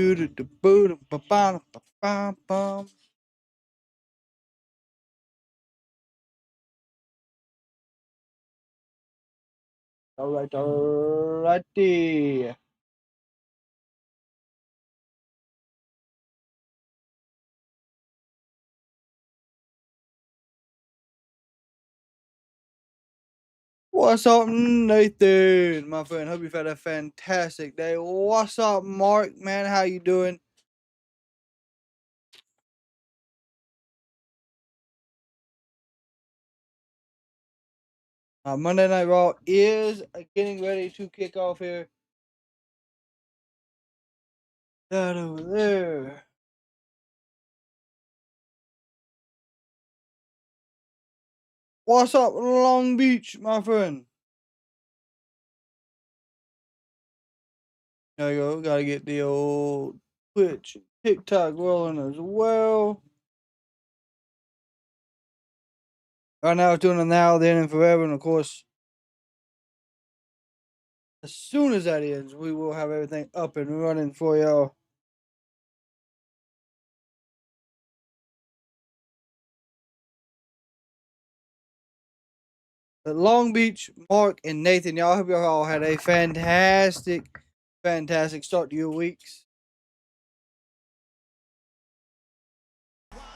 Do do do boo do ba ba ba ba bum. Alrighty. What's up, Nathan, my friend? Hope you've had a fantastic day. What's up, Mark, man? How you doing? Monday Night Raw is getting ready to kick off here. That over there. What's up, Long Beach, my friend? There you go. Gotta get the old Twitch, TikTok rolling as well. Right now, it's doing a now, then, and forever, and of course, as soon as that ends, we will have everything up and running for y'all. But Long Beach, Mark, and Nathan, y'all, I hope y'all all had a fantastic start to your weeks.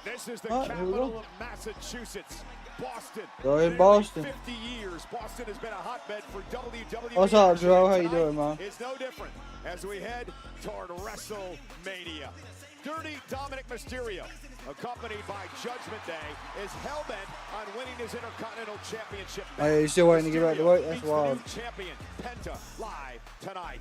This is the capital of Massachusetts, Boston. Go in Boston. 50 years, Boston has been a hotbed for WWE. What's up, Joe? How you doing, man? It's no different as we head toward WrestleMania. Dirty Dominik Mysterio, accompanied by Judgment Day, is hell-bent on winning his Intercontinental Championship. Oh, yeah, you still waiting to get back to work? That's wild. Champion Penta live tonight.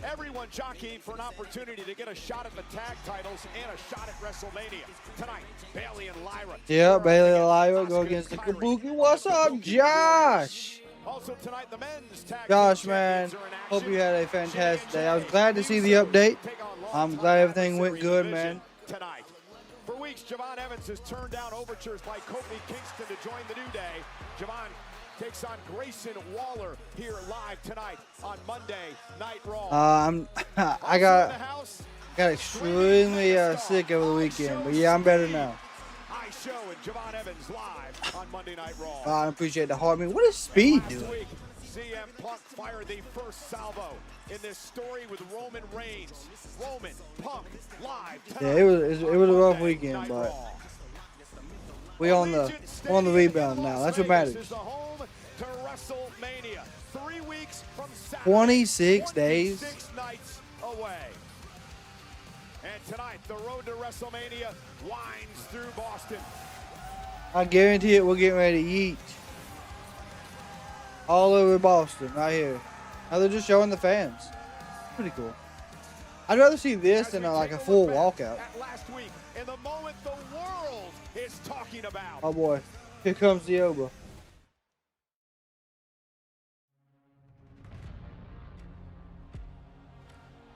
Everyone jockeying for an opportunity to get a shot at the tag titles and a shot at WrestleMania tonight. Bayley and Lyra. Yeah, Bayley and Lyra go against the Kabuki. What's up, Josh? Also tonight, the men's tag Josh, man, hope you had a fantastic day. I was glad to see the update. I'm glad everything went good, man. Tonight. For weeks, Javon Evans has turned down overtures by Kofi Kingston to join the New Day. Javon takes on Grayson Waller here live tonight on Monday Night Raw. I got extremely sick over the weekend, but yeah, I'm better now. High Show and Javon Evans live on Monday Night Raw. I appreciate the heart. I mean, what is Speed doing? Last week, CM Punk fired the first salvo in this story with Roman Reigns. Roman Punk live. Yeah, it was a rough weekend, but we on the rebound now. That's what matters. 26 days. 6 nights away. And tonight, the road to WrestleMania winds through Boston. I guarantee it. We're getting ready to eat all over Boston right here. Now they're just showing the fans. Pretty cool. I'd rather see this than like a full walkout. Last week, in the moment the world is talking about. Oh boy, here comes the Oba.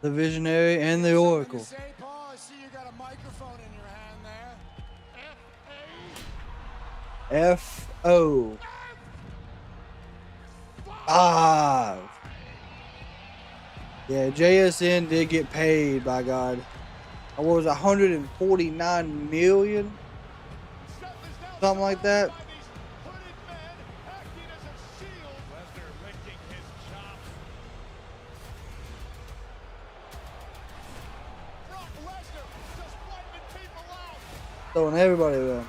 The Visionary and the Oracle. Say, Paul, I see you got a microphone in your hand there. F-O. 5. Yeah, JSN did get paid, by God. What was it, 149 million? Something like that. Throwing everybody around.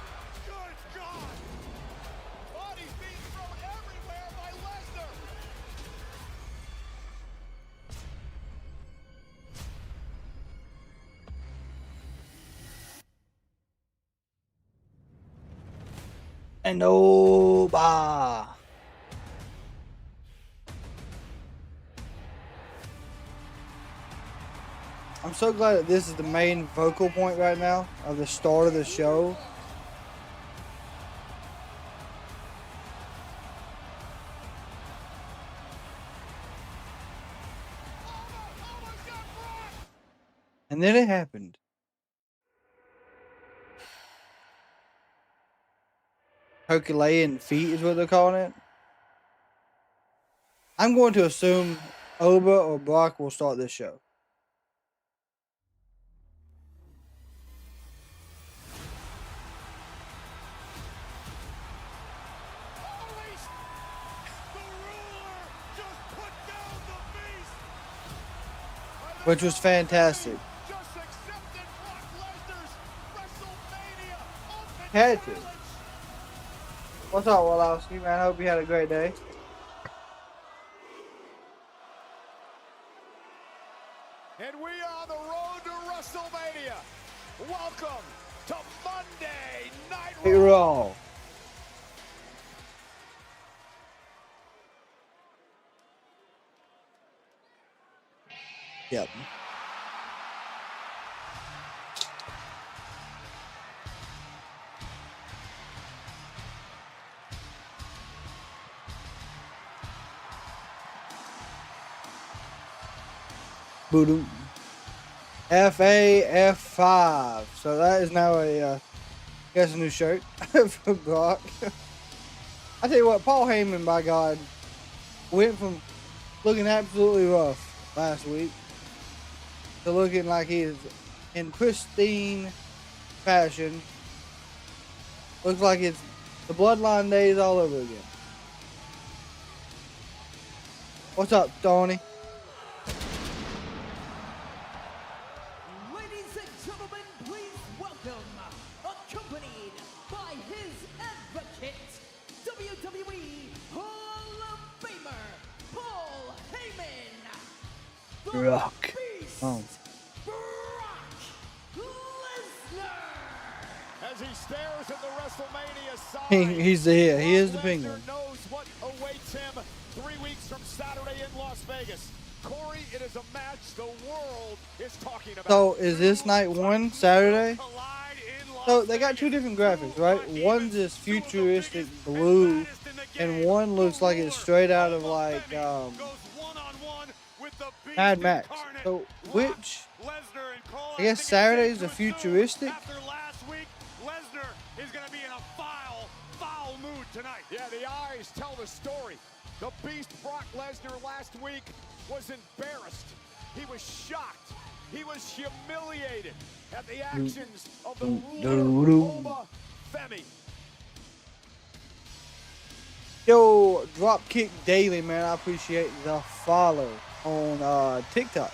And Oba. I'm so glad that this is the main focal point right now of the start of the show. And then it happened. Herculean feet is what they're calling it. I'm going to assume Oba or Brock will start this show. which was fantastic. Just accepted Brock Lesnar's WrestleMania Ultimate Had to. Challenge. What's up, Wallowski, man? I hope you had a great day. And we are on the road to WrestleMania. Welcome to Monday Night Hey, Raw. Raw. Yep. Boodoo. FAF5. So that is now a, I guess, a new shirt for Brock. I tell you what, Paul Heyman, by God, went from looking absolutely rough last week to looking like he is in pristine fashion. Looks like it's the Bloodline days all over again. What's up, Tony? Ladies and gentlemen, please welcome, accompanied by his advocate, WWE Hall of Famer, Paul Heyman, the Brock. Beast, Oh. Brock Lesnar. As he stares at the WrestleMania sign, He's here. He is the Brock Lesnar penguin. knows what awaits him 3 weeks from Saturday in Las Vegas. Corey, it is a match the world is talking about. So is this night one Saturday? So they got two different graphics, right? One's this futuristic blue, and one looks like it's straight out of like Mad Max. So which? I guess Saturday's the futuristic. After last week, Lesnar is going to be in a foul mood tonight. Yeah, the eyes tell the story. The Beast Brock Lesnar last week was embarrassed. He was shocked. He was humiliated at the actions of the ruler Femi. Yo, Dropkick Daily, man. I appreciate the follow on TikTok.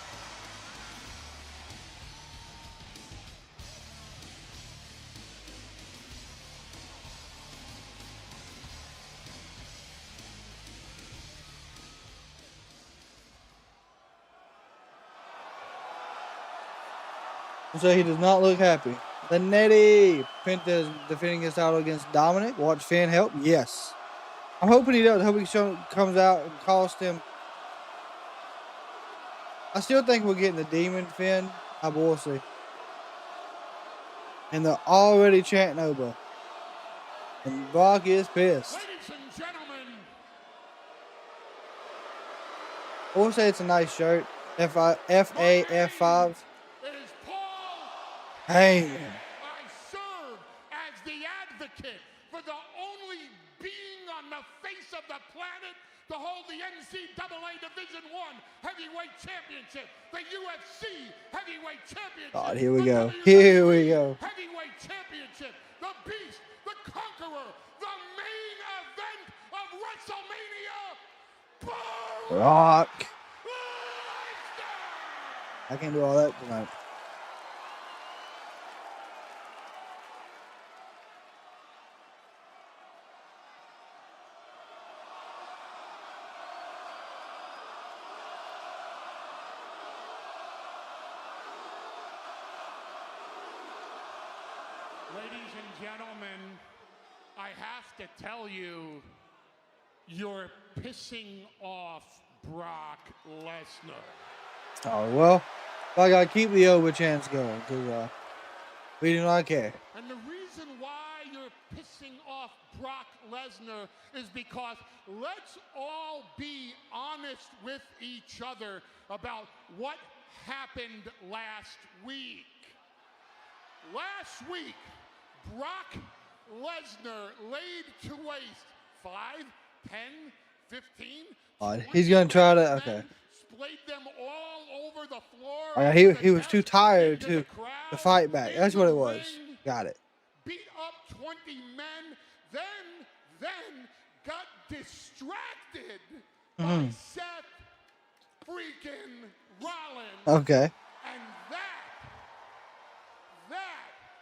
So he does not look happy. The Netty. Penta is defending his title against Dominik. Watch Finn help? Yes. I'm hoping he does. I hope he comes out and cost him. I still think we're getting the Demon Finn. I will see. And they're already chanting over. And Brock is pissed. Ladies and gentlemen, I will say it's a nice shirt. FAF5. it is Paul. Heyman. I serve as the advocate for the only being on the face of the planet to hold the NCAA Division I Heavyweight Championship, the UFC Heavyweight Championship. God, here we the go. WWE Here we go. Heavyweight Championship, the Beast, the Conqueror, the main event of WrestleMania. Brock. Lesnar! I can't do all that tonight. Ladies and gentlemen, I have to tell you, you're pissing off Brock Lesnar. Oh, well, I got to keep the over chance going because we do not care. And the reason why you're pissing off Brock Lesnar is because let's all be honest with each other about what happened last week. Last week, Brock Lesnar laid to waste 5, 10, 15. He's going to try to, okay. Splayed them all over the floor. Oh, yeah, he was too tired to fight back. That's what it was. Got it. Beat up 20 men, then got distracted by Seth freaking Rollins. Okay. And that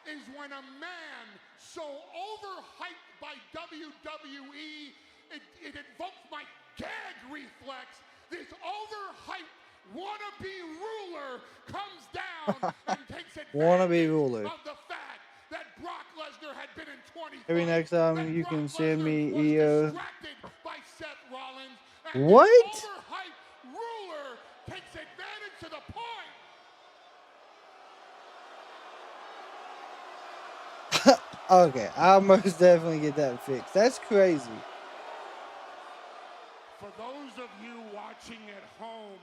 is when a man so overhyped by WWE, it invokes my gag reflex. This overhyped wannabe ruler comes down and takes Wannabe advantage ruler. of the fact that Brock Lesnar had been in 20. Maybe next time that you Brock can send me Lesnar was EO. distracted by Seth Rollins, and What? this overhyped ruler takes advantage to the point. Okay, I'll most definitely get that fixed. That's crazy. For those of you watching at home,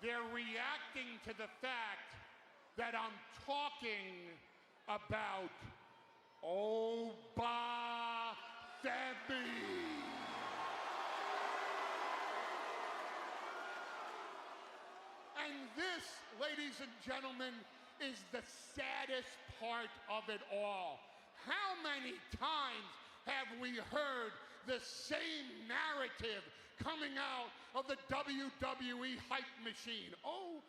they're reacting to the fact that I'm talking about Oba Femi. And this, ladies and gentlemen, is the saddest part of it all. How many times have we heard the same narrative coming out of the WWE hype machine? Oh,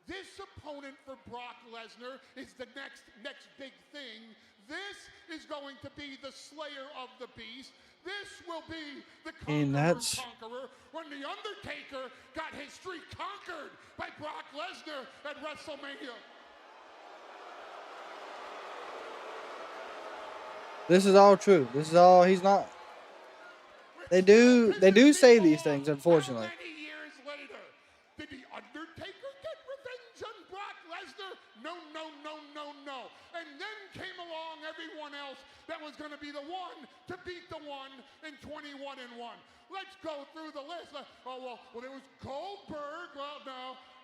this opponent for Brock Lesnar is the next big thing. This is going to be the slayer of the beast. This will be the conqueror when The Undertaker got his streak conquered by Brock Lesnar at WrestleMania. This is all true. This is all, he's not. They do say these things, unfortunately. How many years later did The Undertaker get revenge on Brock Lesnar? No. And then came along everyone else that was going to be the one to beat the one in 21-1. Let's go through the list. Well, it was Goldberg. Well,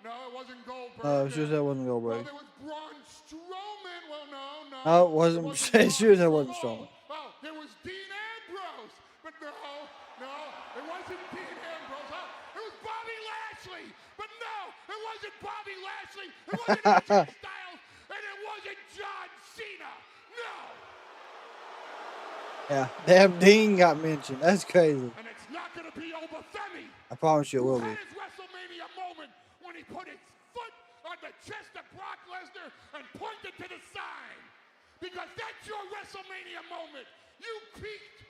no, it wasn't Goldberg. Oh, sure that wasn't Well, Goldberg. there was Braun Strowman. Well, no. No, it wasn't. Sure that wasn't Strowman. Oh, there was Dean Ambrose. But no, it wasn't Dean Ambrose. It was Bobby Lashley. But no, it wasn't Bobby Lashley. It wasn't AJ Styles. And it wasn't John Cena. No. Yeah, damn Dean got mentioned. That's crazy. And it's not going to be Oba Femi. I promise you it will be. His WrestleMania moment when he put his foot on the chest of Brock Lesnar and pointed to the sign. Because that's your WrestleMania moment. You peaked.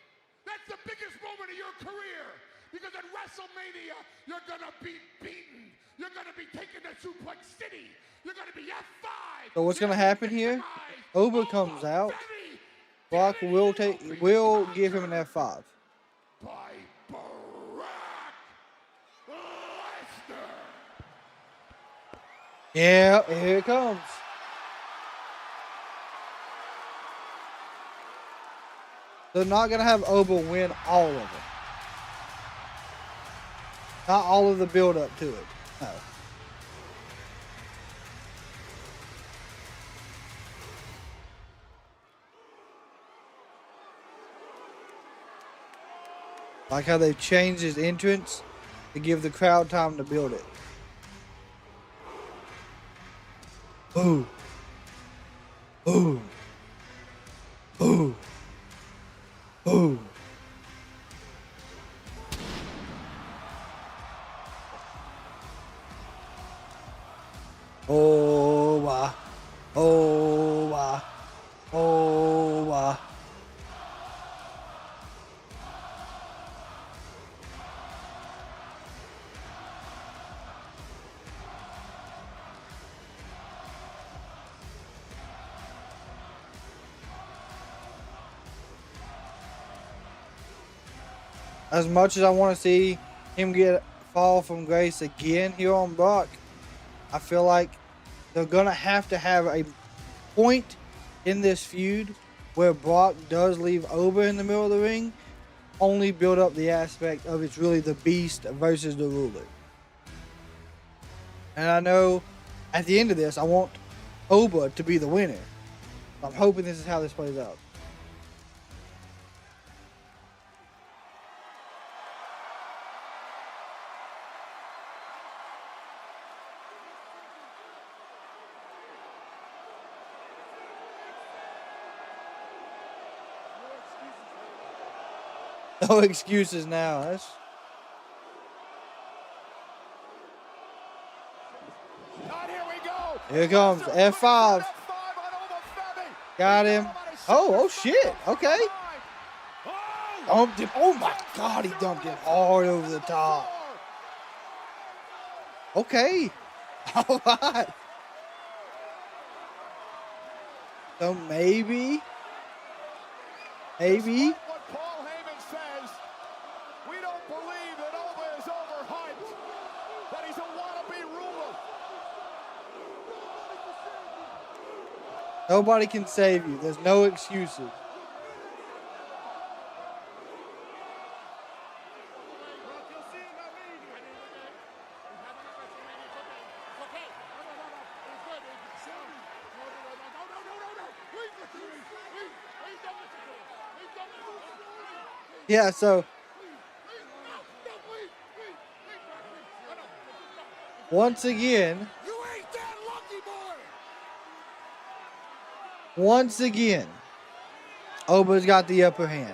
That's the biggest moment of your career. Because at WrestleMania, you're going to be beaten. You're going to be taken to Suplex City. You're going to be F5. So what's going to happen here? Oba comes out. Brock will give him an F5. By Brock Lesnar. Yeah, here it comes. They're not going to have Oba win all of it. Not all of the build-up to it. No. Like how they've changed his entrance to give the crowd time to build it. Boom. Boom. Boom. Boom. Oh, wow. Oh, wow. Oh, wow. As much as I want to see him fall from grace again here on Brock, I feel like they're going to have a point in this feud where Brock does leave Oba in the middle of the ring, only build up the aspect of it's really the Beast versus the Ruler. And I know at the end of this, I want Oba to be the winner. I'm hoping this is how this plays out. No excuses now. Here comes F5. Got him. Oh shit. Okay. Dumped him. Oh my God, he dumped him hard over the top. Okay. All right. So maybe. What Paul Heyman says, we don't believe that Oba is overhyped, that he's a wannabe ruler. Nobody can save you. There's no excuses. Yeah, so once again, Oba's got the upper hand.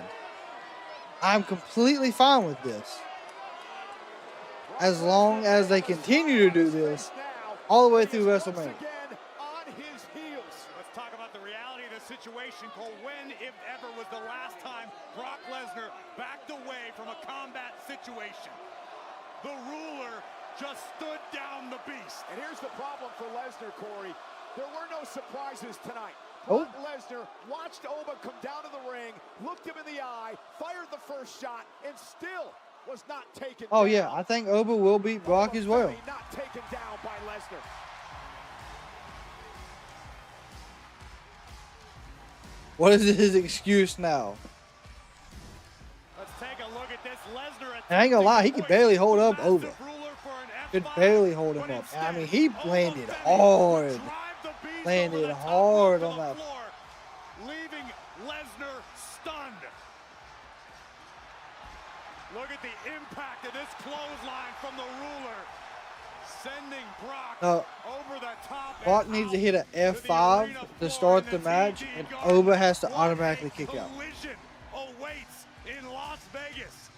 I'm completely fine with this. As long as they continue to do this all the way through WrestleMania. Let's talk about the reality of the situation, Cole. When, if ever, was the last time Brock Lesnar backed away from a combat situation? The ruler just stood down the beast. And here's the problem for Lesnar, Corey. There were no surprises tonight. Oh. Brock Lesnar watched Oba come down to the ring, looked him in the eye, fired the first shot, and still was not taken down. Oh yeah, I think Oba will beat Brock as well. Not taken down by Lesnar. What is his excuse now? Let's take a look at this. Lesnar. And I ain't gonna lie, he could barely hold up Oba. Could barely hold him up. I mean, he landed hard. Landed hard on that. Leaving Lesnar stunned. Look at the impact of this clothesline from the ruler. Sending Brock over the top. Brock needs to hit an F5 to start the match, and Oba has to automatically kick out. Collision awaits in Las Vegas.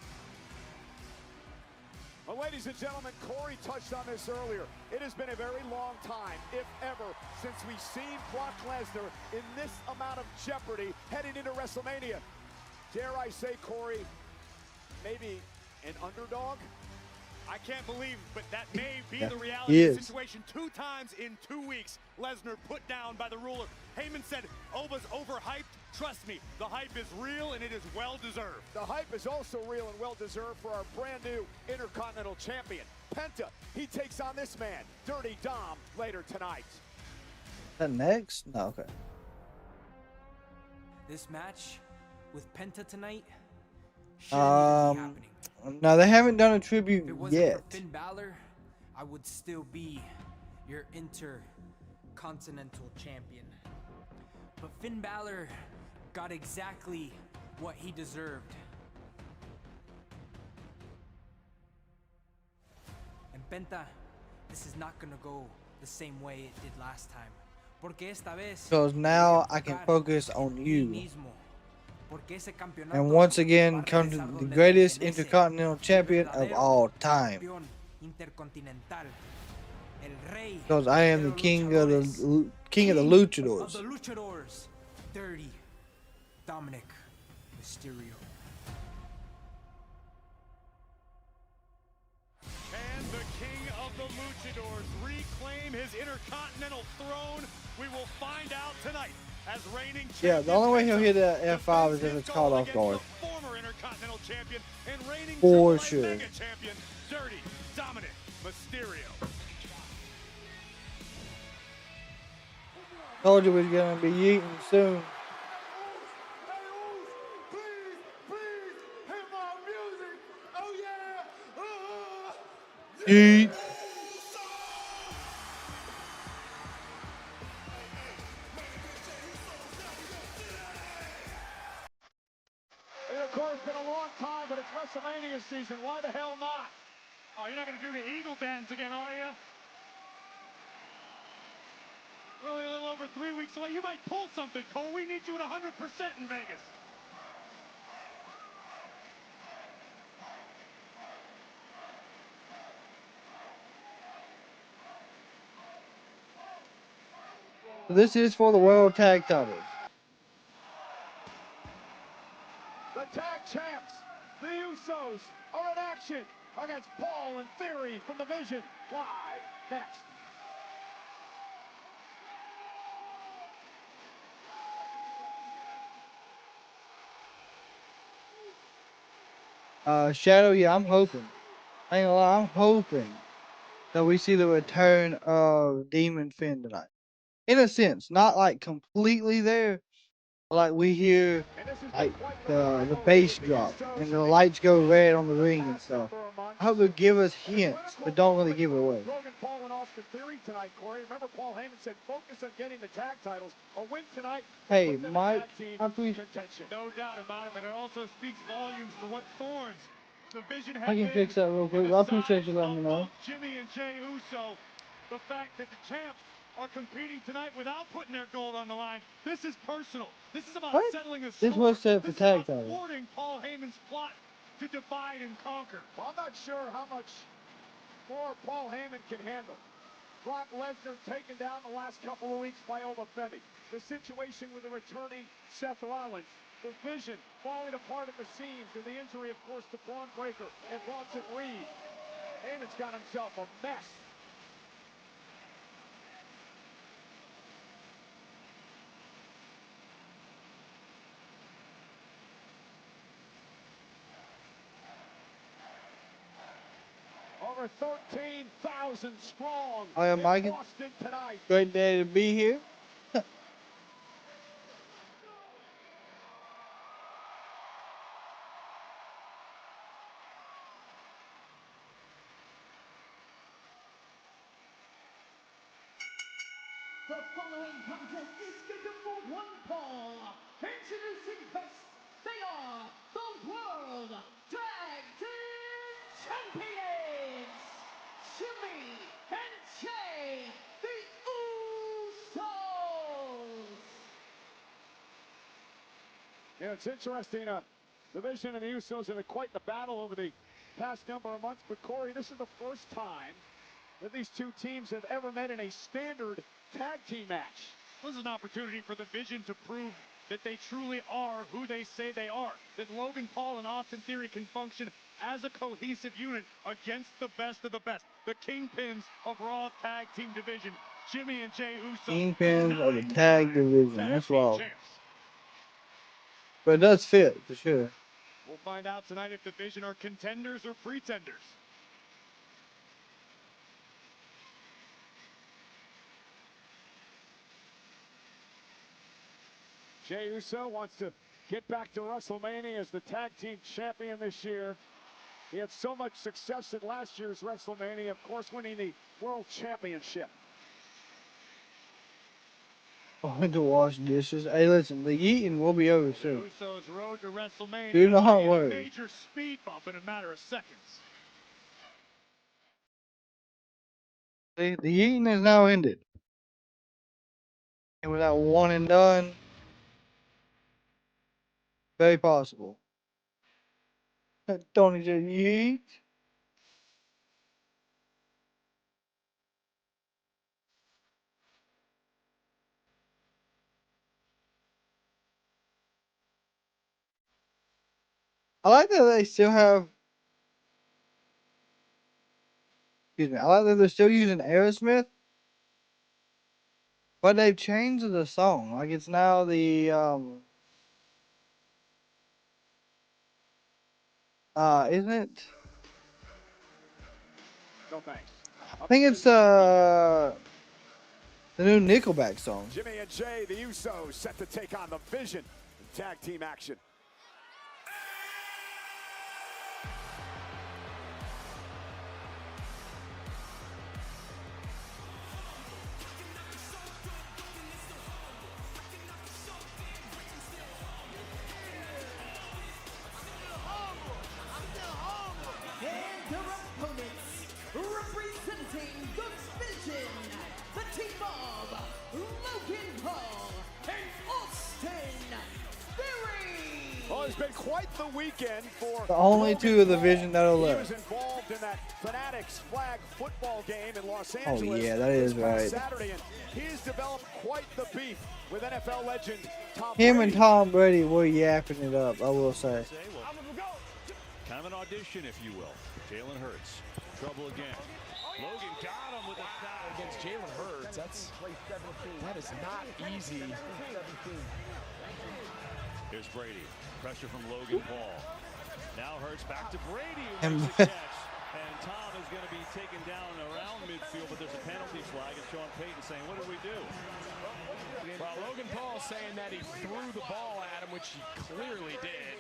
Well, ladies and gentlemen, Corey touched on this earlier. It has been a very long time, if ever, since we've seen Brock Lesnar in this amount of jeopardy heading into WrestleMania. Dare I say, Corey, maybe an underdog? I can't believe, but that may be the reality of the situation. 2 times in 2 weeks, Lesnar put down by the ruler. Heyman said, Oba's overhyped. Trust me, the hype is real and it is well-deserved. The hype is also real and well-deserved for our brand new Intercontinental Champion, Penta. He takes on this man, Dirty Dom, later tonight. Is that next? No, okay. This match with Penta tonight shouldn't be happening. No, they haven't done a tribute if it wasn't yet. For Finn Balor, I would still be your Intercontinental Champion. But Finn Balor got exactly what he deserved. And Penta, this is not gonna go the same way it did last time. Porque esta vez, because now I can focus on you. And once again, come to the greatest Intercontinental Champion of all time. Because I am the king of the luchadors. Of the luchadors, Dirty Dominik Mysterio. And the king of the luchadors reclaim his Intercontinental throne. We will find out tonight. As reigning yeah, the only way he'll hit that F5 is if it's called off guard. Former Intercontinental Champion and reigning for sure. Mega Champion, Dirty Dominik Mysterio. Told you we was gonna be eating soon. Eat. Of course, it's been a long time, but it's WrestleMania season. Why the hell not? Oh, you're not going to do the Eagle dance again, are you? We're only a little over 3 weeks away. You might pull something, Cole. We need you at 100% in Vegas. So this is for the World Tag Titles. The tag champs, the Usos, are in action against Paul and Theory from the Vision. Live next. Shadow, yeah, I'm hoping. I ain't gonna lie, I'm hoping that we see the return of Demon Finn tonight. In a sense, not like completely there, but like we hear like the bass drop and the lights go red on the ring and stuff. I hope they'll give us hints, but don't really give it away. Logan Paul and Austin Theory tonight, Corey. Remember Paul Heyman said focus on getting the tag titles. A win tonight. Hey, Mike, I appreciate. No doubt about it, but it also speaks volumes for what thorns the Vision I can fix that real quick. I appreciate you letting me know. Jimmy and Jey Uso, the fact that the champs are competing tonight without putting their gold on the line. This is personal. This is about settling a score. This was set for tag titles. titles. Thwarting Paul Heyman's plot to divide and conquer. Well, I'm not sure how much more Paul Heyman can handle. Brock Lesnar taken down the last couple of weeks by Ola Femi. The situation with the returning Seth Rollins. The Vision falling apart at the seams, and the injury, of course, to Braun Breaker and Bronson Reed. Heyman's got himself a mess. Over 13,000 strong I am Mike. Boston tonight. Great day to be here. The following contest is scheduled for one fall. Introducing first, they are the World Tag Team Champions, Jimmy and Jey, the Usos. Yeah, it's interesting. The Vision and the Usos have had quite the battle over the past number of months. But Corey, this is the first time that these two teams have ever met in a standard tag team match. This is an opportunity for the Vision to prove that they truly are who they say they are. That Logan Paul and Austin Theory can function as a cohesive unit against the best of the best. The kingpins of Raw Tag Team Division, Jimmy and Jey Uso. Kingpins of the tag division. That's wild. But it does fit, for sure. We'll find out tonight if the Vision are contenders or pretenders. Jey Uso wants to get back to WrestleMania as the tag team champion this year. He had so much success at last year's WrestleMania, of course, winning the World Championship. I went to wash dishes. Hey, listen, the eating will be over soon. Usos road to WrestleMania. Do not A worry. major speed bump in a matter of seconds. The eating is now ended. And without one and done, very possible. Tony just eat. I like that they still have. Excuse me. I like that they're still using Aerosmith, but they've changed the song. Like it's now the isn't it? No thanks. I think it's the new Nickelback song. Jimmy and Jey, the Usos, set to take on the Vision in tag team action. And their opponents, representing the Vision, the team of Logan Paul and Austin Theory. it's been quite the weekend for The only Logan two of the Paul. division that are He left. was involved in that Fanatics flag football game in Los Angeles. yeah, that is this past right. Saturday, and he's developed quite the beef with NFL legend Tom Him Brady. and Tom Brady were yapping it up, I will say. Kind of an audition, if you will. Jalen Hurts. Trouble again. Logan got him with a foul against Jalen Hurts. That is not easy. Here's Brady. Pressure from Logan Paul. Now Hurts back to Brady. Who makes the catch. And Tom is going to be taken down around midfield, but there's a penalty flag. And Sean Payton saying, what did we do? Well, Logan Paul saying that he threw the ball at him, which he clearly did.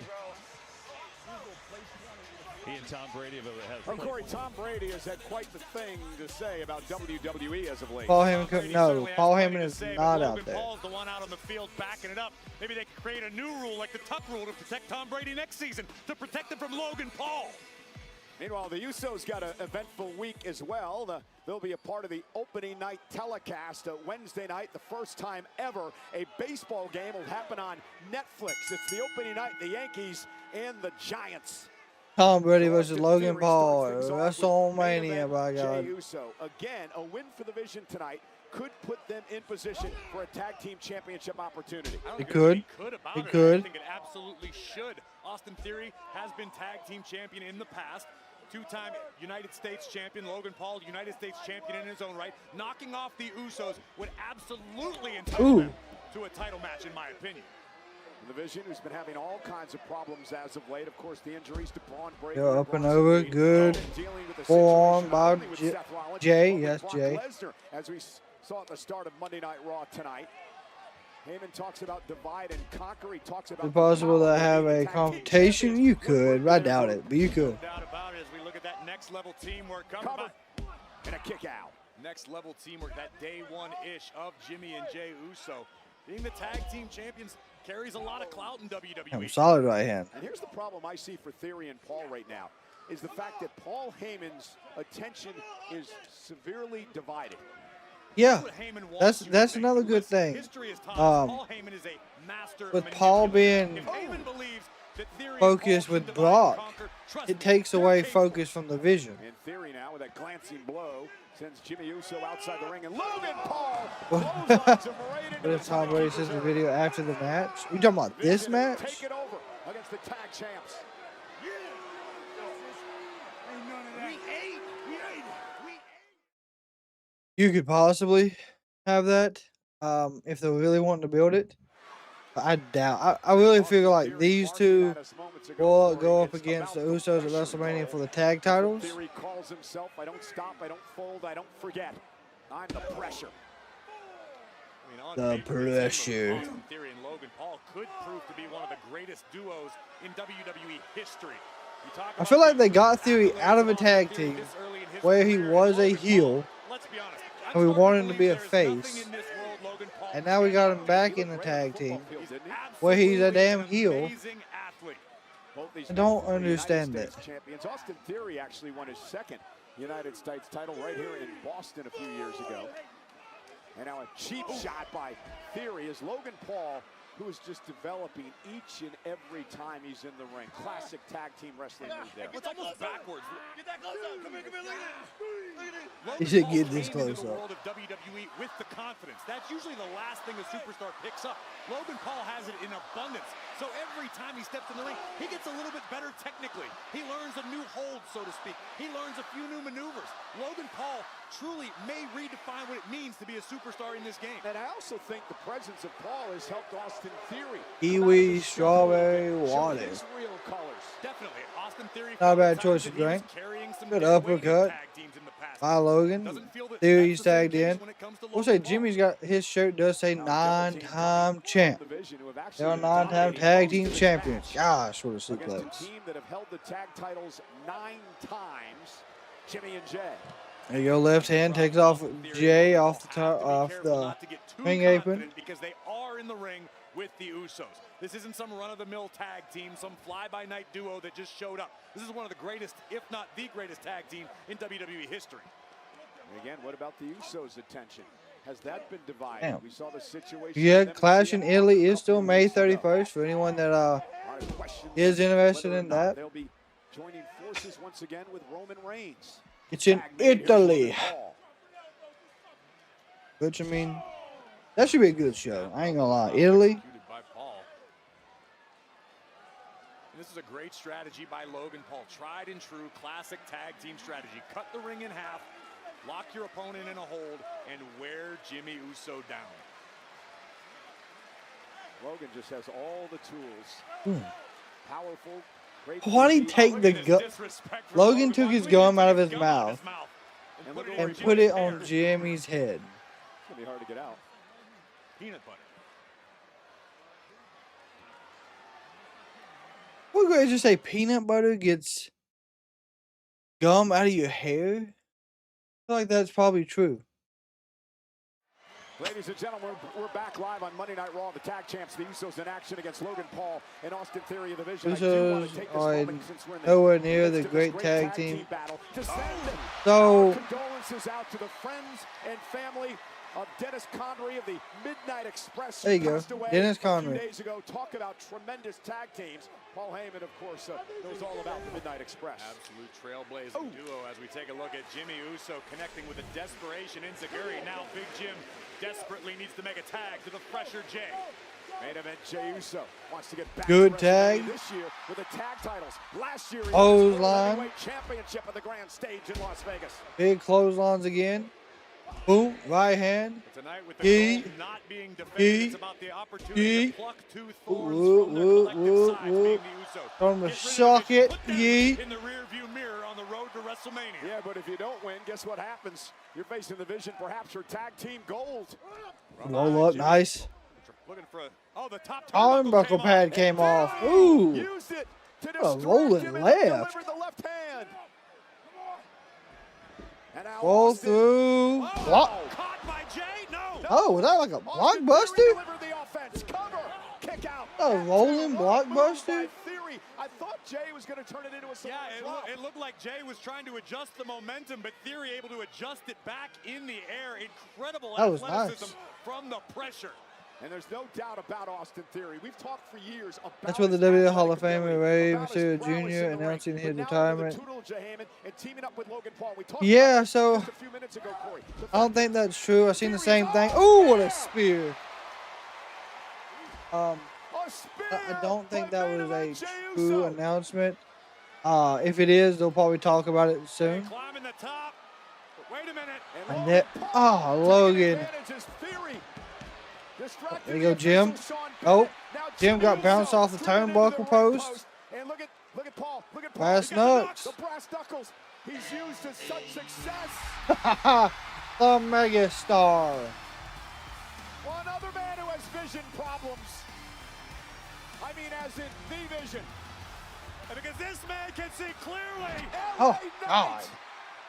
He and Tom Brady have Corey, Tom Brady has had quite the thing to say about WWE as of late. Paul Heyman couldn't. No, Paul Heyman is not out there. Paul's the one out on the field backing it up. Maybe they could create a new rule like the Tuck rule to protect Tom Brady next season, to protect him from Logan Paul. Meanwhile, the Usos got an eventful week as well. They'll be a part of the opening night telecast Wednesday night. The first time ever a baseball game will happen on Netflix. It's the opening night, the Yankees and the Giants. Tom Brady versus Logan Paul at WrestleMania, by God. Jey Uso. Again, a win for the Vision tonight could put them in position for a tag team championship opportunity. It could. It could. I think it absolutely should. Austin Theory has been tag team champion in the past. Two-time United States champion. Logan Paul, United States champion in his own right. Knocking off the Usos would absolutely entitle them to a title match, in my opinion. The Vision, who's been having all kinds of problems as of late. Of course, the injuries to Braun Breaker. Yeah, up and over. Good. Forearm by Jay. Yes, Jay. Lesnar, as we saw at the start of Monday Night Raw tonight. Heyman talks about divide and conquer. He talks about. Is it possible to have a confrontation? You could. I doubt it, but you could. No doubt about it as we look at that next level teamwork coming by. And a kick out. Next level teamwork, that day one-ish of Jimmy and Jey Uso. Being the tag team champions carries a lot of clout in WWE. I'm solid right hand. And here's the problem I see for Theory and Paul right now, is the fact that Paul Heyman's attention is severely divided. Yeah, that's another good thing. With Paul being focused with Brock, it takes away focus from the Vision. In Theory now with that glancing blow sends Jimmy Uso outside the ring, and Logan Paul clotheslines him right into What if Tom Brady says the video after the match? You talking about this match? Take it over against the tag champs. You could possibly have that if they really wanting to build it. But I doubt. I really feel like these two will go up against the Usos at WrestleMania for the tag titles. Theory calls himself, I don't stop, I don't fold, I don't forget. I'm the pressure. The pressure. Theory and Logan Paul could prove to be one of the greatest duos in WWE history. I feel like they got Theory out of a tag team where he was a heel, and we wanted him to be a face, and now we got him back in the tag team where he's a damn heel. I don't understand that. Austin Theory actually won his second United States title right here in Boston a few years ago. And now a cheap shot by Theory as Logan Paul, who is just developing each and every time he's in the ring. Classic tag team wrestling move there. It's almost backwards. Get that close up. Come here, look at this. You should get this close the up. world of WWE with the confidence. That's usually the last thing a superstar picks up. Logan Paul has it in abundance. So every time he steps in the ring, he gets a little bit better technically. He learns a new hold, so to speak. He learns a few new maneuvers. Logan Paul truly may redefine what it means to be a superstar in this game. And I also think the presence of Paul has helped Austin Theory. Kiwi, strawberry, water. His real colors. Definitely. Austin Theory. Not a bad choice of drink. Good uppercut. By Logan. Theory's tagged in. We'll say Jimmy's got his shirt does say 9-time champ. They're a 9-time tag team champion. Gosh, what a suplex. Team that have held the tag titles 9 times. Jimmy and Jay. There you go, left hand takes off Jay off the top, off the ring apron. Because they are in the ring with the Usos. This isn't some run-of-the-mill tag team, some fly-by-night duo that just showed up. This is one of the greatest, if not the greatest tag team in WWE history. And again, what about the Usos' attention? Has that been divided? Damn. We saw the situation. Yeah, Clash in Italy is still May 31st for anyone that far as questions. Is interested whether or in not that. They'll be joining forces once again with Roman Reigns. It's in Tag mate, here's Italy. Logan Paul. Which, I mean, that should be a good show. I ain't gonna lie. Italy. Executed by Paul. And this is a great strategy by Logan Paul. Tried and true classic tag team strategy. Cut the ring in half, lock your opponent in a hold, and wear Jimmy Uso down. Logan just has all the tools. Powerful. Great. Why did he take the gun? Logan took his gum out of his mouth and put it on Jimmy's head. It's gonna be hard to get out. Peanut butter. What did I just say? Peanut butter gets gum out of your hair? I feel like that's probably true. Ladies and gentlemen, we're back live on Monday Night Raw. The tag champs, the Usos, in action against Logan Paul and Austin Theory of the Vision. Usos are nowhere near the great tag team. So, condolences out to the friends and family of Dennis Connery of the Midnight Express. There you go, Dennis Connery. 2 days ago, talk about tremendous tag teams. Paul Heyman, of course, knows all about the Midnight Express. Absolute trailblazing duo as we take a look at Jimmy Uso connecting with a desperation Enziguri. Now Big Jim desperately needs to make a tag to the fresher Jay. Main event, Jey Uso wants to get back good to tag this year with the tag titles. Last year, he clothesline. won the championship at the Grand Stage in Las Vegas. Big clotheslines again. Boom, right hand. Tonight with the gold not being defended, it's about the opportunity to pluck two thorns from their collective sides, being the Usos. From the socket, yee. In the rearview mirror on the road to WrestleMania. Yeah, but if you don't win, guess what happens? You're facing the Vision, perhaps for tag team gold. Roll up, nice. Looking for the top Armbuckle pad came off. Ooh. Used it to Oh, distract rolling him and left. delivered the left hand. And now Roll Austin- through. Block. Caught by Jay? No. Oh, was that like a Austin Theory blockbuster? delivered the offense. Cover. Kick out. A rolling Move blockbuster? by Theory. I thought Jay was going to turn it into a Yeah, drop. it looked like Jay was trying to adjust the momentum, but Theory able to adjust it back in the air. Incredible That was athleticism nice. from the pressure. And there's no doubt about Austin Theory. We've talked for years about That's what the his WWE athletic Hall of Famer ability, Rey about his Mysterio prowess in Jr. the ring. announcing But his now retirement. under the tutelage of Heyman and teaming up with Logan Paul. We talked Yeah, about so just a few minutes ago, Corey. I don't think that's true. I seen the same thing. Oh, what a spear! A spear I don't think by that main was a event Jey true Uso. announcement. If it is, they'll probably talk about it soon. Climbing the top. But wait a minute. And And that, Paul Logan. taking advantage is Theory. Distracted There you the go, Jim. official Sean Oh, Bennett. Now Jim got Jimmy bounced Uso off the driven into turnbuckle ring post. And look at Paul. Look at Paul. Brass He got the knucks. The brass knuckles. He's used to such success. The megastar. Another man who has vision problems. I mean, as in the vision. And because this man can see clearly. Oh, LA God. Knight.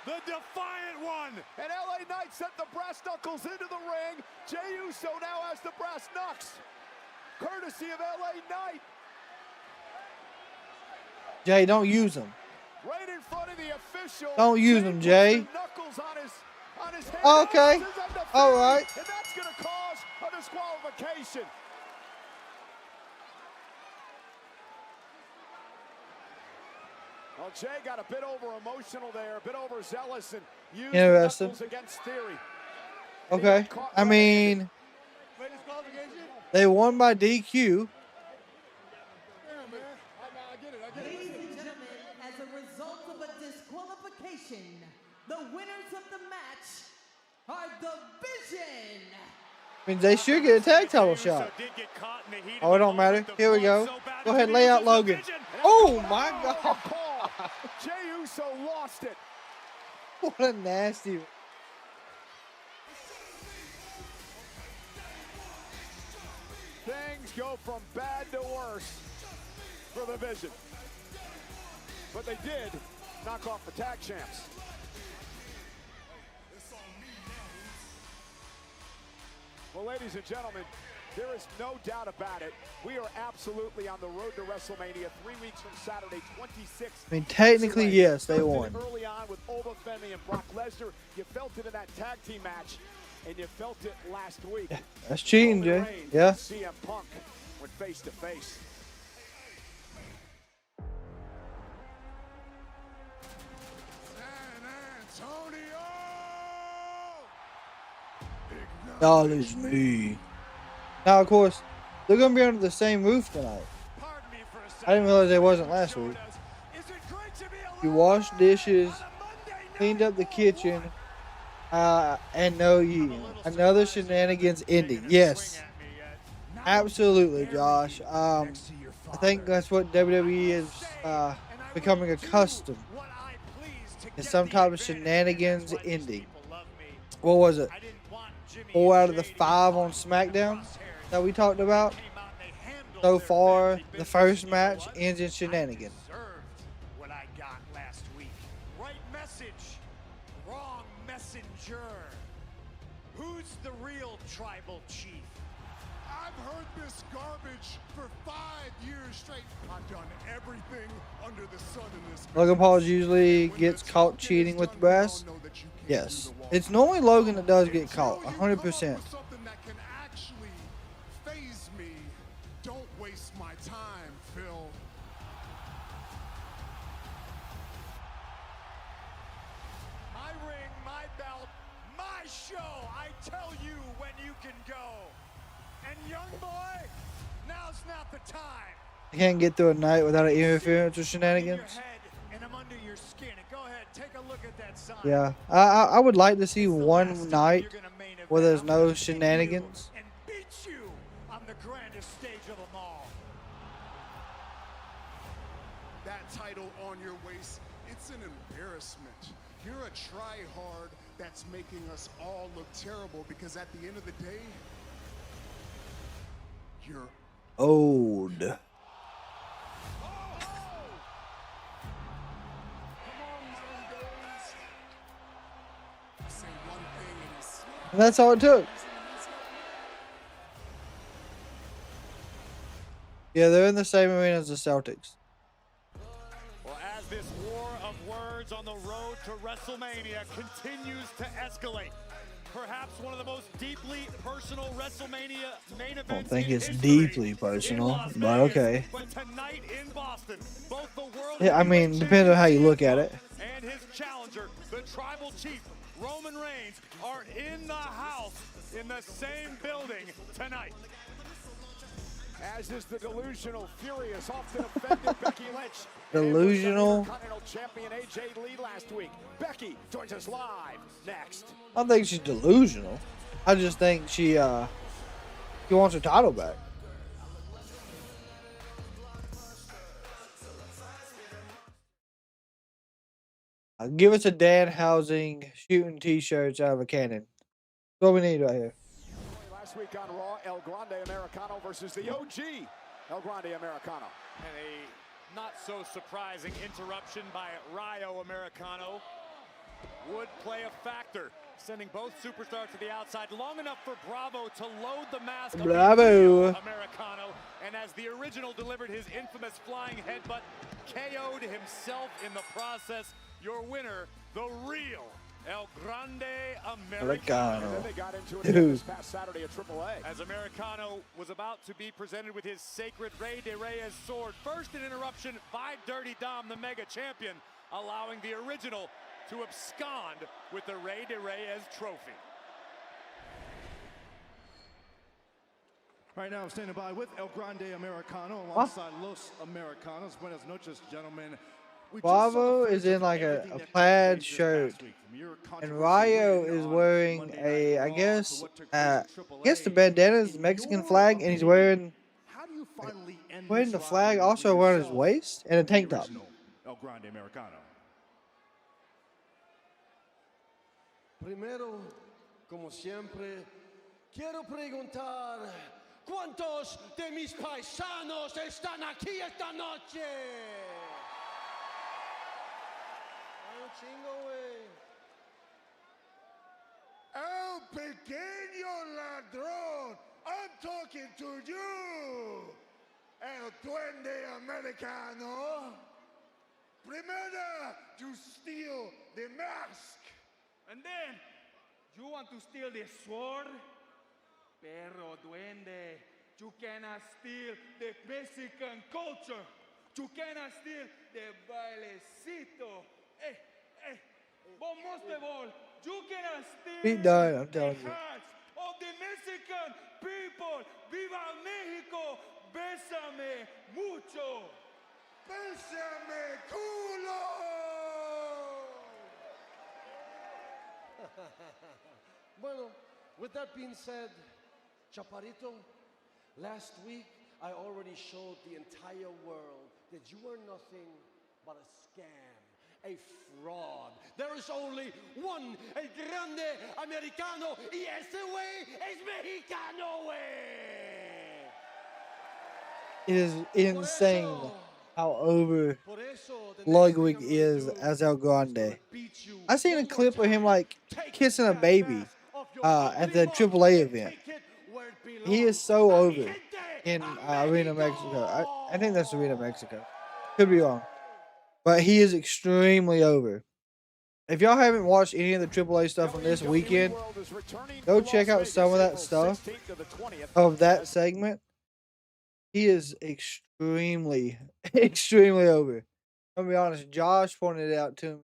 The defiant one. And LA Knight sent the brass knuckles into the ring. Jey Uso now has the brass knucks. Courtesy of LA Knight. Jay, don't use them. Right in front of the official. Don't use them, Jay. puts the knuckles on his hand. Okay. This is undefeated, All right. And that's going to cause a disqualification. Well, Jay got a bit over emotional there, a bit overzealous, and used the Interesting. knuckles against Theory. Okay. I mean, they won by DQ. Ladies and gentlemen, as a result of a disqualification, the winners of the match are the Vision. I mean, they should get a tag title shot. Oh, it don't matter. Here we go. Go ahead, lay out Logan. Oh, my God. Paul. Jey Uso lost it. What a nasty. Things go from bad to worse for the Vision. But they did knock off the tag champs. Well, ladies and gentlemen, there is no doubt about it. We are absolutely on the road to WrestleMania 3 weeks from Saturday, 26th. I mean, technically, yes, they won. Early on with Oba Femi and Brock Lesnar, you felt it in that tag team match, and you felt it last week. That's cheating, Roman Jay. Reigns Yeah. and CM Punk went face to face. Acknowledge me. Now, of course, they're going to be under the same roof tonight. I didn't realize they wasn't last week. You washed dishes, cleaned up the kitchen, and no, another shenanigans ending. Yes, absolutely, Josh. I think that's what WWE is becoming accustomed. Is some type of shenanigans ending. What was it? 4 out of the 5 on SmackDown that we talked about. So far, the first match ends in shenanigans. What I got last week. Right message, wrong messenger. Who's the real tribal chief? I've heard this garbage for 5 years straight. I've done everything under the sun in this. Logan Paul usually gets caught cheating with the brass. Yes, it's normally Logan that does get caught, 100%. Something that can actually phase me. Don't waste my time, Phil. My ring, my belt, my show. I tell you when you can go. And young boy, now's not the time. I can't get through a night without an interference or shenanigans. And I'm under your skin. And go ahead, take a look at that sign. Yeah, I would like to see one night where there's no shenanigans. And beat you on the grandest stage of them all. That title on your waist, it's an embarrassment. You're a try-hard that's making us all look terrible because at the end of the day, you're Old. And that's all it took. Yeah, they're in the same arena as the Celtics. Well, as this war of words on the road to WrestleMania continues to escalate, perhaps one of the most deeply personal WrestleMania main events. I don't think it's in deeply history personal, in Las but Vegas. okay. But tonight in Boston, both the world Yeah, I mean, depends on how you look at it. and his challenger, the tribal chief Roman Reigns, are in the house in the same building tonight. As is the delusional, furious, often offended Becky Lynch. Delusional. Intercontinental champion AJ Lee last week. Becky joins us live next. I don't think she's delusional. I just think she wants her title back. Give us a Danhausen shooting t-shirts out of a cannon. That's what we need right here. Last week on Raw, El Grande Americano versus the OG El Grande Americano. And a not so surprising interruption by Rayo Americano would play a factor, sending both superstars to the outside long enough for Bravo to load the mask of Bravo Americano. And as the original delivered his infamous flying headbutt, KO'd himself in the process. Your winner, the real El Grande Americano. Americano. And then they got into it Dude. this past Saturday at AAA. As Americano was about to be presented with his sacred Rey de Reyes sword. First an interruption by Dirty Dom, the mega champion, allowing the original to abscond with the Rey de Reyes trophy. Right now, I'm standing by with El Grande Americano alongside Los Americanos. Buenas noches, gentlemen. Bravo is in like a plaid shirt, and Rayo is wearing a, I guess the bandana is the Mexican flag, and he's wearing the flag also around his waist and a tank top. El Grande Americano. Primero, como siempre, quiero preguntar, ¿cuántos de mis paisanos están aquí esta noche? Chingo, güey. El pequeño ladrón. I'm talking to you. El duende americano. Primero, you steal the mask. And then, you want to steal the sword? Perro duende, you cannot steal the Mexican culture. You cannot steal the bailecito. But most of all, you cannot steal He died, I'm telling you. hearts with that being said, Chaparrito, last week I already showed the entire world that you are nothing but a scam, a fraud. There is only one, el grande americano, y ese way es mexicano way. It is insane how over Ludwig is as El Grande. I seen a clip of him like kissing a baby at the AAA event. He is so over in Arena Mexico. I think that's Arena Mexico. Could be wrong. But he is extremely over. If y'all haven't watched any of the AAA stuff from this weekend, go check out some of that stuff of that segment. He is extremely, extremely over. I'll be honest, Josh pointed it out to me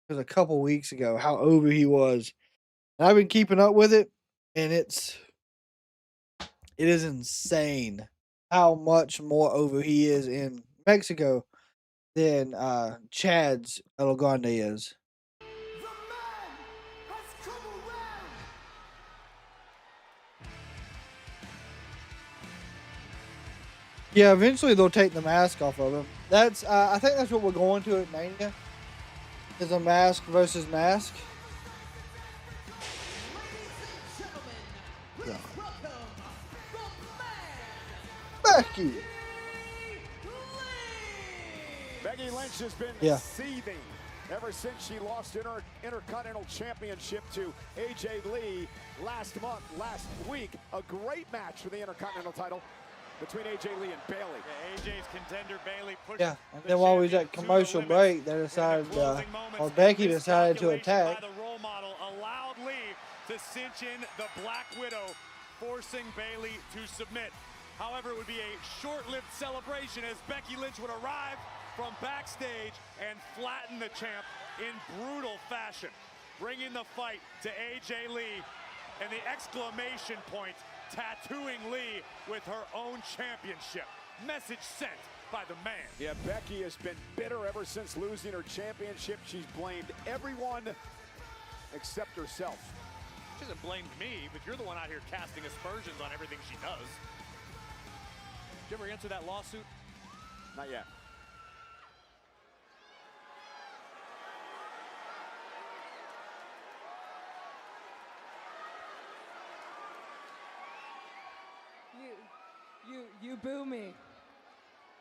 it was a couple weeks ago how over he was. And I've been keeping up with it, and it is insane how much more over he is in Mexico than Chad's El Grande is. Yeah, eventually they'll take the mask off of him. That's I think that's what we're going to at Mania. Is a mask versus mask. Yeah. Becky. Becky Lynch has been seething ever since she lost her Intercontinental Championship to AJ Lee last week. A great match for the Intercontinental title between AJ Lee and Bayley. Yeah, AJ's contender Bayley pushed. Yeah, and then while we was at commercial break, they decided, or Becky decided to attack. The role model allowed Lee to cinch in the Black Widow, forcing Bayley to submit. However, it would be a short-lived celebration as Becky Lynch would arrive from backstage and flatten the champ in brutal fashion, bringing the fight to AJ Lee, and the exclamation point tattooing Lee with her own championship. Message sent by the man. Yeah, Becky has been bitter ever since losing her championship. She's blamed everyone except herself. She hasn't blamed me, but you're the one out here casting aspersions on everything she does. Did you ever answer that lawsuit? Not yet. You boo me.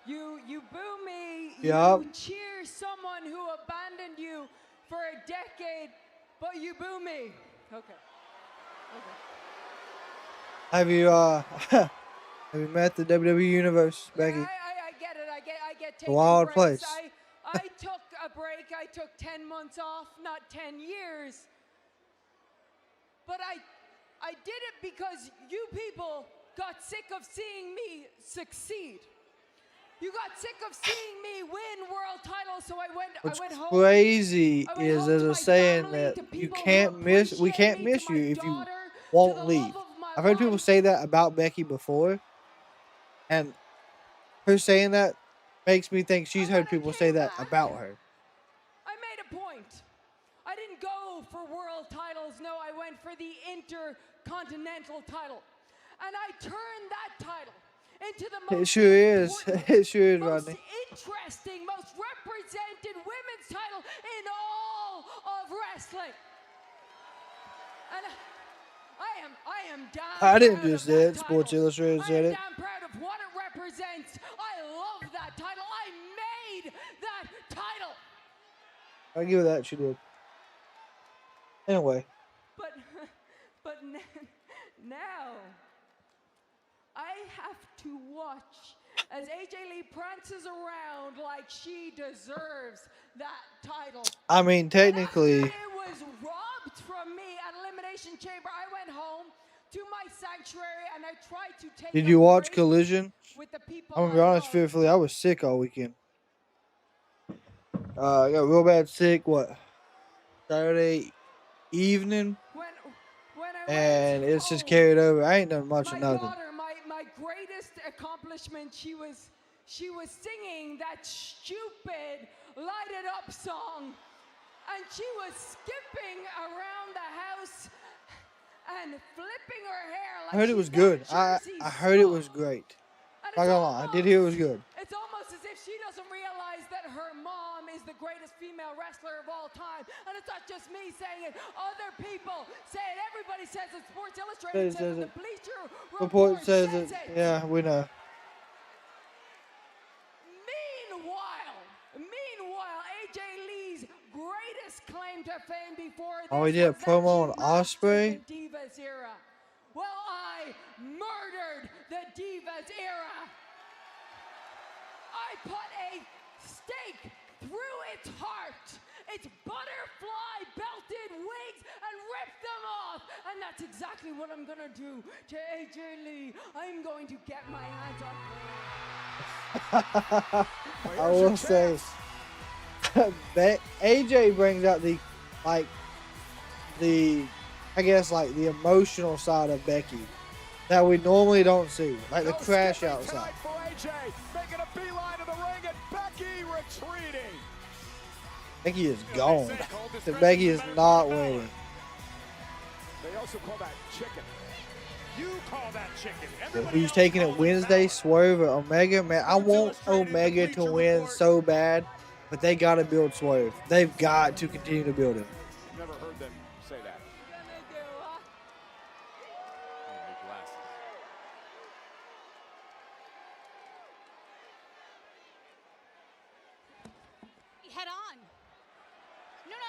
You boo me. Yep. You cheer someone who abandoned you for a decade, but you boo me. Okay. Have you have you met the WWE Universe, Becky? I get it. I get taking Wild breaks. place. I took a break. I took 10 months off, not 10 years. But I did it because you people got sick of seeing me succeed. You got sick of seeing me win world titles, so I went home. Crazy is there's a saying that you can't miss. We can't miss you if you won't leave. I've heard people say that about Becky before, and her saying that makes me think she's heard people say that about her. I made a point. I didn't go for world titles. No, I went for the Intercontinental title. And I turned that title into the most It sure is. It sure is, most Rodney. interesting, most represented women's title in all of wrestling. And I am damn I didn't proud just of say that it. Sports title. Illustrated said I am it. damn proud of what it represents. I love that title. I made that title. I'll give her that. She did. Anyway. But now I have to watch as AJ Lee prances around like she deserves that title. I mean, technically. It was robbed from me at Elimination Chamber. I went home to my sanctuary and I tried to take. Did you watch Collision? With the people I'm gonna be honest, fearfully, I was sick all weekend. I got real bad sick. Saturday evening, and it's just carried over. I ain't done much of nothing. Daughter, my greatest accomplishment, she was singing that stupid Light It Up song, and she was skipping around the house and flipping her hair like I heard it was she's good. got I Jersey heard it skull. was great. And Not gonna lie, I did hear it was good. It's almost as if she doesn't realize that her mom is the greatest female wrestler of all time. And it's not just me saying it. Other people say it. Everybody says it. Sports Illustrated says it. The Bleacher Report says it. it. Yeah, we know. Meanwhile, AJ Lee's greatest claim to fame before this Oh, he did a was that promo on he mastered Ospreay. the Divas era. Well, I murdered the Divas era. I put a stake through its heart, its butterfly belted wings, and ripped them off. And that's exactly what I'm gonna do to AJ Lee. I'm going to get my hands on. I will say, AJ brings out the the emotional side of Becky that we normally don't see, like the crash outside. For AJ, making a beeline to the ring, and Becky retreating. Becky is gone. Becky is not winning. They also call that chicken. You call that chicken. Who's taking it Wednesday? Swerve or Omega? Man, I want Omega to win so bad, but they got to build Swerve. They've got to continue to build him. Never heard them say that. Head on. No.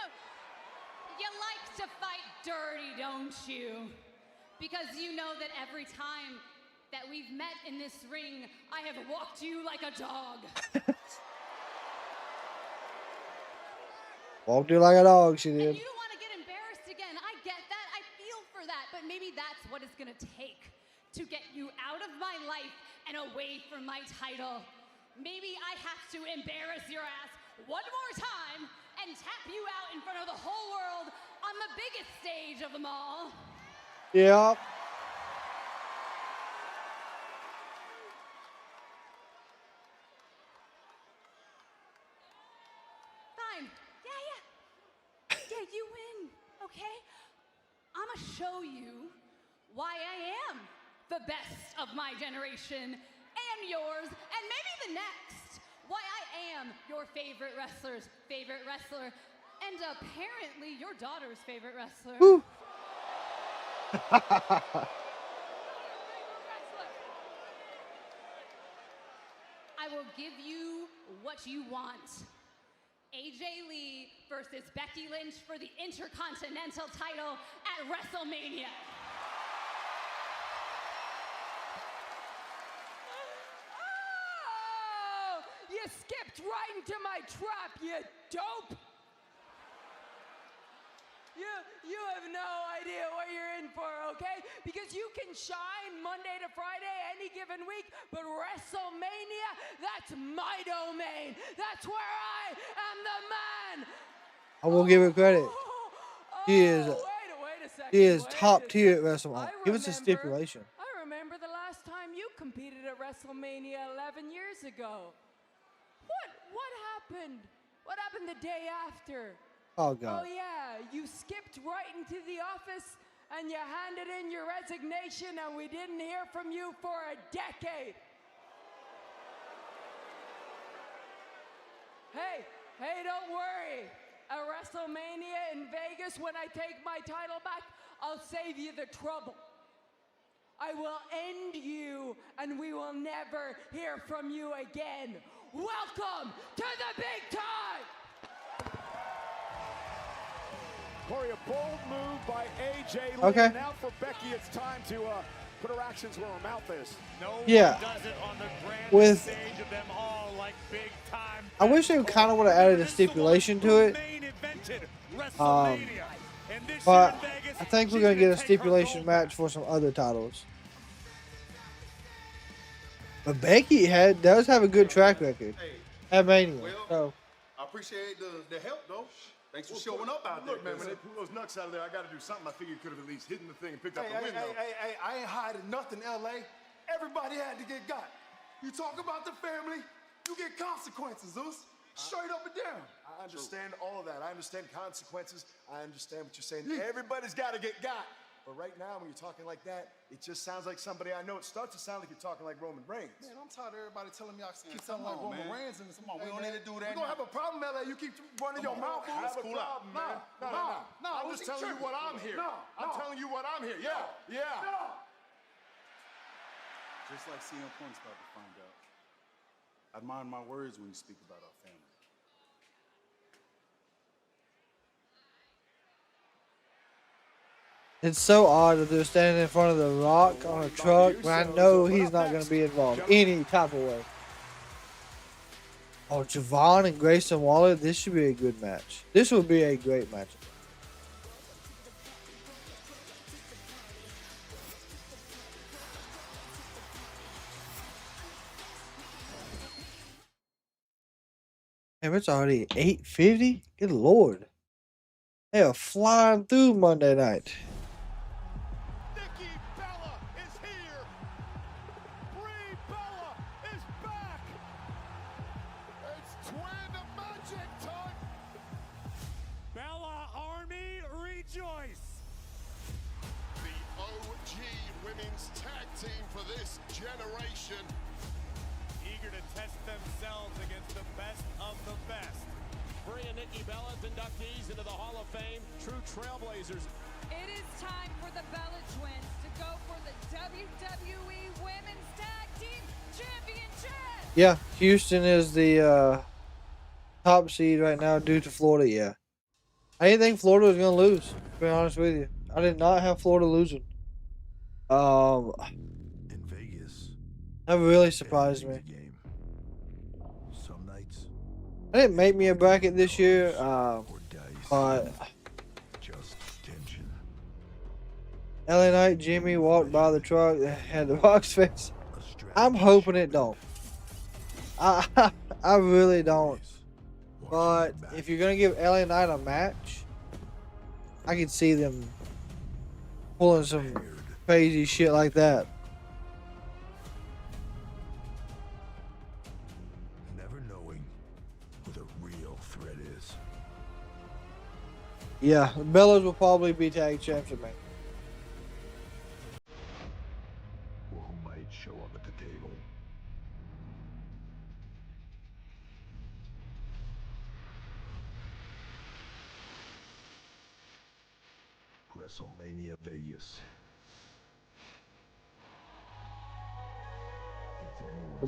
You like to fight dirty, don't you? Because you know that every time that we've met in this ring, I have walked you like a dog. Walked you like a dog, she did. And you don't want to get embarrassed again. I get that. I feel for that. But maybe that's what it's going to take to get you out of my life and away from my title. Maybe I have to embarrass your ass one more time and tap you out in front of the whole world on the biggest stage of them all. Yeah. Fine. Yeah, you win, okay? I'ma show you why I am the best of my generation and yours, and maybe the next. Why I am your favorite wrestler's favorite wrestler, and apparently your daughter's favorite wrestler. Woo. I will give you what you want. AJ Lee versus Becky Lynch for the Intercontinental title at WrestleMania. Oh, you skipped right into my trap, you dope. You have no idea what you're in for, okay? Because you can shine Monday to Friday any given week, but WrestleMania, that's my domain. That's where I am the man. I will give her credit. She is, wait a second. she is top tier at WrestleMania. Give us a stipulation. I remember the last time you competed at WrestleMania 11 years ago. What happened? What happened the day after? Oh, God. Oh, yeah, you skipped right into the office and you handed in your resignation and we didn't hear from you for a decade. Hey, don't worry. At WrestleMania in Vegas, when I take my title back, I'll save you the trouble. I will end you and we will never hear from you again. Welcome to the big time! Corey, a bold move by AJ Lee. Okay. Now for Becky, it's time to put her actions where her mouth is. No Yeah. one does it on the grand With- stage of them all like big time. I wish they kind of would have added a stipulation to it. But I think we're going to get a stipulation match for some other titles. But Becky does have a good track record at Mania. So. I appreciate the help, though. Thanks for showing up out there. Look, man, when they pull those nuts out of there, I got to do something. I figured you could have at least hidden the thing and picked up the window. Hey, I ain't hiding nothing, L.A. Everybody had to get got. You talk about the family, you get consequences, Zeus. Straight up and down. I understand all of that. I understand consequences. I understand what you're saying. Everybody's got to get got. But right now, when you're talking like that, it just sounds like somebody I know. It starts to sound like you're talking like Roman Reigns. Man, I'm tired of everybody telling me I keep sounding like Roman Reigns. And Come on, we don't man, need to do that. We're gonna have a problem, LA. You keep running your mouth. Have a problem, man. No. I'm just telling you what I'm here. I'm telling you what I'm here. Yeah. Just like CM Punk's about to find out. I mind my words when you speak about our family. It's so odd that they're standing in front of The Rock on a truck when I know he's not going to be involved any type of way. Oh, Javon and Grayson Waller, this should be a good match. This would be a great match. Damn, it's already 8:50? Good Lord. They are flying through Monday night. Generation eager to test themselves against the best of the best. Bray and Nikki Bella's inductees into the Hall of Fame, true trailblazers. It is time for the Bella Twins to go for the WWE Women's Tag Team Championship. Yeah, Houston is the top seed right now due to Florida. Yeah, I didn't think Florida was gonna lose. To be honest with you, I did not have Florida losing. That really surprised me. Some nights I didn't make me a bracket this year, but just tension. LA Knight Jimmy walked by the truck that had the Rock's face. I'm hoping it don't. I really don't. But if you're gonna give LA Knight a match, I could see them pulling some crazy shit like that. Yeah, the Bellas will probably be tag champs at me. Or who might show up at the table. WrestleMania Vegas.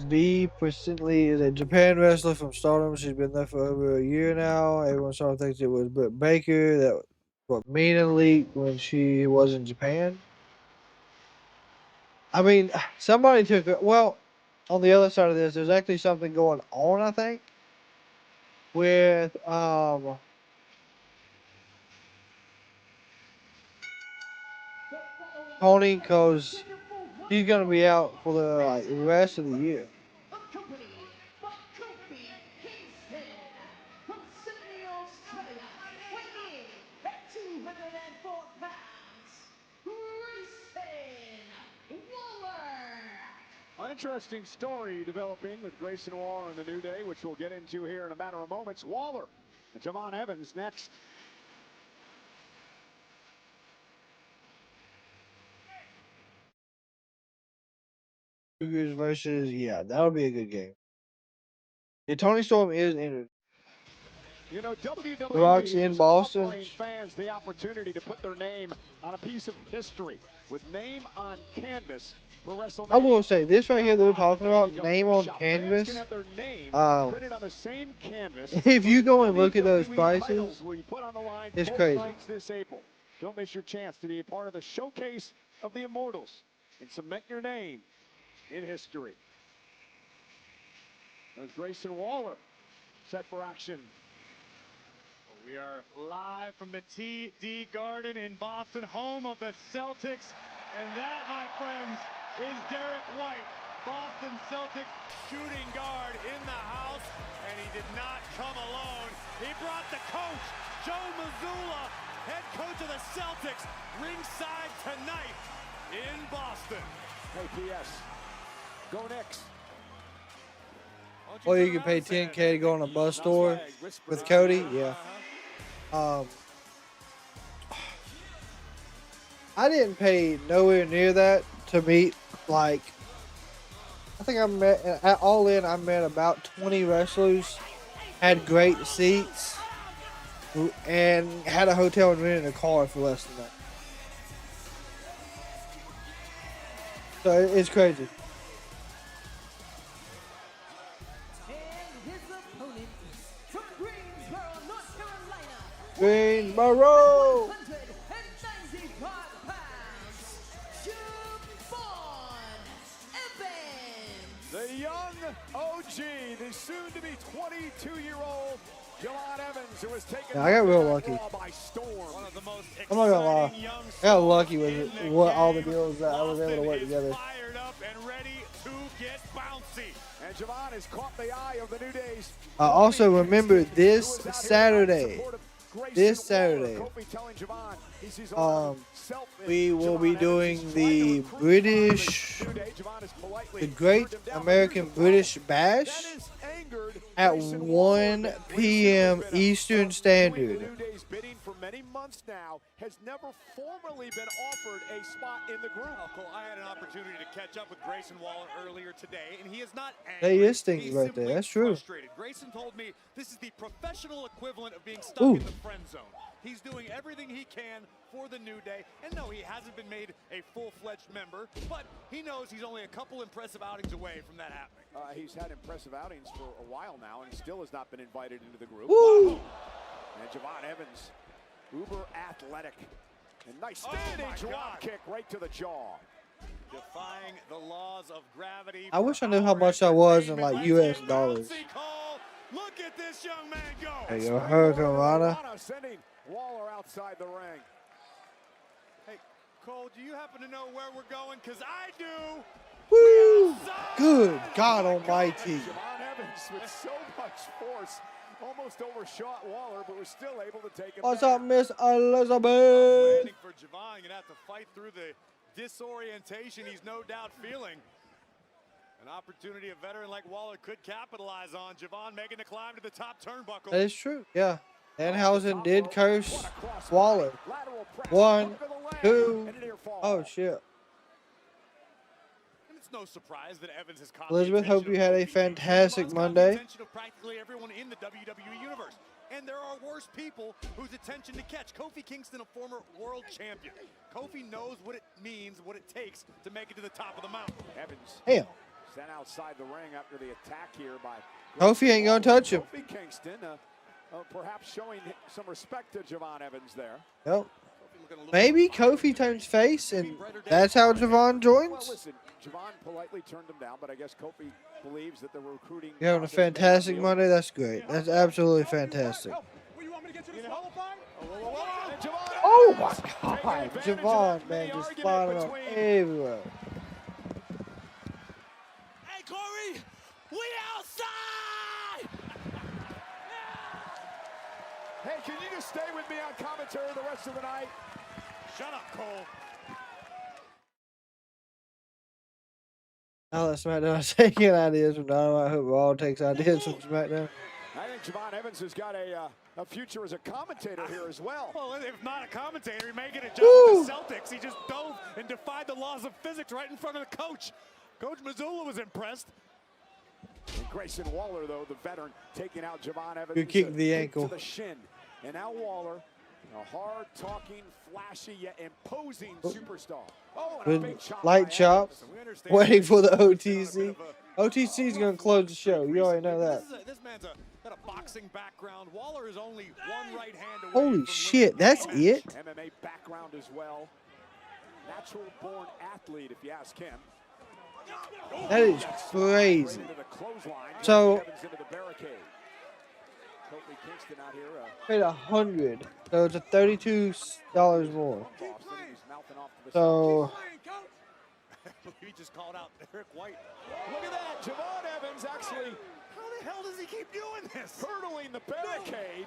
B presently is a Japan wrestler from Stardom. She's been there for over a year now. Everyone sort of thinks it was Britt Baker that what Mina leaked when she was in Japan. I mean, somebody took it. Well, on the other side of this, there's actually something going on, I think, with Tony, because she's gonna be out for the rest of the year. An interesting story developing with Grayson Waller and the New Day, which we'll get into here in a matter of moments. Waller and Javon Evans next. Cougars versus, yeah, that'll be a good game. Yeah, Tony Storm is injured. You know, WWE Rock's in Boston. offering fans the opportunity to put their name on a piece of history with name on canvas for WrestleMania. I will say this right here that we're talking about, name on canvas. Fans can have their name printed on the same canvas. If you go and look at those prices, will you put on the line it's both crazy. nights this April. Don't miss your chance to be a part of the showcase of the Immortals and cement your name in history. There's Grayson Waller set for action. We are live from the TD Garden in Boston, home of the Celtics. And that, my friends, is Derek White, Boston Celtics Shooting guard in the house, and he did not come alone. He brought the coach, Joe Mazzulla, head coach of the Celtics, ringside tonight in Boston. Hey, P.S. Go Knicks. Or you can pay $10K to go on a bus tour with Cody. Yeah. I didn't pay nowhere near that to meet, like, I think I met, at all in, I met about 20 wrestlers, had great seats, and had a hotel and rented a car for less than that. So it's crazy. Greensboro! The young OG, the soon-to-be 22-year-old Javon Evans, who was taken Yeah, I got real lucky. by storm. One of the most I'm not gonna lie. I got lucky with what all the deals that I was able to work together. Fired up and ready to get bouncy. And Javon has caught the eye of the New Day's. I also remember this Saturday. We will be doing the Great American British Bash at 1 p.m. Eastern Standard. For many months now, has never formally been offered a spot in the group. Cole, I had an opportunity to catch up with Grayson Waller earlier today, and he is not That angry. is things right there. That's true. Frustrated. Grayson told me this is the professional equivalent of being stuck in the friend zone. He's doing everything he can for the New Day, and no, he hasn't been made a full-fledged member, but he knows he's only a couple impressive outings away from that happening. He's had impressive outings for a while now, and he still has not been invited into the group. Woo! And Javon Evans, uber athletic, and nice standing drop kick right to the jaw. Defying the laws of gravity. I wish I knew how much I was in like US dollars. Look at this young man go. There you go, Hurricane Rana. Sending Waller outside the ring. Hey, Cole, do you happen to know where we're going? Because I do. Woo! Good God Almighty. Javon Evans with so much force. Almost overshot Waller, but was still able to take him What's down. up, Miss Elizabeth? Waiting for Javon. You're going to have to fight through the disorientation he's no doubt feeling. An opportunity a veteran like Waller could capitalize on. Javon making the climb to the top turnbuckle. That is true, yeah. Danhausen did curse Waller. 1, 2, oh shit. No surprise that Evans has caught Elizabeth, hope you had a fantastic Monday. Practically everyone in the WWE universe, and there are worse people whose attention to catch. Kofi Kingston, a former world champion. Kofi knows what it means, what it takes to make it to the top of the mountain. Evans sent outside the ring after the attack here by Kofi ain't gonna touch him. Kofi Kingston, perhaps showing some respect to Javon Evans there. Yep. Maybe Kofi turns face, and that's how Javon joins. Well, listen, Javon politely turned him down, but I guess Kofi believes that the recruiting. You're having a fantastic Monday. That's great. That's absolutely fantastic. Oh my God, Javon, man, just flying up everywhere. Hey, Corey, we outside! Hey, can you just stay with me on commentary the rest of the night? Shut up, Cole. Now that SmackDown is taking ideas from Dynamite, I hope Raw takes ideas from SmackDown. I think Javon Evans has got a future as a commentator here as well. Well, if not a commentator, he may get a job with the Celtics. He just dove and defied the laws of physics right in front of the coach. Coach Missoula was impressed. And Grayson Waller, though, the veteran, taking out Javon Evans. Good kick to the ankle. To the shin. And now Waller, a hard-talking, flashy, yet imposing superstar. Oh, and a big chop light by chop. Evans. Waiting for the OTC. OTC's going to close the show. You already know that. This man's got a boxing background. Waller is only one right hand away. Holy shit, that's it? MMA background as well. Natural-born athlete, if you ask him. That is crazy. So, paid $100, so it's a $32 more. So, he just called out Eric White. Look at that, Javon Evans actually. How the hell does he keep doing this? Hurdling the barricade.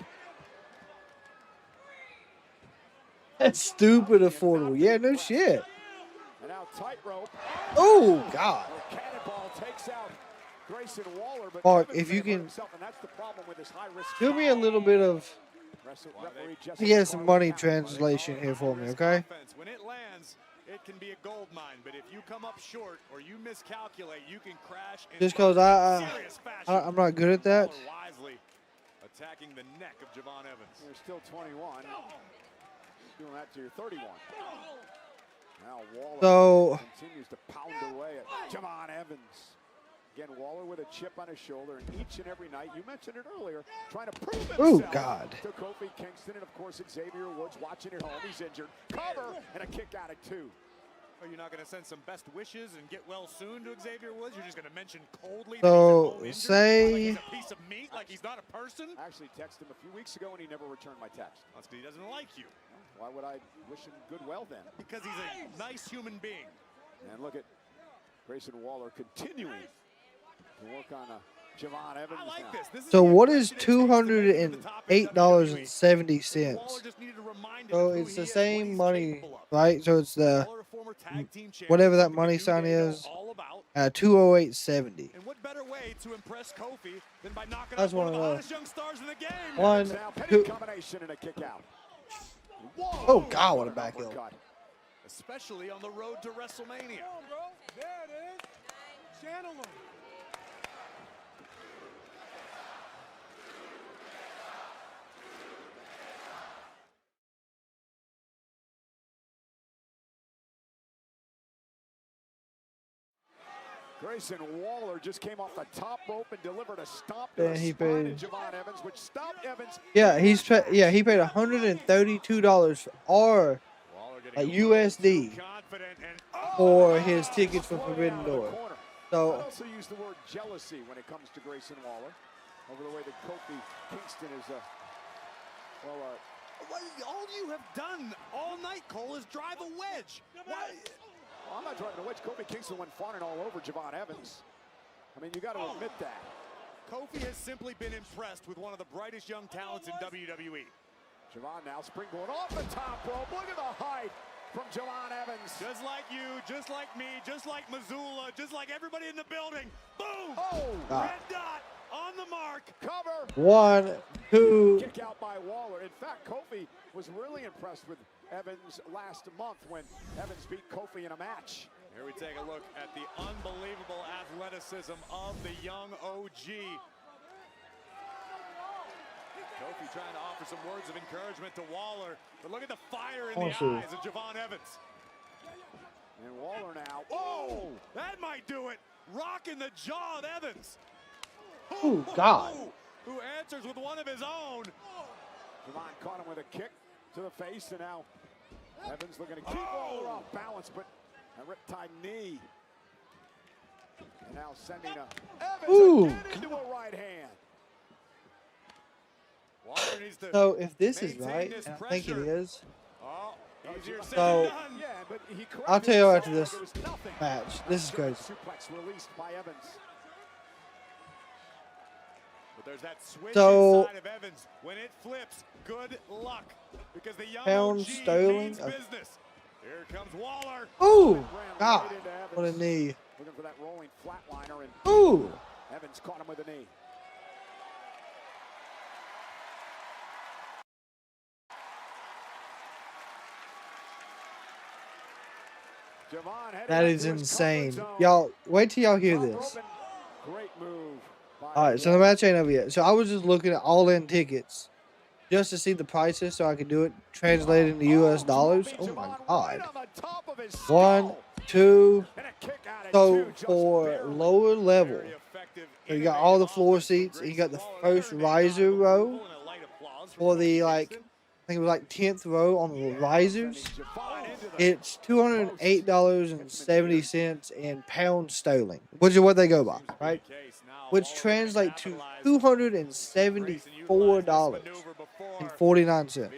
That's stupid affordable. Yeah, no shit. And now tightrope. Oh, God. Cannonball takes out Grayson Waller, but Mark, if you can and that's the problem with this high-risk do me a little bit of He has some money translation here for me, okay? When it lands, it can be a gold mine, but if you come up short or you miscalculate, you can crash. Just because I'm not good at that. Wisely attacking the neck of Javon Evans. You're still 21. Doing that to your 31. Now Waller continues to pound away at Javon Evans. Again, Waller with a chip on his shoulder, and each and every night, you mentioned it earlier, trying to prove himself to Kofi Kingston, and of course Xavier Woods watching at home. He's injured. Cover and a kick out at 2. Are you not going to send some best wishes and get well soon to Xavier Woods? You're just going to mention coldly so that say like he's a piece of meat, like he's not a person? I actually texted him a few weeks ago, and he never returned my text. That's because he doesn't like you. Why would I wish him good well then? Because he's a nice human being. And look at Grayson Waller continuing to work on Javon Evans. I like this. So what is $208.70? So it's the same money, right? So it's the whatever that money sign is, 208.70. And what better way to impress Kofi than by knocking That's out one of the one of hottest young stars in the game? 1, 2. Combination and a kick out. Oh God, what a back heel! Especially on the road to WrestleMania. Come on, bro. There it is. Channel him. Grayson Waller just came off the top rope and delivered a stomp Yeah, to he the spine paid. to Javon Evans, which stopped Evans. Yeah, he paid $132 or USD for his tickets for Forbidden Door. So I also use the word jealousy when it comes to Grayson Waller over the way that Kofi Kingston is all you have done all night, Cole, is drive a wedge. Why? Well, I'm not driving a wedge. Kofi Kingston went fawning all over Javon Evans. I mean, you got to admit that. Kofi has simply been impressed with one of the brightest young talents in WWE. Javon now springboard off the top rope. Look at the height from Javon Evans. Just like you, just like me, just like Missoula, just like everybody in the building. Boom! Oh! Red dot on the mark. Cover. 1, 2. Kick out by Waller. In fact, Kofi was really impressed with Evans last month when Evans beat Kofi in a match. Here we take a look at the unbelievable athleticism of the young OG. Kofi trying to offer some words of encouragement to Waller, but look at the fire in the eyes of Javon Evans. And Waller now. Oh! That might do it. Rocking the jaw of Evans. Oh, God. Who answers with one of his own. Javon caught him with a kick to the face, and now Evans looking to keep Waller off balance, but a riptide knee. And now sending Evans again into a right hand. Waller needs to So if this is right, and I think it is. So I'll tell you after this match. This is crazy. Suplex released by Evans. But there's that switch So inside of Evans. When it flips, good luck. Because the young Pound OG Sterling. means business. Here comes Waller. Ooh, God, what a knee. Looking for that rolling flatliner, and Ooh. Evans caught him with a knee. That is insane. Y'all, wait till y'all hear this. Great move. All right, so the match ain't over yet. So I was just looking at all-in tickets just to see the prices so I could do it translated into U.S. dollars. Oh, my God. 1, 2. So for lower level, so you got all the floor seats, and you got the first riser row for the, like, I think it was like 10th row on the risers. It's $208.70 in pound sterling, which is what they go by, right? Which translates to $274.49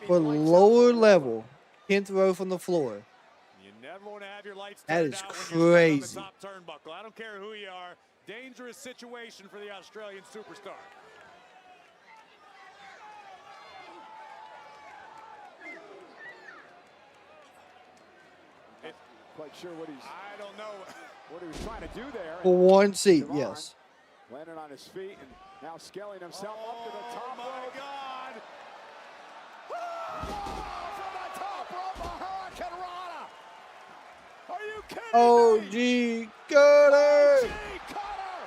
for lower level, 10th row from the floor. That is crazy. I don't care who you are. Dangerous situation for the Australian superstar. Quite sure what he's. I don't know what he was trying to do there. For one seat, yes. Landed on his feet and now scaling himself up to the top rope. Oh my God! From the top rope, a Hurricane Rana. Are you kidding me? OG Cutter. OG Cutter.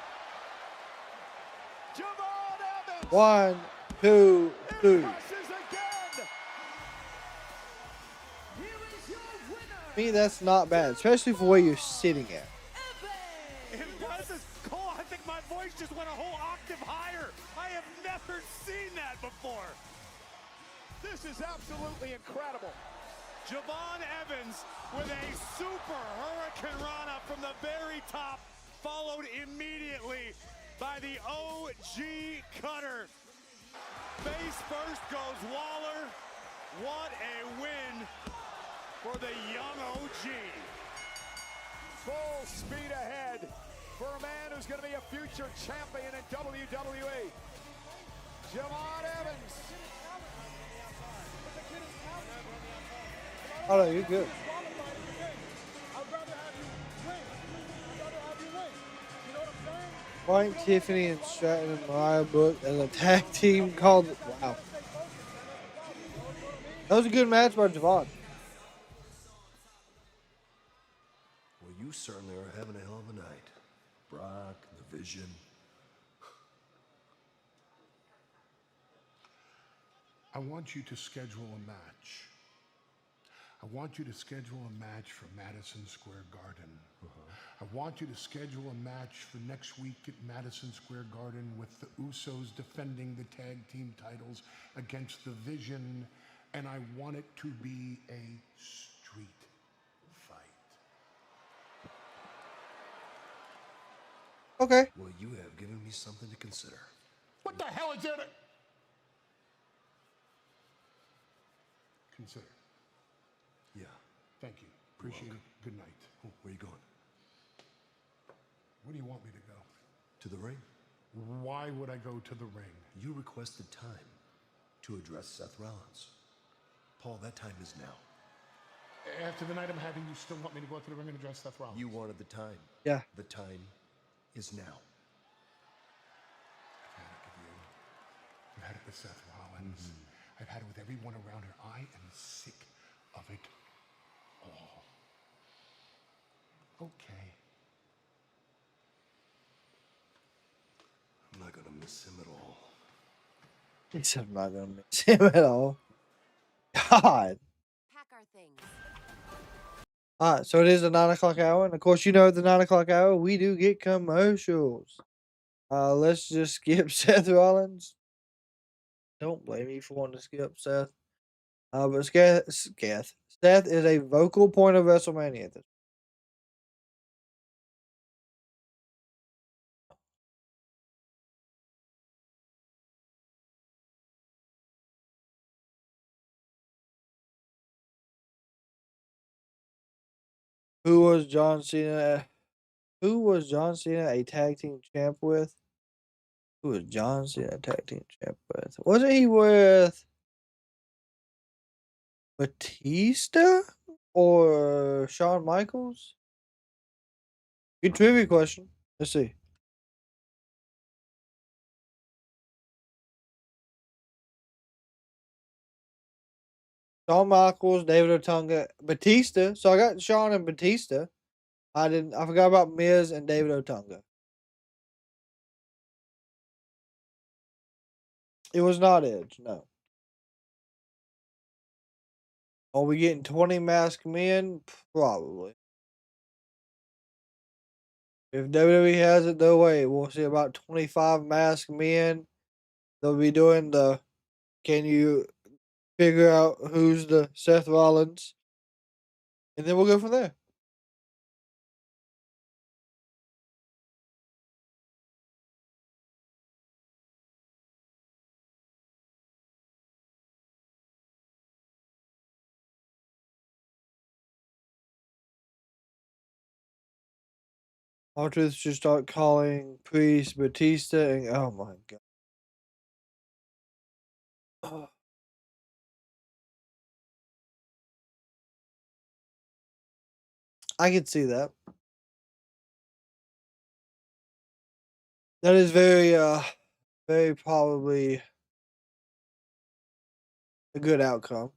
Javon Evans. 1, 2, 3. Presses again. I mean, that's not bad, especially for where you're sitting at. Impressive. Cole, I think my voice just went a whole octave higher. I have never seen that before. This is absolutely incredible. Javon Evans with a super Hurricane Rana from the very top, followed immediately by the OG Cutter. Face first goes Waller. What a win for the young OG. Full speed ahead for a man who's going to be a future champion in WWE. Javon Evans. Oh, no, you're good. Frank, Tiffany, and Stratton and Mariah booked as a tag team called. Wow. That was a good match by Javon. Well, you certainly are having a hell of a night. Brock, the Vision. I want you to schedule a match. I want you to schedule a match for Madison Square Garden. I want you to schedule a match for next week at Madison Square Garden with the Usos defending the tag team titles against the Vision, and I want it to be a street fight. Okay. Well, you have given me something to consider. What the hell is it? Consider. Yeah. Thank you. Appreciate it. Good night. Oh, where are you going? Where do you want me to go? To the ring. Why would I go to the ring? You requested time to address Seth Rollins. Paul, that time is now. After the night I'm having, you still want me to go out to the ring and address Seth Rollins? You wanted the time. Yeah. The time is now. I've had it with Seth Rollins. I've had it with everyone around her. I am sick of it all. Okay. I'm not gonna miss him at all. He said I'm not gonna miss him at all. God. Pack our things. Alright, so it is the 9 o'clock hour, and of course you know at the 9 o'clock hour we do get commercials. Let's just skip Seth Rollins. Don't blame me for wanting to skip Seth. But Seth is a vocal point of WrestleMania. Who was John Cena a tag team champ with? Who was John Cena a tag team champ with? Wasn't he with Batista or Shawn Michaels? Good trivia question. Let's see. Shawn Michaels, David Otunga, Batista. So I got Shawn and Batista. I forgot about Miz and David Otunga. It was not Edge, no. Are we getting 20 masked men? Probably. If WWE has it their way, we'll see about 25 masked men. They'll be doing the can you figure out who's the Seth Rollins? And then we'll go from there. R-Truth should start calling Priest Batista and oh my god. I could see that. That is very probably a good outcome.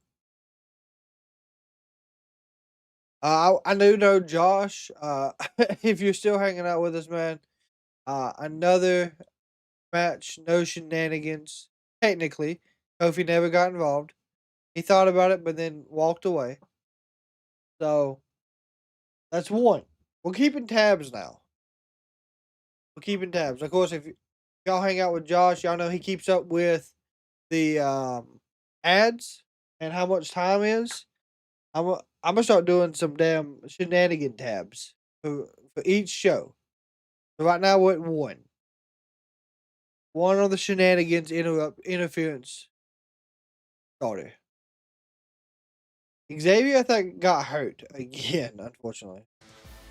I do know Josh. If you're still hanging out with us, man, another match, no shenanigans. Technically, Kofi never got involved. He thought about it, but then walked away. So that's one. We're keeping tabs now. We're keeping tabs. Of course, if y'all hang out with Josh, y'all know he keeps up with the ads and how much time is. I'm gonna start doing some damn shenanigan tabs for each show. So right now we're at one. One of the shenanigans interference starter. Xavier, I think, got hurt again, unfortunately.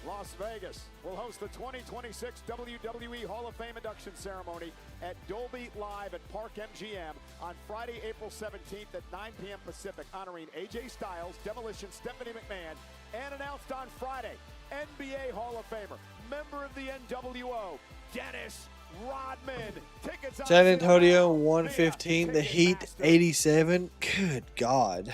Las Vegas will host the 2026 WWE Hall of Fame induction ceremony at Dolby Live at Park MGM on Friday, April 17th at 9 p.m. Pacific, honoring AJ Styles, Demolition, Stephanie McMahon, and announced on Friday, NBA Hall of Famer, member of the NWO, Dennis Rodman. Tickets on San Antonio 115, the Heat 87. Good God.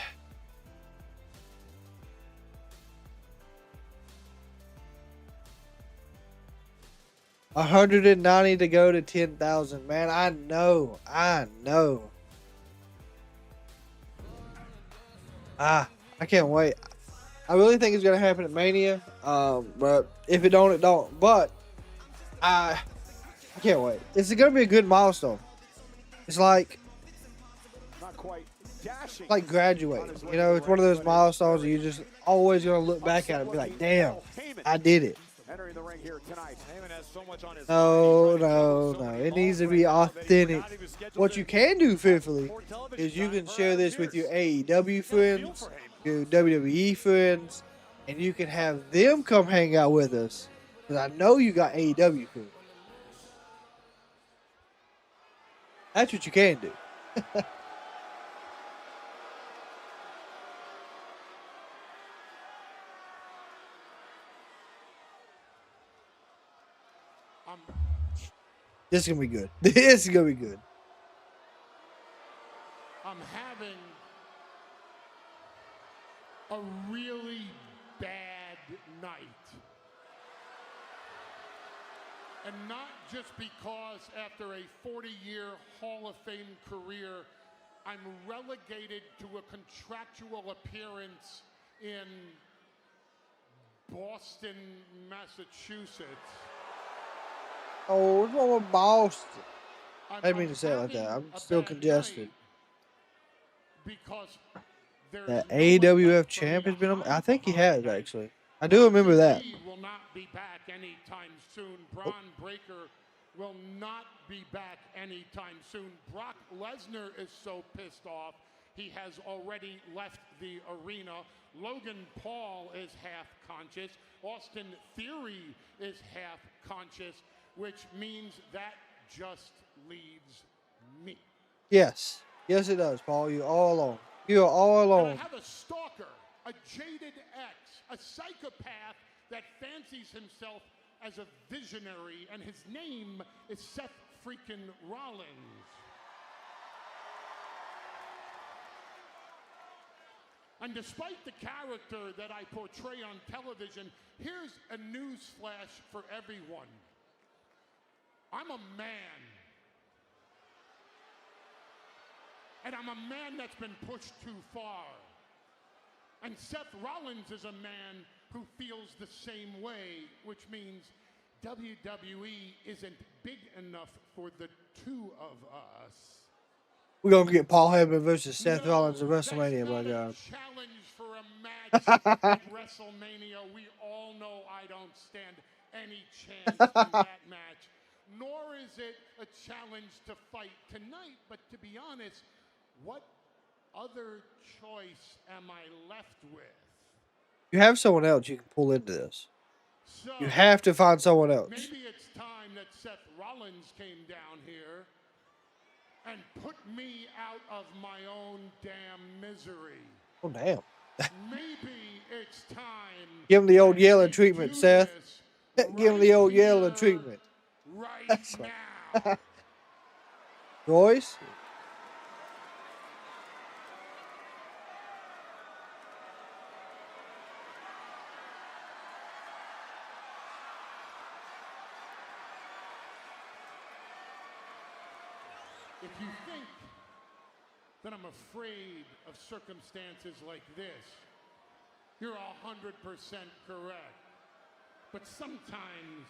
$190 to go to 10,000. Man, I know. I can't wait. I really think it's gonna happen at Mania. But if it don't, it don't. But I can't wait. It's gonna be a good milestone. It's like not quite dashing. Like graduating. You know, it's one of those milestones that you're just always gonna look back at it and be like, damn, I did it. Entering the ring here tonight. Heyman has so much on his No. It needs to be authentic. What you can do, fearfully, is you can share this with your AEW friends, your WWE friends, and you can have them come hang out with us. Because I know you got AEW friends. That's what you can do. This is gonna be good. This is gonna be good. I'm having a really bad night. And not just because after a 40-year Hall of Fame career, I'm relegated to a contractual appearance in Boston, Massachusetts. Oh, what's wrong with Boston? I didn't mean to say it like that. I'm still congested. Because the AWF champ has been on. I think he has, actually. I do remember that. He will not be back anytime soon. Braun Breaker will not be back anytime soon. Brock Lesnar is so pissed off, he has already left the arena. Logan Paul is half conscious. Austin Theory is half conscious, which means that just leaves me. Yes. Yes, it does, Paul. You're all alone. You are all alone. And I have a stalker, a jaded ex, a psychopath that fancies himself as a visionary, and his name is Seth freaking Rollins. And despite the character that I portray on television, here's a news flash for everyone. I'm a man. And I'm a man that's been pushed too far. And Seth Rollins is a man who feels the same way, which means WWE isn't big enough for the two of us. We're going to get Paul Heyman versus Seth Rollins at WrestleMania, my God. Challenge for a match at WrestleMania. We all know I don't stand any chance in that match. Nor is it a challenge to fight tonight, but to be honest, what other choice am I left with? You have someone else you can pull into this. So, you have to find someone else. Maybe it's time that Seth Rollins came down here and put me out of my own damn misery. Oh, damn. Maybe it's time. Give him the old yellow treatment, Seth. Give him the old yellow treatment. Right now. Royce? If you think that I'm afraid of circumstances like this, you're 100% correct. But sometimes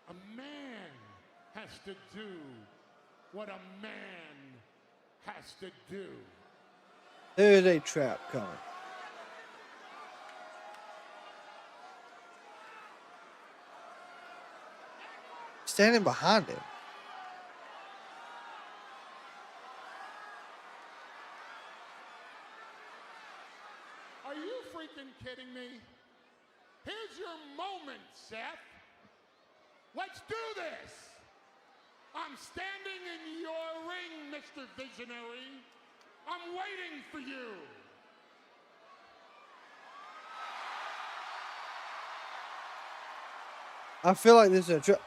a man has to do what a man has to do. There is a trap coming. Standing behind him. Are you freaking kidding me? Here's your moment, Seth. Let's do this. I'm standing in your ring, Mr. Visionary. I'm waiting for you. I feel like this is a trap.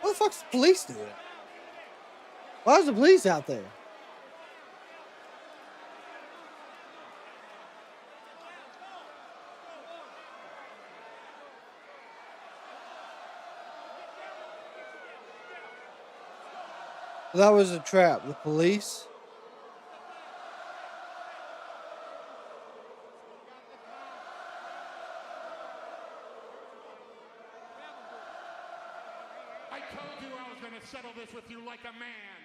What the fuck's the police doing? Why is the police out there? That was a trap. The police. I told you I was going to settle this with you like a man.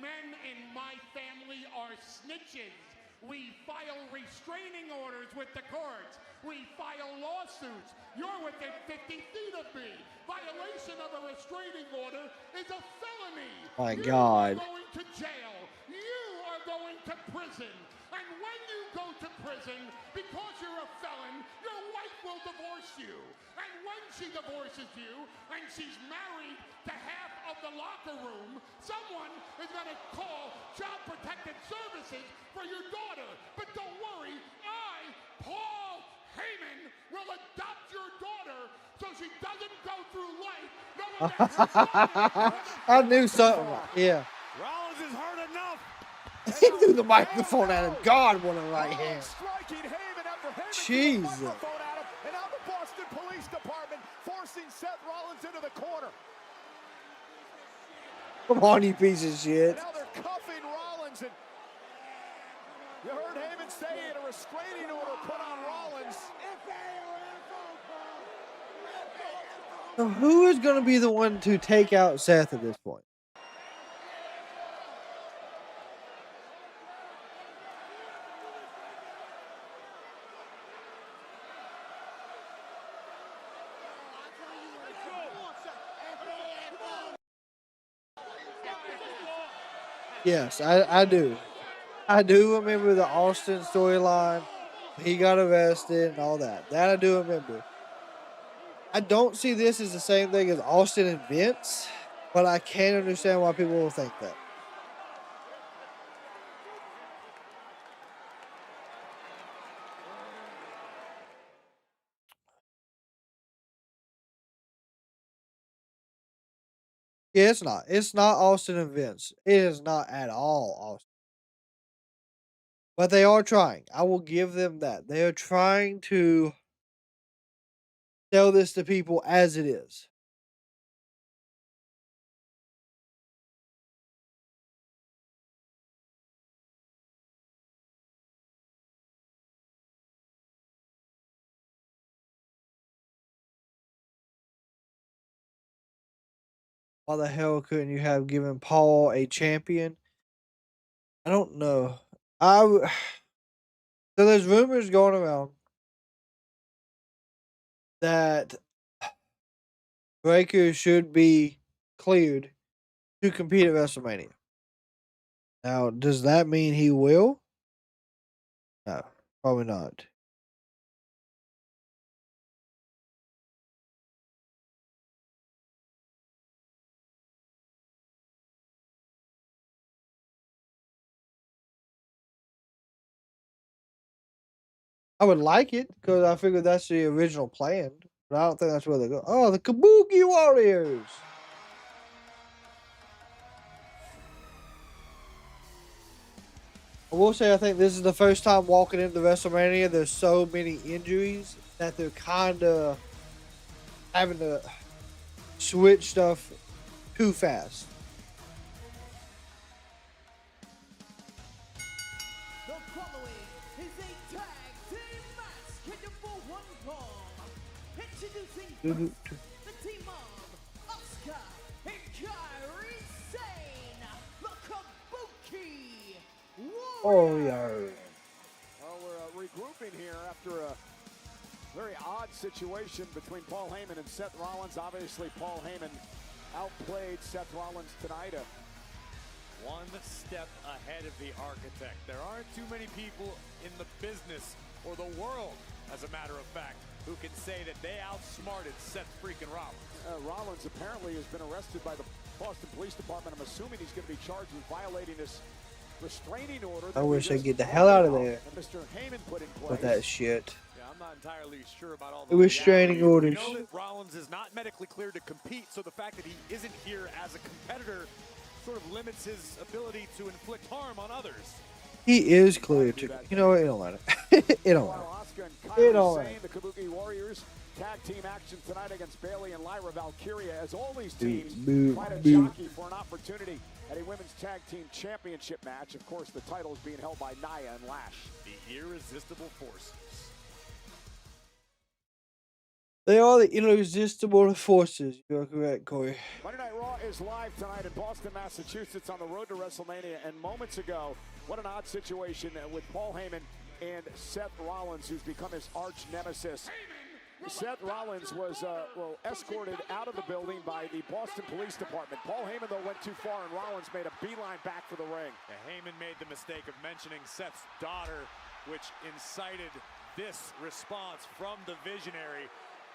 Men in my family are snitches. We file restraining orders with the courts. We file lawsuits. You're within 50 feet of me. Violation of a restraining order is a felony. My God. You are going to jail. You are going to prison. And when you go to prison, because you're a felon, your wife will divorce you. And when she divorces you, and she's married to half of the locker room, someone is going to call Child Protective Services for your daughter. But don't worry, I, Paul Heyman, will adopt your daughter so she doesn't go through life knowing that I knew something. Yeah. Rollins is hurt enough. He threw the microphone at him. God, what a right hand. Striking Heyman after Heyman Jesus. threw the microphone at him, and now the Boston Police Department forcing Seth Rollins into the corner. Come on, you piece of shit. And now they're cuffing Rollins, and you heard Heyman say in a restraining order put on Rollins. So who is going to be the one to take out Seth at this point? Yes, I do. I do remember the Austin storyline. He got arrested and all that. That I do remember. I don't see this as the same thing as Austin and Vince, but I can understand why people will think that. Yeah, it's not. It's not Austin and Vince. It is not at all Austin. But they are trying. I will give them that. They are trying to sell this to people as it is. Why the hell couldn't you have given Paul a champion? I don't know. So there's rumors going around that Breakker should be cleared to compete at WrestleMania. Now, does that mean he will? No, probably not. I would like it because I figured that's the original plan, but I don't think that's where they go. Oh, the Kabuki Warriors. I will say I think this is the first time walking into WrestleMania. There's so many injuries that they're kind of having to switch stuff too fast. The following is a tag team match scheduled for one fall. Introducing first, the team of Asuka and Kairi Sane, the Kabuki Warriors. Well, we're regrouping here after a very odd situation between Paul Heyman and Seth Rollins. Obviously, Paul Heyman outplayed Seth Rollins tonight. One step ahead of the architect. There aren't too many people in the business or the world, as a matter of fact, who can say that they outsmarted Seth freaking Rollins. Rollins apparently has been arrested by the Boston Police Department. I'm assuming he's going to be charged with violating this restraining order. I wish I'd get the hell out of there Mr. Heyman put in place. with that shit. Yeah, I'm not entirely sure about all the restraining orders. We know that Rollins is not medically cleared to compete, so the fact that he isn't here as a competitor sort of limits his ability to inflict harm on others. He is cleared to. You know what? It don't matter. It don't matter. It don't matter. The Kabuki Warriors tag team action tonight against Bayley and Lyra. Valkyria, as all these teams try to jockey for an opportunity at a women's tag team championship match. Of course, the title is being held by Nia and Lash. The irresistible forces. They are the irresistible forces. You're correct, Corey. Monday Night Raw is live tonight in Boston, Massachusetts on the road to WrestleMania. And moments ago, what an odd situation with Paul Heyman and Seth Rollins, who's become his arch nemesis. Seth Rollins was escorted out of the building by the Boston Police Department. Paul Heyman, though, went too far, and Rollins made a beeline back for the ring. Heyman made the mistake of mentioning Seth's daughter, which incited this response from the Visionary,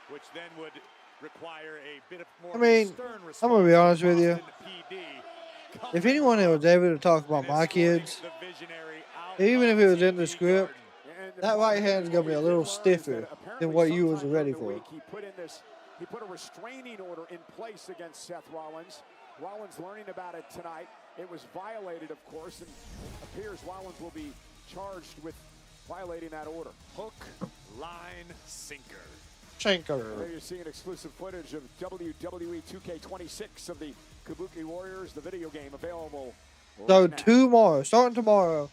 which then would require a bit of more stern response. I'm going to be honest with you. If anyone was able to talk about my kids, even if it was in the script, that right hand is going to be a little stiffer than what you was ready for. He put a restraining order in place against Seth Rollins. Rollins learning about it tonight. It was violated, of course, and it appears Rollins will be charged with violating that order. Hook, line, sinker. There you're seeing exclusive footage of WWE 2K26 of the Kabuki Warriors, the video game available. So tomorrow, starting tomorrow,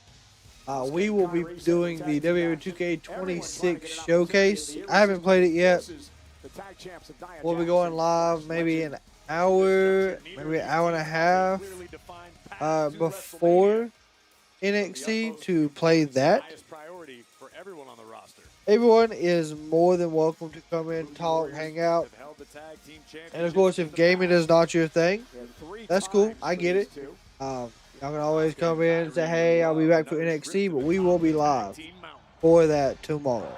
we will be doing the WWE 2K26 showcase. I haven't played it yet. We'll be going live maybe an hour, maybe an hour and a half before NXT to play that. Everyone is more than welcome to come in, talk, hang out. And of course, if gaming is not your thing, that's cool. I get it. Y'all can always come in and say, hey, I'll be back for NXT, but we will be live for that tomorrow.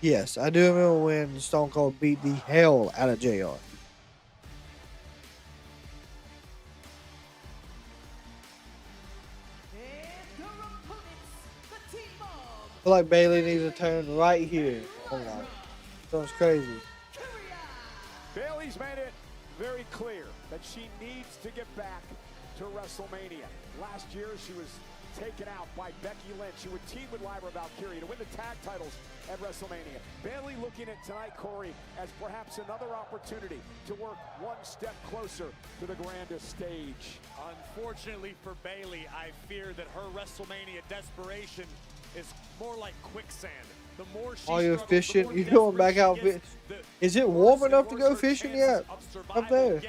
Yes, I do remember when Stone Cold beat the hell out of JR. I feel like Bayley needs to turn right here. Oh my. Sounds crazy. Bayley's made it very clear that she needs to get back to WrestleMania. Last year, she was taken out by Becky Lynch, who would team with Lyra Valkyria to win the tag titles at WrestleMania. Bayley looking at tonight, Corey, as perhaps another opportunity to work one step closer to the grandest stage. Unfortunately for Bayley, I fear that her WrestleMania desperation is more like quicksand. The more she Are you fishing? You going back out fishing? Is it warm enough to go fishing yet? Up there.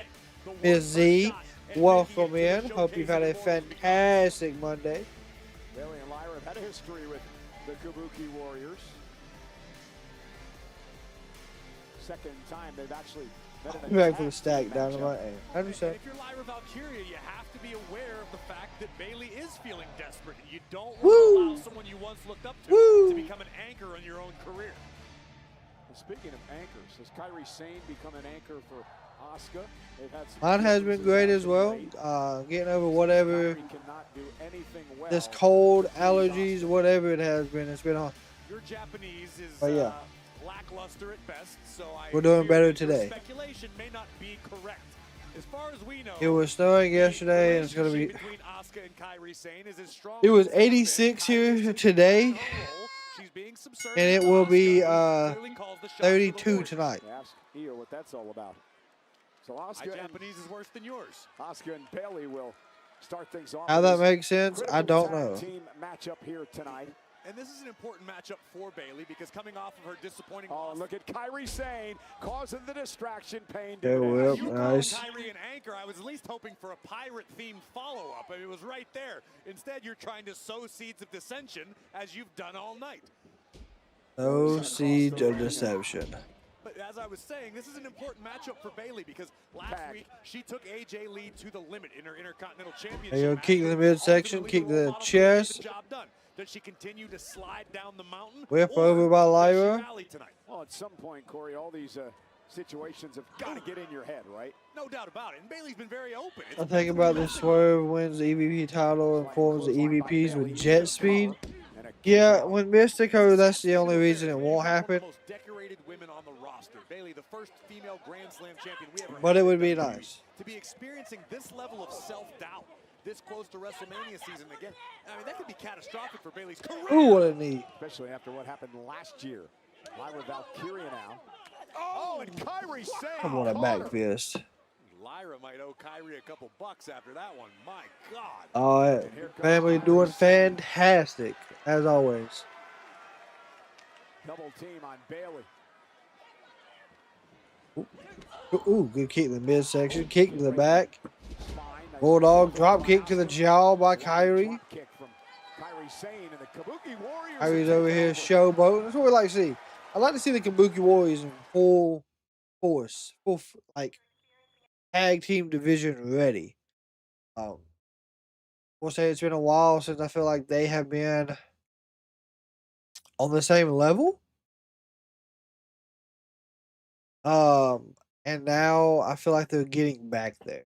Ms. Z, welcome in. Hope you've had a fantastic Monday. Bayley and Lyra have had a history with the Kabuki Warriors. Second time they've actually met in a Back for the stack dynamite. I understand. If you're Lyra Valkyria, you have to be aware of the fact that Bayley is feeling desperate. You don't want to allow someone you once looked up to become an anchor in your own career. Well, speaking of anchors, has Kairi Sane become an anchor for Asuka? Mine has been great as well. Getting over whatever this cold, allergies, whatever it has been. It's been on. Your Japanese is yeah. lackluster at best, so We're doing better today. Speculation may not be correct. As far as we know, It was snowing yesterday, and it's gonna be. between Asuka and Kairi Sane is as strong It was as it's ever been. 86 here today, She's being subservient and it to will be Asuka, who clearly calls the shots for the 32 Warriors. tonight. Ask Io what that's all about. So My Asuka Japanese is worse than yours. Asuka and Bayley will start things off. How with that this makes sense, I critical don't know. tag team matchup here tonight. And this is an important matchup for Bayley because coming off of her disappointing Oh, loss. look at Kairi Sane causing the distraction. Pain. Yeah, well, You nice. called Kyrie an anchor. I was at least hoping for a pirate-themed follow-up. I mean, it was right there. Instead, you're trying to sow seeds of dissension as you've done all night. No siege of deception. But as I was saying, this is an important matchup for Bayley because last week she took AJ Lee to the limit in her Intercontinental Championship. There you go, kick to the midsection, kick to the chest. Job done. Does she continue to slide down the mountain? Whip over by Lyra. Well, at some point, Corey, all these situations have got to get in your head, right? No doubt about it. And Bayley's been very open. I think about this. Swerve wins the EVP title and forms the EVPs with jet speed. Yeah, with Mystico, that's the only reason it won't happen. Most decorated women on the roster. Bayley, the first female Grand Slam champion we ever had. But it would be nice. To be experiencing this level of self-doubt this close to WrestleMania season again. I mean, that could be catastrophic for Bayley's career. Ooh, what a knee. Especially after what happened last year. Lyra Valkyria now. Oh, and Kairi Sane. Come on, a back fist. Lyra might owe Kyrie a couple bucks after that one. My God. Oh, family doing fantastic, as always. Double team on Bayley. Ooh, good kick in the midsection. Kick to the back. Bulldog drop kick to the jaw by Kairi. Kairi's over here showboating. That's what we like to see. I like to see the Kabuki Warriors in full force, like tag team division ready. We'll say it's been a while since I feel like they have been on the same level. And now I feel like they're getting back there.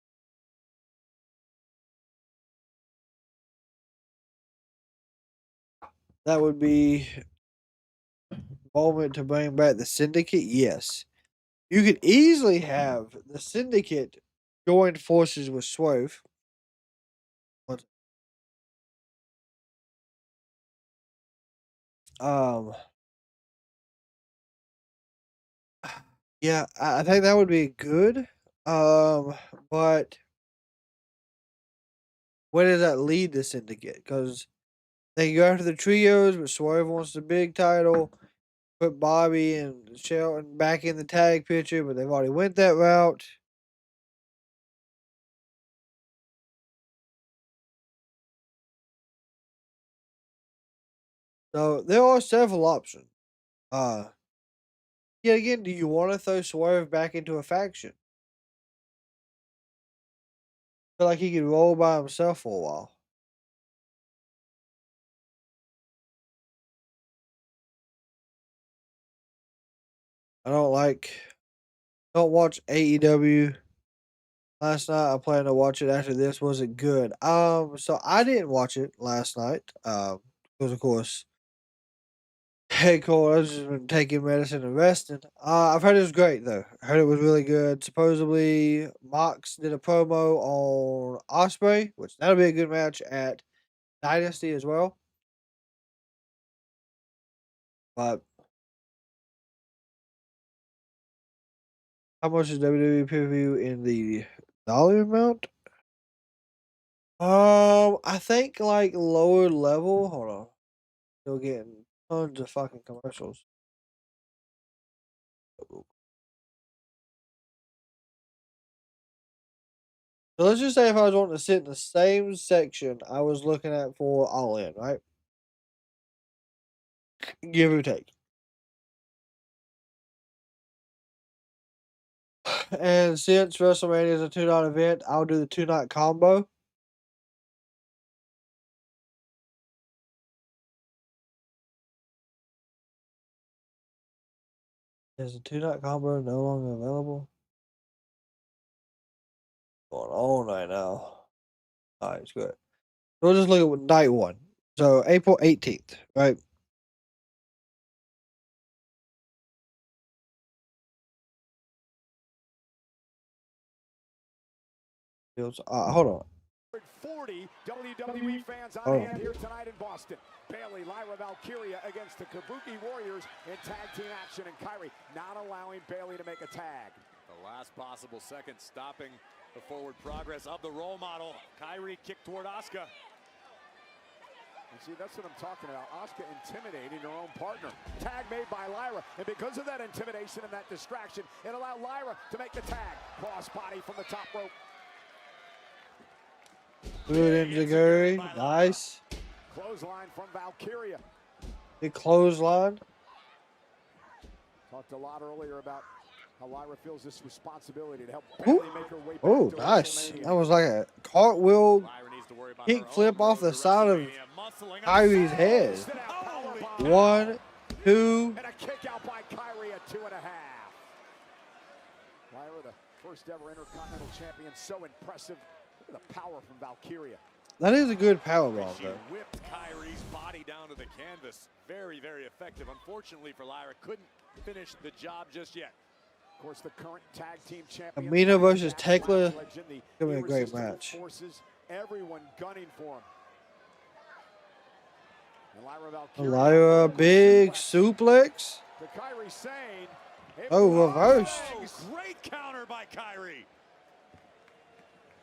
That would be moment to bring back the Syndicate. Yes, you could easily have the Syndicate join forces with Swerve. Yeah, I think that would be good. But where does that lead the Syndicate? Because they can go after the trios, but Swerve wants the big title. Put Bobby and Shelton back in the tag picture, but they've already went that route. So there are several options. Yet again, do you want to throw Swerve back into a faction? Feel like he could roll by himself for a while. I don't watch AEW. Last night I plan to watch it after this. Was it good? So I didn't watch it last night. Because of course, hey Cole, I've just been taking medicine and resting. I've heard it was great though. I heard it was really good. Supposedly Mox did a promo on Osprey, which that'll be a good match at Dynasty as well. But how much is WWE pay-per-view in the dollar amount? I think like lower level. Hold on. Still getting tons of fucking commercials. So let's just say if I was wanting to sit in the same section I was looking at for All In, right? Give or take. And since WrestleMania is a 2-night event, I'll do the 2-night combo. Is the 2-night combo no longer available? Going on right now. Alright, it's good. So we'll just look at night one. So April 18th, right? Hold on. 40 WWE fans on hand here tonight in Boston. Bayley, Lyra, Valkyria against the Kabuki Warriors in tag team action, and Kyrie not allowing Bayley to make a tag. The last possible second stopping the forward progress of the role model. Kyrie kicked toward Asuka. And see, that's what I'm talking about. Asuka intimidating her own partner. Tag made by Lyra, and because of that intimidation and that distraction, it allowed Lyra to make the tag. Cross body from the top rope. Good enziguri. Nice. Clothesline from Valkyria. Big clothesline. Talked a lot earlier about how Lyra feels this responsibility to help Bayley make her way back to Nice. WrestleMania. That was like a cartwheel kick flip off the side of Kyrie's head. 1, 2. And a kick out by Kyrie at 2.5. Lyra, the first ever Intercontinental Champion, so impressive. Look at the power from Valkyria. That is a good power bomb, She though. whipped Kyrie's body down to the canvas. Very, very effective. Unfortunately for Lyra, couldn't finish the job just yet. Of course, the current tag team champion. Amina versus Tekla. Gonna be a great match. Forces, everyone gunning for him. And Lyra Valkyria. Lyra, big suplex. To Kyrie Sane. Oh, reversed. Great counter by Kyrie.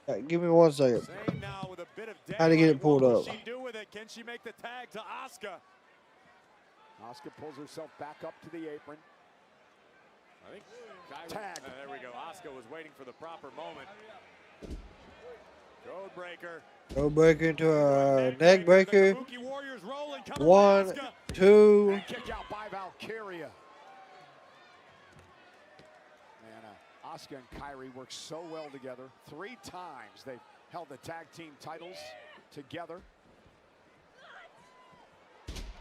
Right, give me 1 second. Sane now with a bit of How to get it pulled What will up. she do with it? Can she make the tag to Asuka? Asuka pulls herself back up to the apron. I think Kyrie, tag. There we go. Asuka was waiting for the proper moment. Code breaker. Go break into a neck breaker. Kabuki Warriors rolling. 1, 2. And kick out by Valkyria. And Asuka and Kyrie work so well together. 3 times they've held the tag team titles together.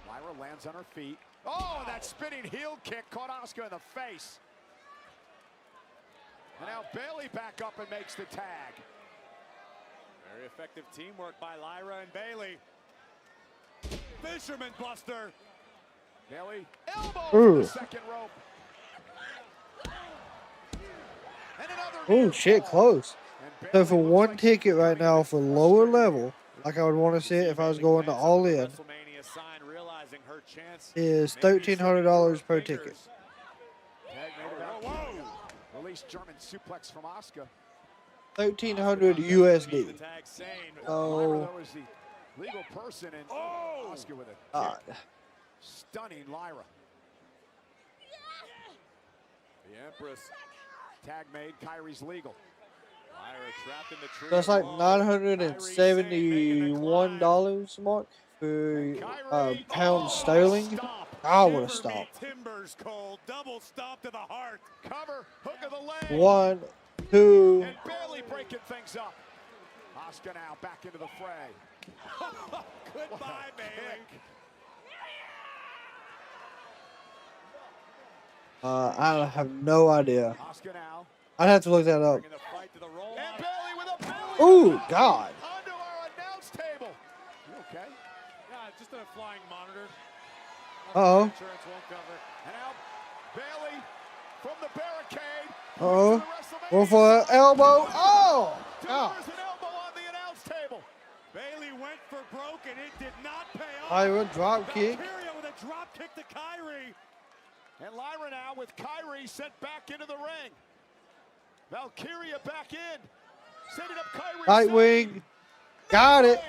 Lyra lands on her feet. Oh, that spinning heel kick caught Asuka in the face. And now Bayley back up and makes the tag. Very effective teamwork by Lyra and Bayley. Fisherman Buster. Bayley elbow from the Ooh. second rope. Oh, shit, close. So for 1 ticket right now for lower level, like I would want to see it if I was going to All In, WrestleMania sign, realizing her chance is $1,300 per ticket. Tag made about release German suplex from Asuka. 1,300 USD. Lyra, Oh, though, is the legal person, and Asuka with a God. kick. Stunning Lyra. The Empress. Tag made, Kyrie's legal. Lyra trapped in the tree. That's like $971 mark for pound sterling. I would have stopped. Timbers cold. Double stomp to the heart. Cover, hook of the leg. 1, 2. And Bayley breaking things up. Asuka now back into the fray. Goodbye, Bayley. I have no idea. Asuka now. I'd have to look that up. Bringing the fight to the roll. And Bayley with a belly. Oh, God. Onto our announce table. You okay? Yeah, just a flying monitor. Uh-oh. Insurance won't cover. And now Bayley from the barricade. Uh-oh. Going for an elbow. Oh, God. There's an elbow on the announce table. Bayley went for broke and it did not pay off. Lyra drop kick. Valkyria with a drop kick to Kyrie. And Lyra now with Kyrie sent back into the ring. Valkyria back in. Sending up Kyrie. Right wing. Got it.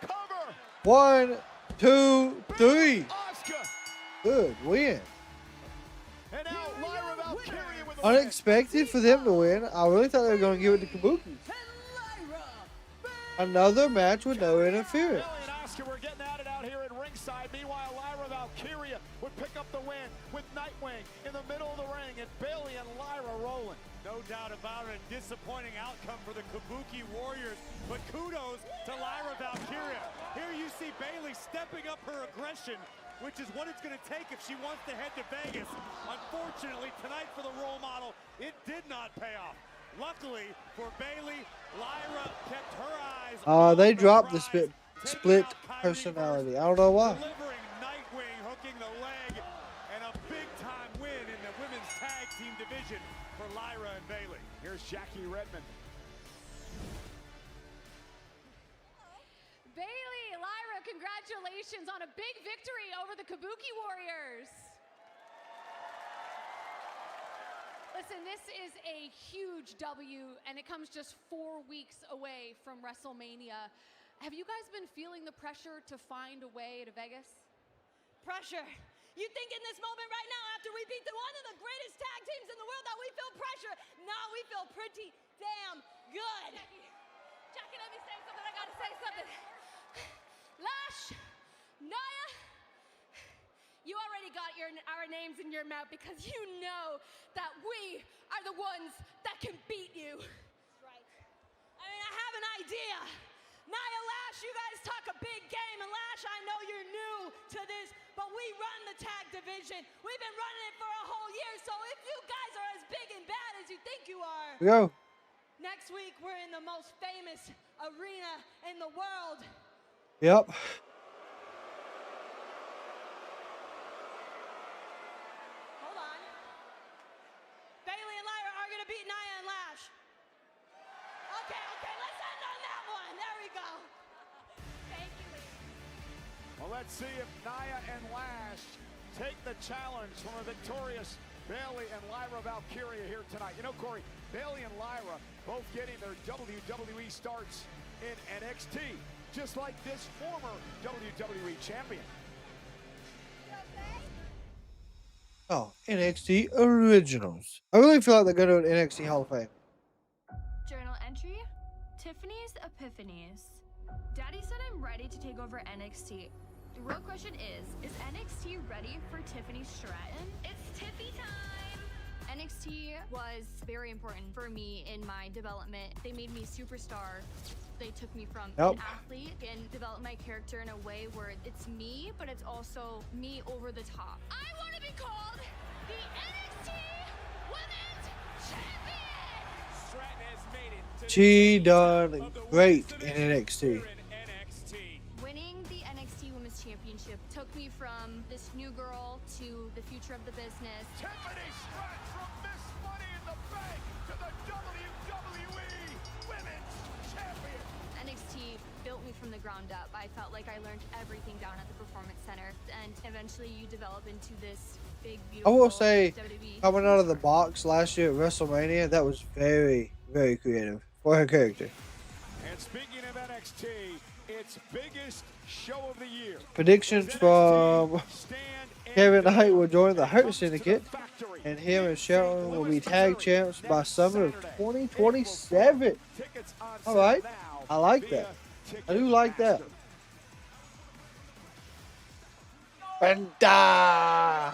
Cover. 1, 2, 3. Asuka. Good win. And now Lyra Valkyria with the Unexpected for them to win. I really thought they were going to give it to Kabuki. Another match with no interference. Bayley and Asuka were getting at it out here at ringside. Meanwhile, Lyra Valkyria would pick up the win with Nightwing in the middle of the ring, and Bayley and Lyra rolling. No doubt about it. Disappointing outcome for the Kabuki Warriors, but kudos to Lyra Valkyria. Here you see Bayley stepping up her aggression, which is what it's going to take if she wants to head to Vegas. Unfortunately, tonight for the role model, it did not pay off. Luckily for Bayley, Lyra kept her eyes on They the dropped the prize, split taking out Kyrie personality. I don't know why. delivering Nightwing, hooking the leg, and a big-time win in the women's tag team division for Lyra and Bayley. Here's Jackie Redmond. congratulations on a big victory over the Kabuki Warriors. Listen, this is a huge W, and it comes just 4 weeks away from WrestleMania. Have you guys been feeling the pressure to find a way to Vegas? Pressure. You think in this moment right now, after we beat one of the greatest tag teams in the world, that we feel pressure? No, we feel pretty damn good. Jackie, let me say something. I gotta say something. Lash, Nia, you already got our names in your mouth because you know that we are the ones that can beat you. That's right. I mean, I have an idea. Nia, Lash, you guys talk a big game, and Lash, I know you're new to this, but we run the tag division. We've been running it for a whole year, so if you guys are as big and bad as you think you are, Go. next week we're in the most famous arena in the world. Yep. Hold on. Bayley and Lyra are going to beat Nia and Lash. Okay, let's end on that one. There we go. Thank you, ladies. Well, let's see if Nia and Lash take the challenge from a victorious Bayley and Lyra Valkyria here tonight. You know, Corey, Bayley and Lyra both getting their WWE starts in NXT, just like this former WWE champion. Oh, NXT Originals. I really feel like they're going to an NXT Hall of Fame. Journal entry, Tiffany's Epiphanies. Daddy said I'm ready to take over NXT. The real question is NXT ready for Tiffany Stratton? It's Tiffy time! NXT was very important for me in my development. They made me superstar. They took me from an athlete and developed my character in a way where it's me, but it's also me over the top. I want to be called the NXT Women's Champion! Stratton has made it to She done great in NXT. Winning the NXT Women's Championship took me from this new girl to the future of the business. Tiffany Stratton from Miss Money in the Bank to the WWE Women's Champion. NXT built me from the ground up. I felt like I learned everything down at the Performance Center, and eventually you develop into this big, I beautiful will say, WWE. coming out of the box last year at WrestleMania, that was very, very creative for her character. And speaking of NXT, its biggest show of the year. Predictions from Kevin Knight will join the Hurt Syndicate, and him and Shelton will be tag champs by summer of 2027. All right, I like that. I do like that. Penta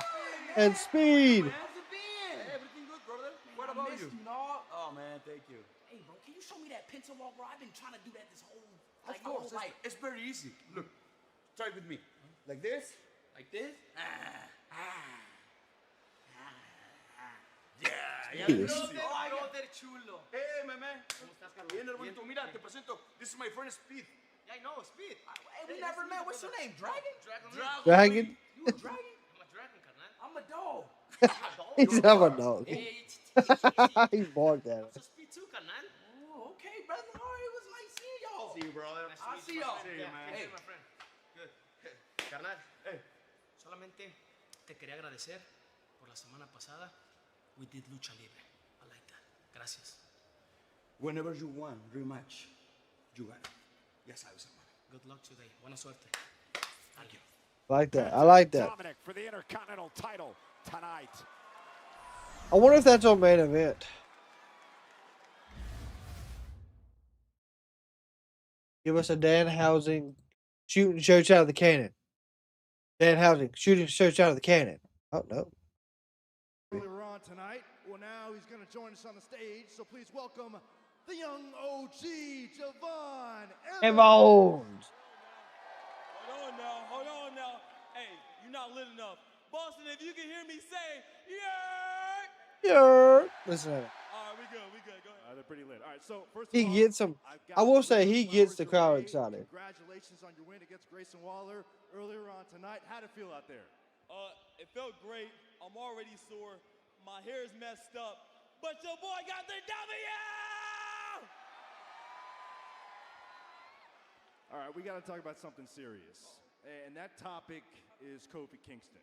and Speed. Everything good, brother? What about you? Oh man, thank you. Hey, bro, can you show me that Penta walk, bro? I've been trying to do that this whole Of course, it's very easy. Look, try it with me. Like this? Like this? Yeah, Yes. brother, chulo. Hey, man. ¿Cómo estás, Carlos? Bien, hermanito. Mira, te presento. This is my friend Speed. Yeah, I know, Speed. Hey, we never met. What's your name? Dragon? Dragon. You a dragon? I'm a dragon, carnal. I'm a dog. He's not a dog. He barked at us. Speed too, carnal. Oh, okay, brother. All right, it was nice seeing y'all. See you, brother. I'll see y'all. See you, man. Hey, my friend. Good. Carnal, solamente te quería agradecer por la semana pasada. We did lucha libre. I like that. Gracias. Whenever you want rematch, you got it. Ya sabes, hermano. Good luck today. Buena suerte. Thank you. Like that. I like that. Dominik for the Intercontinental title tonight. I wonder if that's on main event. Give us a Dan Housing shooting church out of the cannon. Dan Housing shooting church out of the cannon. Oh, no. Earlier on tonight, well, now he's going to join us on the stage, so please welcome the young OG, Javon Evans. Hold on now. Hey, you're not lit enough. Boston, if you can hear me say, yeah. Yeah. Listen to it. All right, we good. Go ahead. They're pretty lit. All right, so first of He all, gets them. I will say he gets the crowd excited. Congratulations on your win against Grayson Waller earlier on tonight. How'd it feel out there? It felt great. I'm already sore. My hair is messed up. But your boy got the W! All right, we got to talk about something serious. And that topic is Kofi Kingston.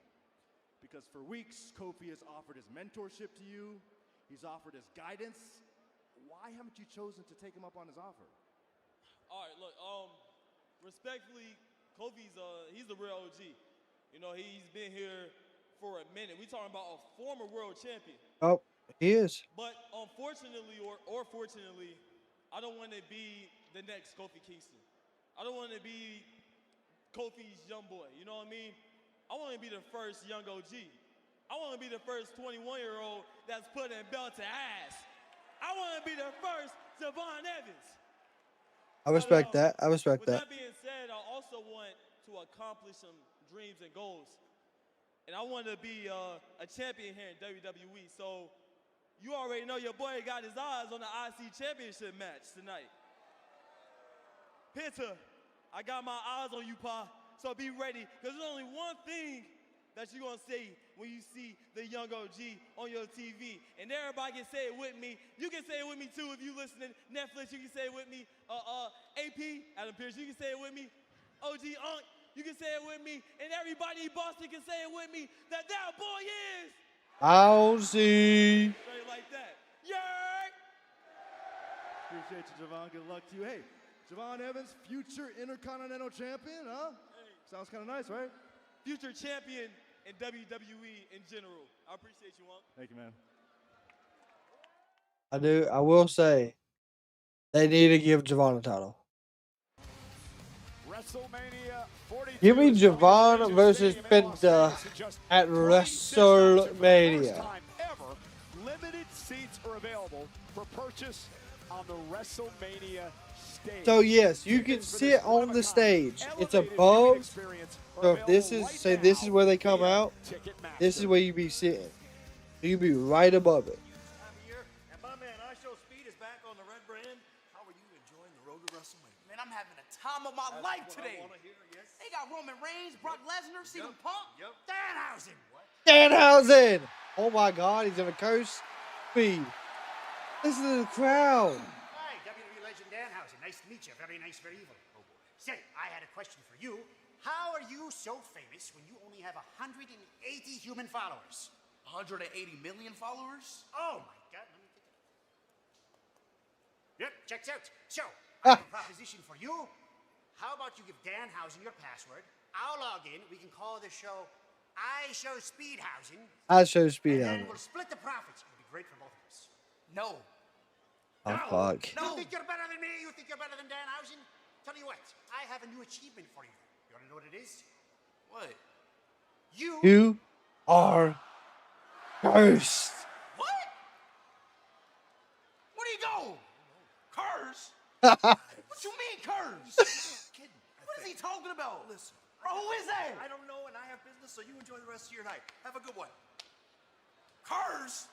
Because for weeks, Kofi has offered his mentorship to you. He's offered his guidance. Why haven't you chosen to take him up on his offer? All right, look, respectfully, Kofi's he's a real OG. You know, he's been here for a minute. We talking about a former world champion. Oh, he is. But unfortunately or fortunately, I don't want to be the next Kofi Kingston. I don't want to be Kofi's young boy. You know what I mean? I want to be the first young OG. I want to be the first 21-year-old that's putting belt to ass. I want to be the first Javon Evans. I respect that. I respect With that. that being said, I also want to accomplish some dreams and goals. And I want to be a champion here in WWE. So you already know your boy got his eyes on the IC Championship match tonight. Penta, I got my eyes on you, Pa. So be ready, because there's only one thing that you're going to say when you see the young OG on your TV. And everybody can say it with me. You can say it with me, too, if you listening. Netflix, you can say it with me. AP, Adam Pearce, you can say it with me. OG Unk, you can say it with me. And everybody in Boston can say it with me. That boy is... I'll see. Straight like that. Yeah. Appreciate you, Javon. Good luck to you. Hey, Javon Evans, future Intercontinental Champion, huh? Sounds kind of nice, right? Future champion in WWE in general. I appreciate you, Unk. Thank you, man. I do. I will say, they need to give Javon a title. WrestleMania 42. Give me Javon versus Penta at WrestleMania. Limited seats are available for purchase on the WrestleMania stage. So yes, you can sit on the stage. It's above. So if this is, say this is where they come out, this is where you be sitting. So you be right above it. And my man, I Show Speed is back on the Red Brand. How are you enjoying the road to WrestleMania? Man, I'm having a time of my life today. They got Roman Reigns, Brock Lesnar, CM Punk, Danhausen. Danhausen! Oh my God, he's gonna curse Speed. Listen to the crowd. Hi, WWE legend Danhausen. Nice to meet you. Very nice, very evil. Oh boy. Say, I had a question for you. How are you so famous when you only have 180 human followers? 180 million followers? Oh my God, let me think of it. Yep, checks out. So, I have a proposition for you. How about you give Danhausen your password? I'll log in. We can call the show I Show Speedhausen. I Show Speed And then Hausen. we'll split the profits. It'll be great for both of us. No. Oh fuck. You think you're better than me? You think you're better than Danhausen? Tell you what, I have a new achievement for you. You want to know what it is? What? You are cursed. What? Where do you go? Curse? What you mean, curse? Kidding. What is he talking about? Listen. Bro, who is that? I don't know, and I have business, so you enjoy the rest of your night. Have a good one. Curse?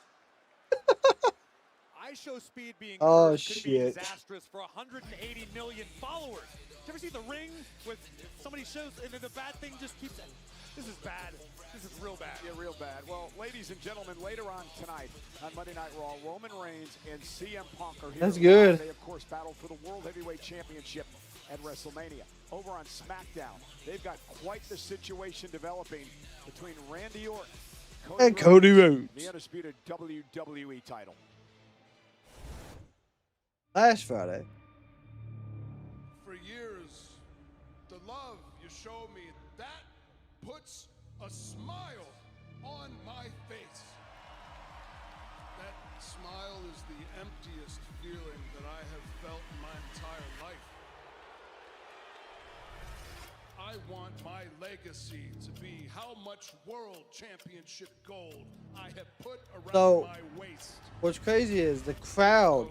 I Show Speed being Oh, cursed could be shit. disastrous for 180 million followers. Did you ever see The Ring with somebody shows and then the bad thing just keeps it? This is bad. This is real bad. Yeah, real bad. Well, ladies and gentlemen, later on tonight on Monday Night Raw, Roman Reigns and CM Punk are here. That's good. They, of course, battle for the World Heavyweight Championship at WrestleMania. Over on SmackDown, they've got quite the situation developing between Randy Orton And Cody Rhodes. the undisputed WWE title. Last Friday. For years, the love you show me, that puts a smile on my face. That smile is the emptiest feeling that I have felt in my entire life. I want my legacy to be how much world championship gold I have put around So, my waist. what's crazy is the crowd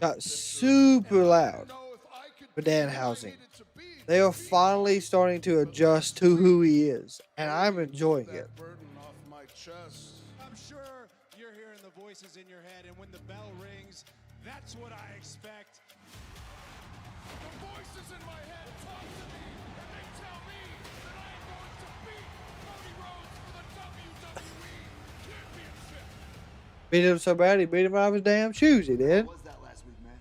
got super loud for Danhausen. They are finally starting to adjust to who he is, and I'm enjoying it. I'm sure you're hearing the voices in your head, and when the bell rings, that's what I expect. The voices in my head talk to me, and they tell me that I am going to beat Cody Rhodes for the WWE Championship. Beat him so bad he beat him out of his damn shoes, he did. What was that last week, man?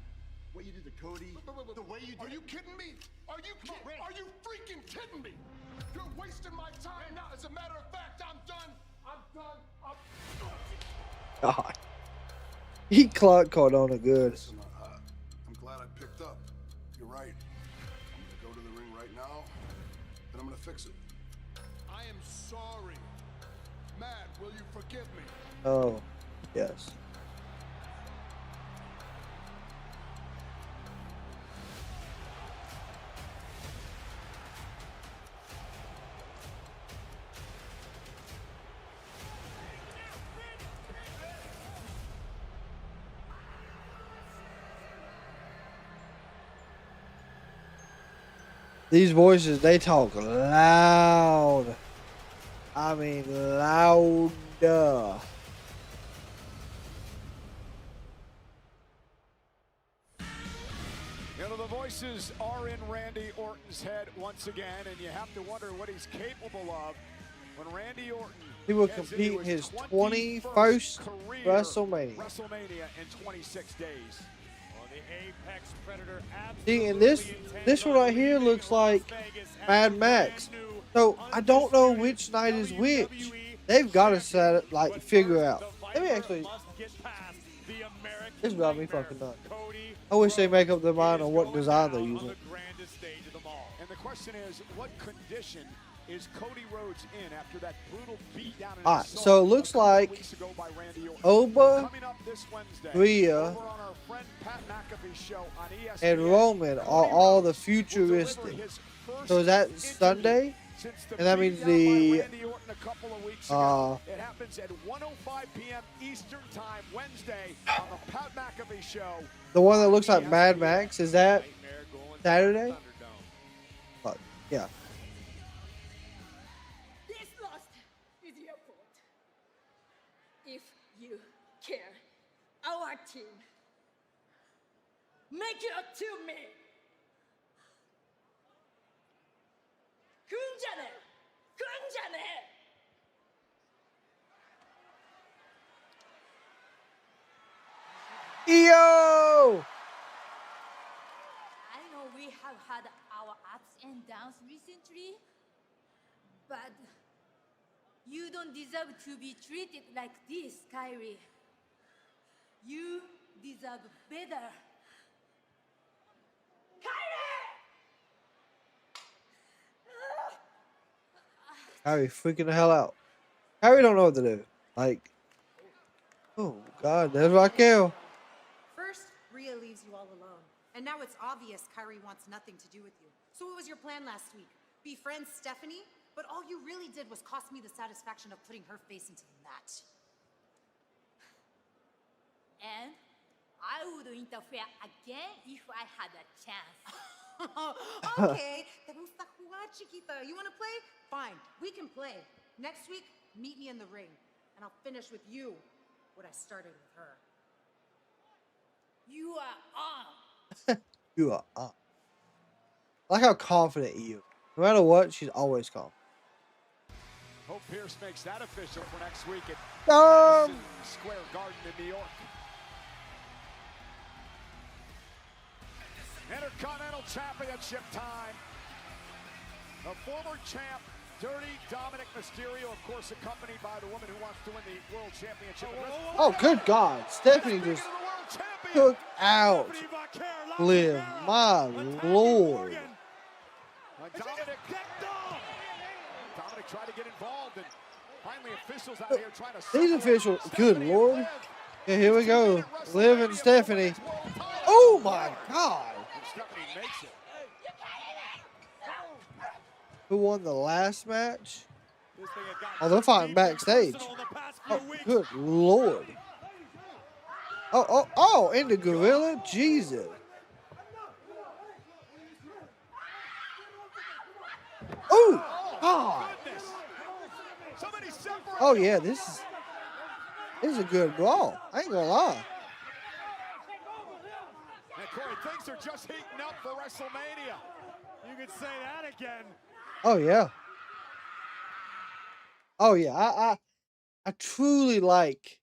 What you did to Cody? The way you did. Are you kidding me? Are you wasting my time now. As a matter of fact, I'm done. God. He clock caught on it good. Listen, I'm glad I picked up. You're right. I'm gonna go to the ring right now, and I'm gonna fix it. I am sorry. Matt, will you forgive me? Oh, yes. These voices, they talk loud. I mean, louder. You know, the voices are in Randy Orton's head once again, and you have to wonder what he's capable of when Randy Orton He will gets compete into his 21st 21st career WrestleMania. WrestleMania in 26 days. Well, the Apex Predator See, and this one right here looks like Mad Max. So I don't know which night is which. They've got to set it, like, figure out. Let me actually. This got me fucking nuts. I wish they make up their mind on what design they're using. And the question is, what condition is Cody Rhodes in after that brutal beatdown? All right, so it looks like Oba, Rhea, and Roman are all the futuristic. So is that Sunday? And that means the it happens at 1:05 p.m. Eastern Time Wednesday on the Pat McAfee Show. the one that looks like Mad Max, is that Saturday? Yeah. This loss is your fault. If you care, our team, make it up to me. 군자네, 군자네. Yo! I know we have had our ups and downs recently, but you don't deserve to be treated like this, Kyrie. You deserve better. Harry freaking the hell out. Harry don't know what to do. Like, oh God, there's Raquel. First, Rhea leaves you all alone. And now it's obvious Kyrie wants nothing to do with you. So what was your plan last week? Befriend Stephanie? But all you really did was cost me the satisfaction of putting her face into the mat. And I would interfere again if I had a chance. Okay, te gusta jugar, chiquita. You want to play? Fine, we can play. Next week, meet me in the ring, and I'll finish with you what I started with her. You are on. You are up. I like how confident you are. No matter what, she's always calm. Hope Pierce makes that official for next week at Um. Madison Square Garden in New York. Intercontinental Championship time. The former champ, Dirty Dominik Mysterio, of course, accompanied by the woman who wants to win the World Championship. Oh, good God. Stephanie just took out Liv. My Lord. Dominik tried to get involved, and finally officials out here trying to... These officials, good Lord. Okay, here we go. Liv and Stephanie. Oh, my God. Stephanie makes it. Who won the last match? Oh, they're fighting backstage. Oh, good Lord. Oh, in the gorilla? Jesus. Oh, God. Oh, yeah, this is a good brawl. I ain't gonna lie. And Corey, things are just heating up for WrestleMania. You could say that again. Oh, yeah. Oh, yeah. I truly like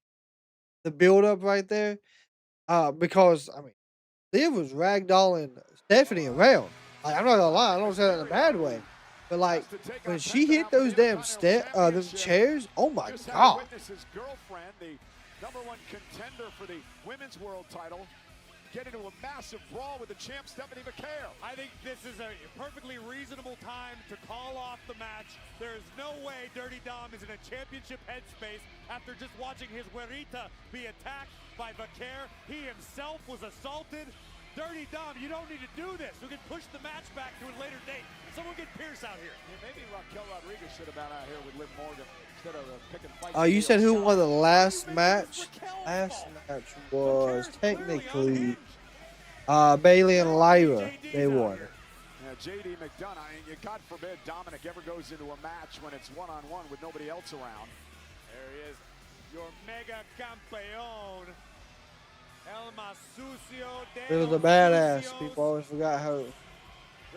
the build-up right there. Because, I mean, Liv was ragdolling Stephanie around. Like, I'm not gonna lie, I don't say that in a bad way. But like when she hit those damn them chairs, oh my god! Witness his girlfriend, the #1 contender for the women's world title, get into a massive brawl with the champ Stephanie McHale. I think this is a perfectly reasonable time to call off the match. There is no way Dirty Dom is in a championship headspace after just watching his güerita be attacked by Valkyria. He himself was assaulted. Dirty Dom, you don't need to do this. We can push the match back to a later date. Someone get Pierce out here. Yeah, maybe Raquel Rodriguez should have been out here with Liv Morgan instead of picking fights. Oh, you said who won the last match? Last match was technically Bayley and Lyra. They won. Yeah, JD McDonough. I mean, God forbid Dominik ever goes into a match when it's one-on-one with nobody else around. There he is, your mega campeón. El más sucio de It was a badass. People always forgot how.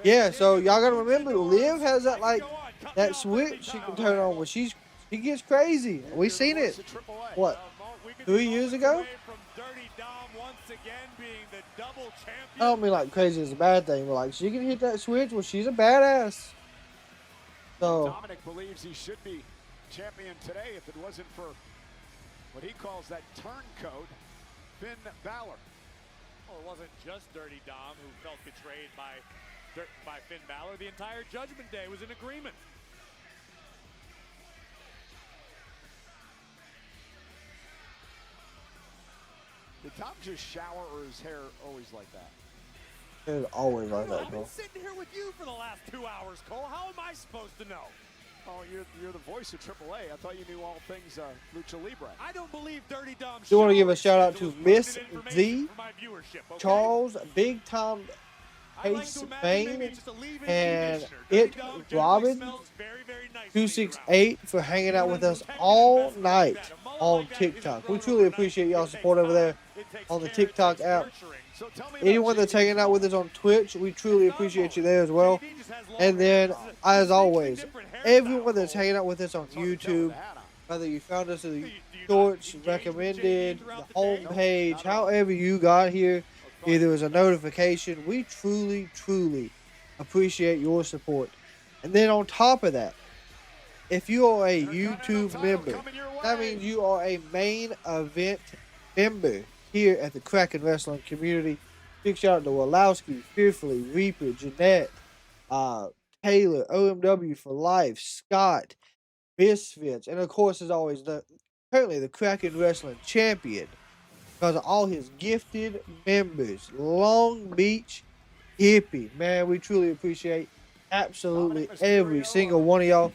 Yeah, so y'all gotta remember, Liv has that like that switch she can turn on when she gets crazy. We seen it. What? 3 years ago? I don't mean like crazy is a bad thing, but like she can hit that switch when she's a badass. So Dominik believes he should be champion today if it wasn't for what he calls that turncoat, Finn Balor. Well, it wasn't just Dirty Dom who felt betrayed by Finn Balor. The entire Judgment Day was in agreement. Did Dom just shower or his hair always like that? it's always like that, I've bro. been sitting here with you for the last 2 hours, Cole. How am I supposed to know? Oh, you're the voice of AAA. I thought you knew all things Lucha Libre. I don't believe Dirty Dom. Do want to give a shout out to Miss Z, Charles, Big Tom, Ace Bain, and It Robin 268 for hanging out with us all night on TikTok. We truly appreciate y'all support over there on the TikTok app. Anyone that's hanging out with us on Twitch, we truly appreciate you there as well. And then, as always, everyone that's hanging out with us on YouTube, whether you found us in the shorts, recommended, the homepage, however you got here, either as a notification, we truly, truly appreciate your support. And then on top of that, if you are a YouTube member, that means you are a main event member here at the Kraken Wrestling community. Big shout out to Wallowski, Fearfully, Reaper, Jeanette, Taylor, OMW for Life, Scott, Misfits, and of course, as always, currently the Kraken Wrestling champion, because of all his gifted members. Long Beach Hippie. Man, we truly appreciate absolutely every single one of y'all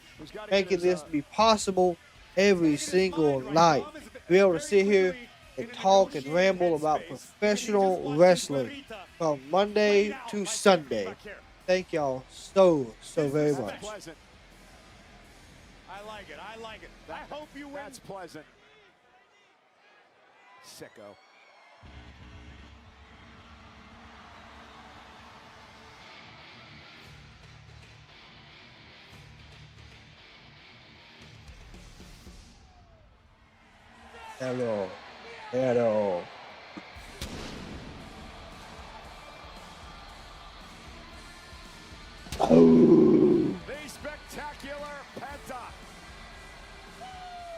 making this be possible every single night. Be able to sit here and talk and ramble about professional wrestling from Monday to Sunday. Thank y'all so very much. I like it. I like it. I hope you win. That's pleasant. Sicko. Hello. Hello. Oh. The spectacular Penta,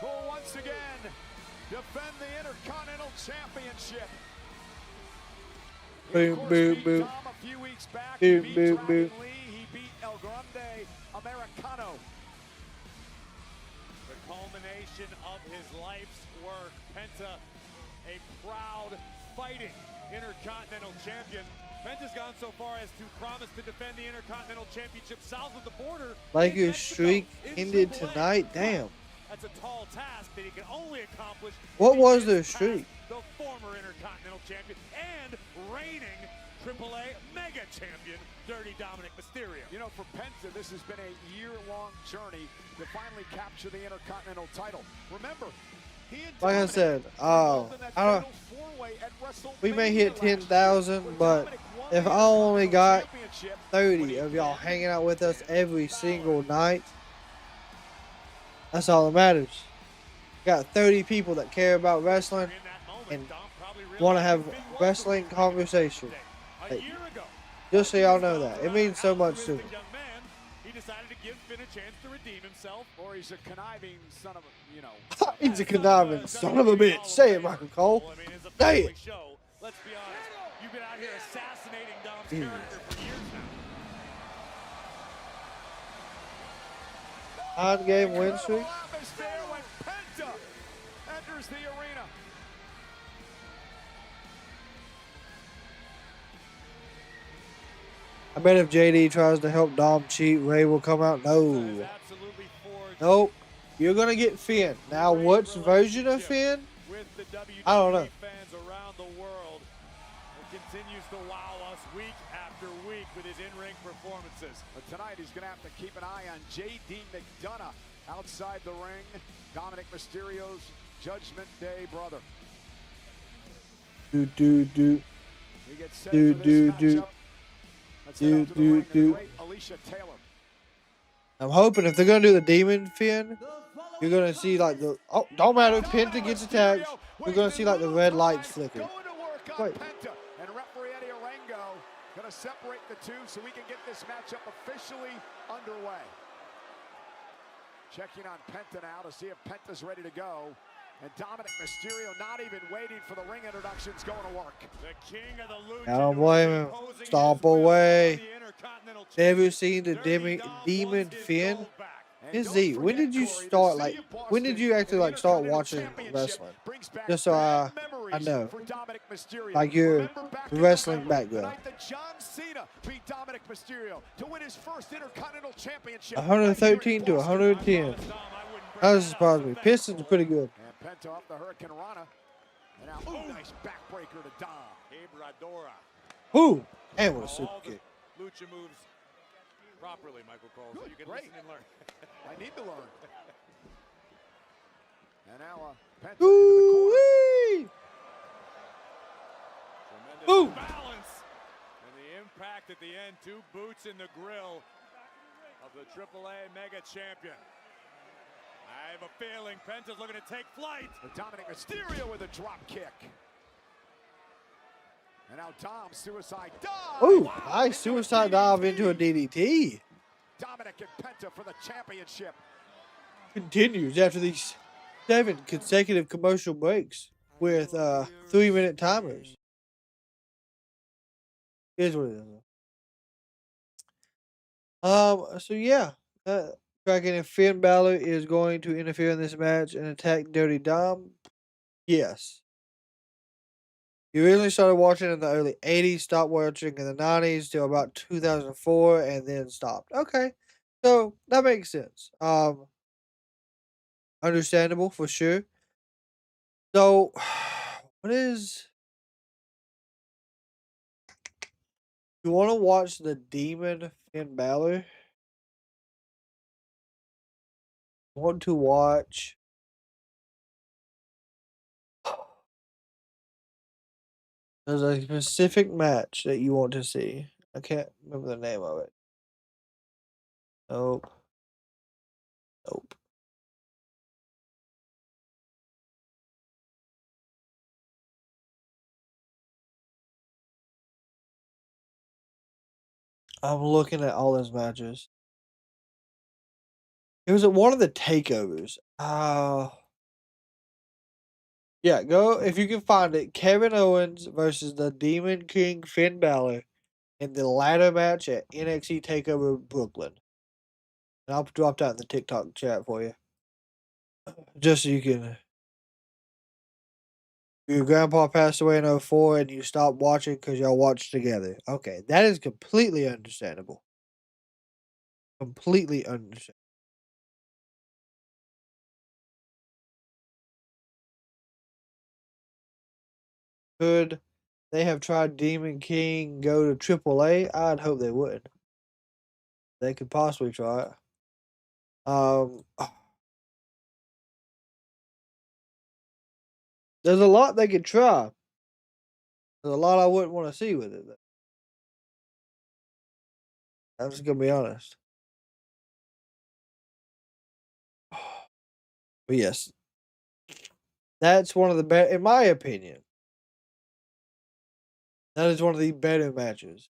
who will once again defend the Intercontinental Championship. Boom, boom, boom. A few weeks back, Boom, he beat boom, Dragon boom. Lee, he beat El Grande Americano. The culmination of his life's work. Penta, a proud, fighting Intercontinental Champion. Penta's gone so far as to promise to defend the Intercontinental Championship south of the border. Like your streak ended tonight? Damn. That's a tall task that he can only accomplish. What was their streak? The former Intercontinental Champion and reigning AAA Mega Champion, Dirty Dominik Mysterio. You know, for Penta, this has been a year-long journey to finally capture the Intercontinental title. Remember, he and Like I said, we may hit 10,000, but if I only got 30 of y'all hanging out with us every single night, that's all that matters. Got 30 people that care about wrestling and want to have wrestling conversation. Hey, just so y'all know that. It means so much to me. decided to give Finn a chance to redeem himself. Or he's a conniving son of a, He's a conniving son of a bitch. Say it, Michael Cole. I mean, it's a Say family it. show. Let's be honest. You've been out here assassinating Dom's character for years now. On-game win streak. Atmosphere when Penta enters the arena. I bet if JD tries to help Dom cheat, Ray will come out. No. Nope. You're going to get Finn. Now, what's version of Finn? I don't know. Fans around the world. It continues to wow us week after week with his in-ring performances. But tonight he's going to have to keep an eye on J.D. McDonough outside the ring. Dominik Mysterio's Judgment Day brother. Do. He gets set for this matchup. Let's head up to the ring to the great Alicia Taylor. I'm hoping if they're going to do the Demon Finn, you're going to see like the... Oh, don't matter if Penta gets attacked. You're going to see like the red lights flicker. Wait. Penta and referee Eddie Orengo going to separate the two so we can get this matchup officially underway. Checking on Penta now to see if Penta's ready to go. And Dominik Mysterio not even waiting for the ring introductions going to work. The king of the lucha. I don't blame him. Stomp away. Never seen the Demon Finn? Z, when did you start, like, when did you actually, like, start watching wrestling? Just so I know. Like, your wrestling background. John Cena beat Dominik Mysterio to win his first Intercontinental Championship. 113 to 110. That doesn't surprise me. Pistons are pretty good. And Penta off the Hurricane Rana. And now, nice backbreaker to Dom. Ibradora. Who? And with a super kick. Lucha moves properly, Michael Cole. So you can listen and learn. I need to learn. And now, Penta into the corner. Tremendous balance. And the impact at the end. 2 boots in the grill of the AAA Mega Champion. I have a feeling Penta's looking to take flight. Dominik Mysterio with a drop kick. And now Dom, suicide dive. Ooh, nice suicide dive into a DDT. Dominik and Penta for the championship. Continues after these 7 consecutive commercial breaks with 3-minute timers. Here's what it is. So yeah, Kraken and Finn Balor is going to interfere in this match and attack Dirty Dom. Yes. You originally started watching in the early 80s, stopped watching in the 90s till about 2004, and then stopped. Okay. So that makes sense. Understandable for sure. So what is... You want to watch the Demon Finn Balor? Want to watch... There's a specific match that you want to see. I can't remember the name of it. Nope. I'm looking at all those matches. It was at one of the takeovers. Yeah, go if you can find it. Kevin Owens versus the Demon King Finn Balor in the ladder match at NXT Takeover Brooklyn. And I'll drop that in the TikTok chat for you. Just so you can. Your grandpa passed away in 2004 and you stopped watching because y'all watched together. Okay, that is completely understandable. Completely understandable. Could they have tried Demon King go to AAA? I'd hope they would. They could possibly try it. There's a lot they could try. There's a lot I wouldn't want to see with it. I'm just gonna be honest. But yes, that's one of the better, in my opinion. That is one of the better matches.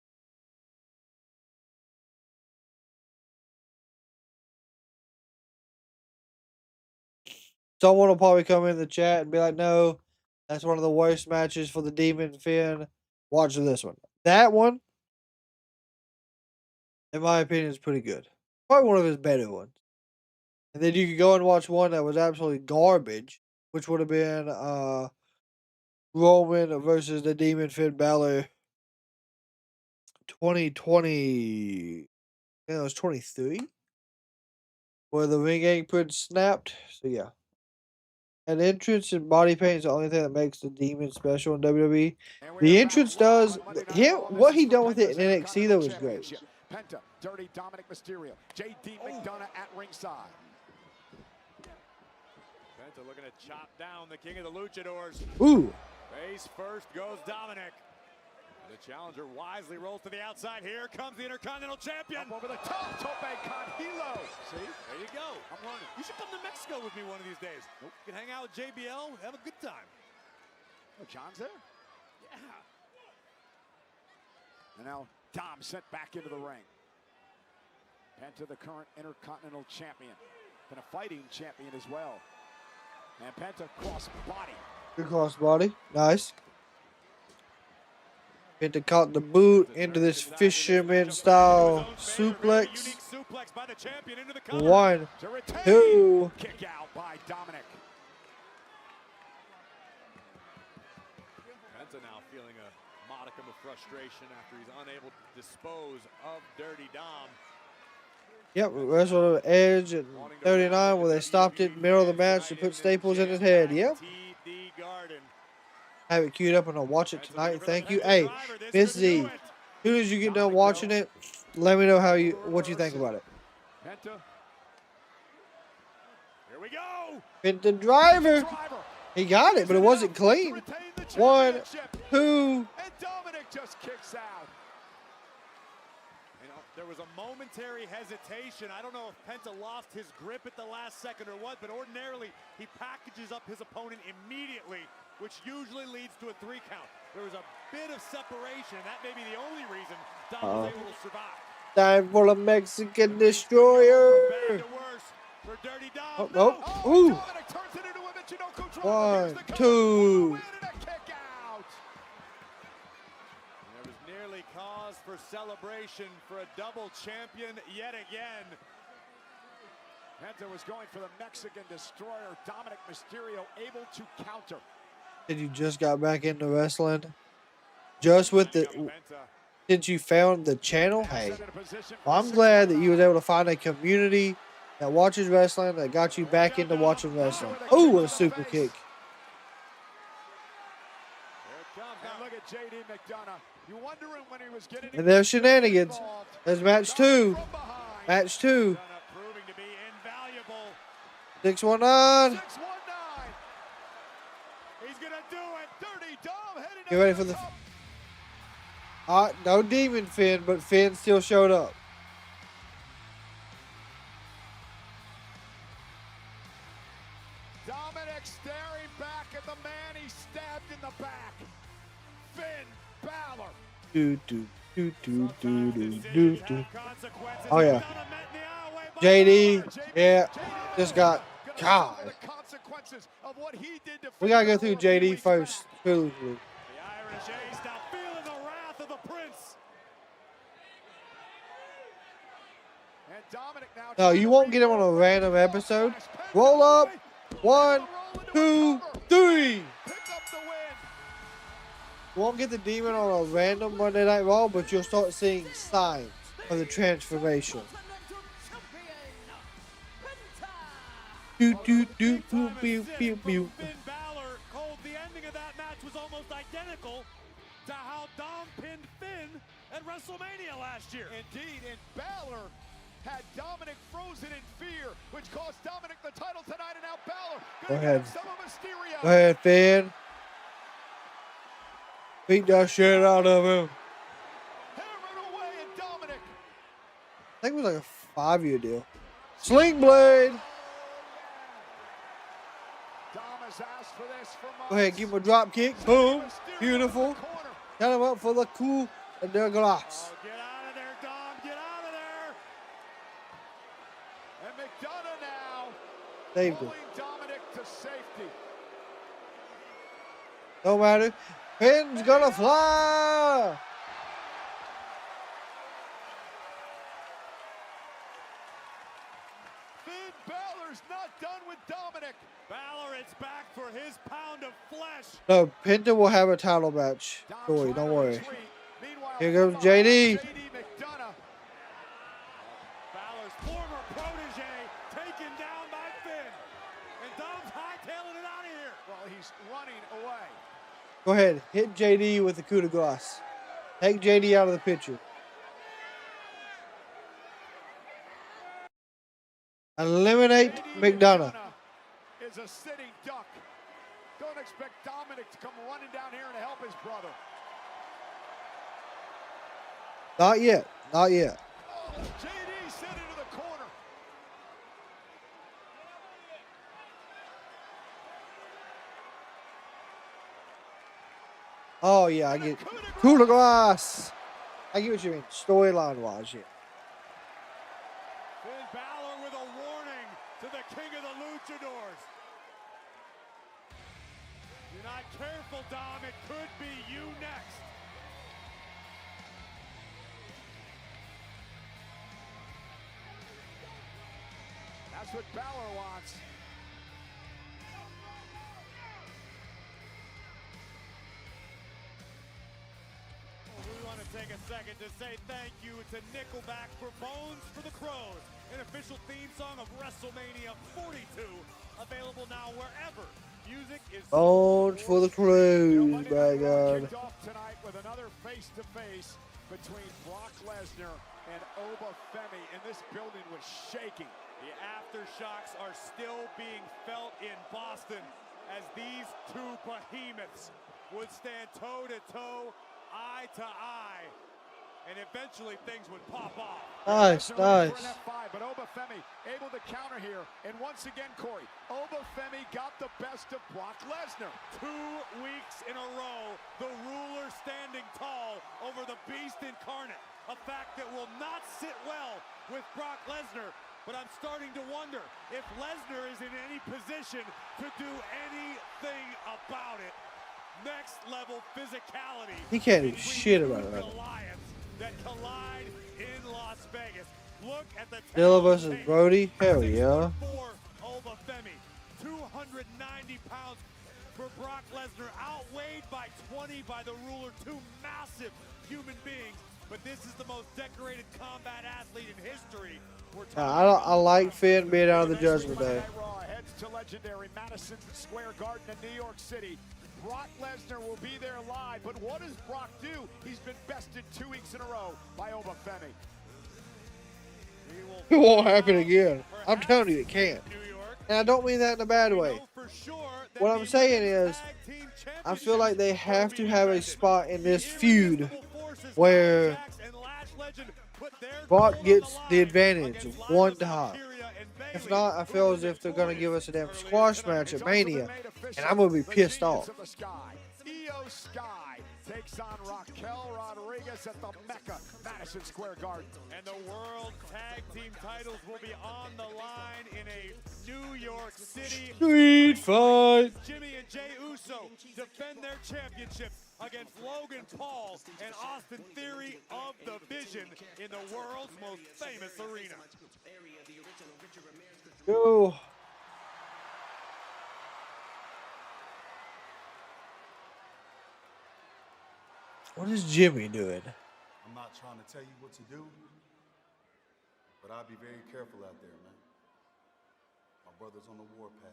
Someone will probably come in the chat and be like, no, that's one of the worst matches for the Demon Finn. Watch this one. That one, in my opinion, is pretty good. Probably one of his better ones. And then you could go and watch one that was absolutely garbage, which would have been Roman versus the Demon Finn Balor 2020. Yeah, it was 23. Where the ring apron snapped. So yeah. An entrance and body paint is the only thing that makes the Demon special in WWE. The entrance does what he done with it in NXT though was great. Penta, dirty Dominik Mysterio, JD McDonough at ringside. Penta looking to chop down the king of the luchadors. Ooh. Face first goes Dominik. The challenger wisely rolls to the outside. Here comes the Intercontinental Champion. Up over the top, Tope con Hilo. See, there you go. I'm learning. You should come to Mexico with me one of these days. Nope. You can hang out with JBL, have a good time. Oh, John's there? Yeah. And now Dom sent back into the ring. Penta, the current Intercontinental Champion. Been a fighting champion as well. And Penta cross body. Good cross body. Nice. Penta caught the boot into this fisherman style suplex. 1, 2. Kick out by Dominik. Penta now feeling a modicum of frustration after he's unable to dispose of Dirty Dom. Yep, wrestled Edge at 39 where they stopped it, middle of the match, to put staples in his head. Yep. Have it queued up and I'll watch it tonight. Thank you. Hey, Miss Z, as soon as you get done watching it, let me know what you think about it. Penta. Here we go. Penta driver. He got it, but it wasn't clean. 1, 2. And Dominik just kicks out. There was a momentary hesitation. I don't know if Penta lost his grip at the last second or what, but ordinarily he packages up his opponent immediately, which usually leads to a 3 count. There was a bit of separation, and that may be the only reason Dom was able to survive. Time for a Mexican destroyer. Bad to worse for Dirty Dom. Ooh. 1, 2. Cause for celebration for a double champion yet again. Penta was going for the Mexican destroyer. Dominik Mysterio able to counter. Did you just got back into wrestling? Just with since you found the channel? Hey, well, I'm glad that you was able to find a community that watches wrestling that got you back into watching wrestling. Oh, what a super kick. Look at JD McDonough. You wondering when he was getting and there's shenanigans. There's match 2. Match 2. 619. He's gonna do it. Dirty Dom heading. Get ready for the. No Demon Finn, but Finn still showed up. Dominik staring back at the man he stabbed in the back. Finn Balor. Oh yeah. JD, yeah, just got God. We gotta go through JD first. The Irish Ace now feeling the wrath of the Prince. And Dominik now. No, you won't get him on a random episode. Roll up. 1, 2, 3. You won't get the Demon on a random Monday Night Raw, but you'll start seeing signs of the transformation. Finn Balor called the ending of that match was almost identical to how Dom pinned Finn at WrestleMania last year. Indeed, and Balor had Dominik frozen in fear, which cost Dominik the title tonight, and now Balor Go ahead. some of Mysterio. Go ahead, Finn. Beat that shit out of him. Away, and Dominik. I think it was like a 5-year deal. Sling Blade. Go ahead, give him a drop kick. Boom. Beautiful. Set him up for the coup de grace. Get out of there, Dom. Get out of there. And McDonough now Saved him. Dominik to safety. No matter. Pin's gonna fly. Finn Balor's not done with Dominik. Balor is back for his pound of flesh. No, Penta will have a title match. Corey, don't worry. Here comes JD. Balor's former protege taken down by Finn. And Dom's hightailing it out of here. Well, he's running away. Go ahead. Hit JD with the coup de grace. Take JD out of the picture. Eliminate McDonough. Is a sitting duck. Don't expect Dominik to come running down here and help his brother. Not yet. Not yet. Oh, JD sent into the corner. Oh, yeah, I get coup de grace. I get what you mean. Storyline wise, yeah. Finn Balor with a warning to the king of the luchadors. You're not careful, Dom. It could be you next. That's what Balor wants. We want to take a second to say thank you to Nickelback for Bones for the Crows, an official theme song of WrestleMania 42, available now wherever music is. Bones for the Crows, by God. Kicked off tonight with another face-to-face between Brock Lesnar and Oba Femi, and this building was shaking. The aftershocks are still being felt in Boston as these two behemoths would stand toe-to-toe, eye to eye, and eventually things would pop off. Nice, nice. But Oba Femi able to counter here, and once again, Corey, Oba Femi got the best of Brock Lesnar. 2 weeks in a row, the ruler standing tall over the Beast Incarnate, a fact that will not sit well with Brock Lesnar. But I'm starting to wonder if Lesnar is in any position to do anything about it. Next level physicality. He can't do shit about it. That collide in Las Vegas. Look at the Dilla versus Brody. Hell yeah. Oba Femi, 290 pounds for Brock Lesnar, outweighed by 20 by the ruler. 2 massive human beings. But this is the most decorated combat athlete in history. I like Finn being out of the Judgment Day. Raw heads to legendary Madison Square Garden in New York City. Brock Lesnar will be there live, but what does Brock do? He's been bested 2 weeks in a row by Oba Femi. It won't happen again. I'm telling you, it can't. And I don't mean that in a bad way. What I'm saying is, I feel like they have to have a spot in this feud where Brock gets the advantage of one time. If not, I feel as if they're going to give us a damn squash match at Mania, and I'm going to be pissed off. Io Sky takes on Raquel Rodriguez at the Mecca, Madison Square Garden. And the World Tag Team titles will be on the line in a New York City Street fight. Jimmy and Jey Uso defend their championships against Logan Paul and Austin Theory of the Vision in the world's most famous arena. Yo. What is Jimmy doing? I'm not trying to tell you what to do, but I'll be very careful out there, man. My brother's on the warpath.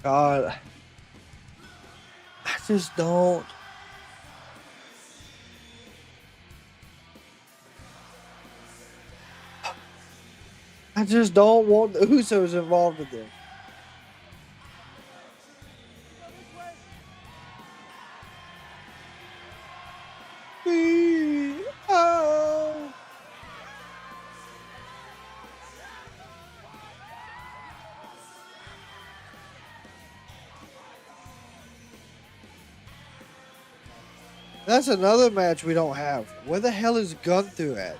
God, I just don't. I just don't want the Usos involved with this. That's another match we don't have. Where the hell is Gunther at?